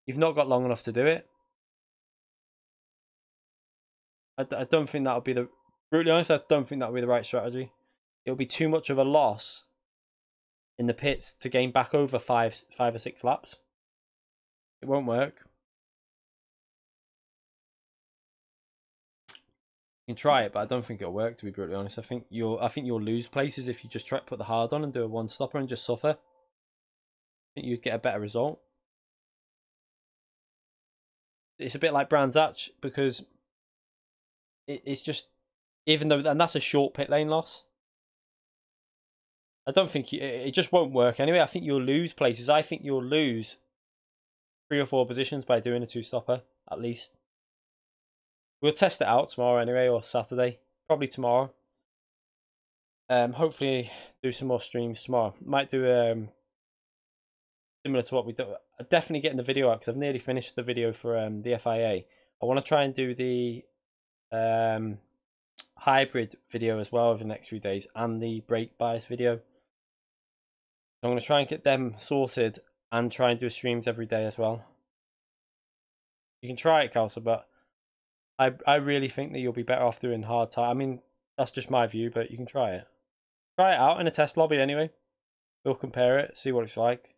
You've not got long enough to do it. I don't think that'll be the. Brutally honest, I don't think that'll be the right strategy. It'll be too much of a loss in the pits to gain back over 5 or 6 laps. It won't work. You can try it, but I don't think it'll work, to be brutally honest. I think you'll lose places if you just try to put the hard on and do a 1-stopper and just suffer. I think you'd get a better result. It's a bit like Brands Hatch, because it's just, even though, and that's a short pit lane loss. I don't think it just won't work anyway. I think you'll lose places. I think you'll lose 3 or 4 positions by doing a 2-stopper, at least. We'll test it out tomorrow anyway, or Saturday. Probably tomorrow. Hopefully do some more streams tomorrow. Might do similar to what we do. I'm definitely getting the video out, because I've nearly finished the video for the FIA. I want to try and do the hybrid video as well over the next few days, and the brake bias video. So I'm going to try and get them sorted and try and do streams every day as well. You can try it, Kelsa, but I really think that you'll be better off doing hard time. I mean, that's just my view, but you can try it. Try it out in a test lobby anyway. We'll compare it, see what it's like.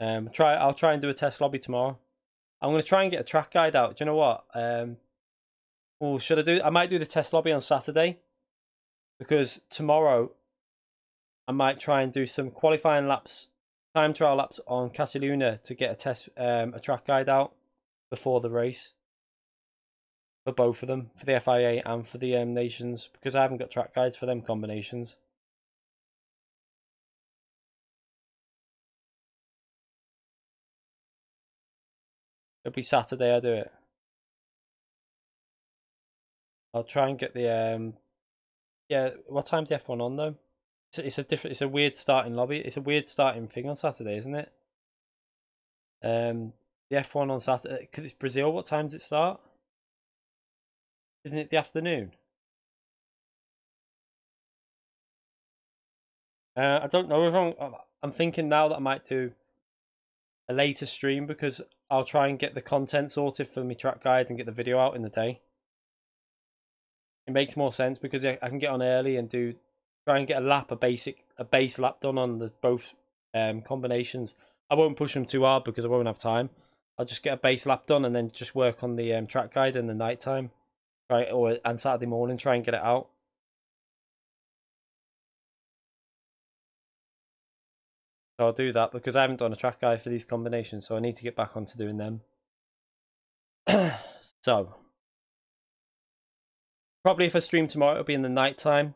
I'll try and do a test lobby tomorrow. I'm going to try and get a track guide out. Do you know what? Oh, should I do? I might do the test lobby on Saturday, because tomorrow I might try and do some qualifying laps, time trial laps on Catalunya to get a track guide out before the race for both of them, for the FIA and for the nations, because I haven't got track guides for them combinations. It'll be Saturday I do it. I'll try and get the yeah. What time's the F1 on though? It's a weird starting lobby. It's a weird starting thing on Saturday, isn't it? The F1 on Saturday, because it's Brazil. What time does it start? Isn't it the afternoon? I don't know if I'm thinking now that I might do a later stream, because I'll try and get the content sorted for my track guide and get the video out in the day. It makes more sense because I can get on early and try and get a base lap done on the both combinations. I won't push them too hard because I won't have time. I'll just get a base lap done and then just work on the track guide in the night time, and Saturday morning try and get it out. So I'll do that because I haven't done a track guide for these combinations, so I need to get back onto doing them. So probably if I stream tomorrow, it'll be in the night time.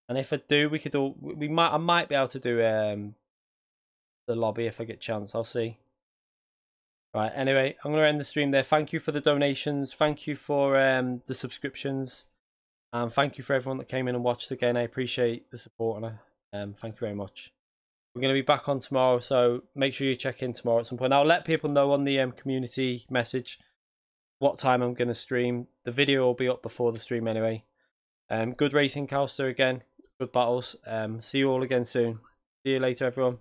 And if I do, I might be able to do the lobby if I get a chance. I'll see. Right, anyway, I'm going to end the stream there. Thank you for the donations. Thank you for the subscriptions. And thank you for everyone that came in and watched again. I appreciate the support, and thank you very much. We're going to be back on tomorrow, so make sure you check in tomorrow at some point. I'll let people know on the community message what time I'm going to stream. The video will be up before the stream anyway. Good racing, Calster, again. Good battles. See you all again soon. See you later, everyone.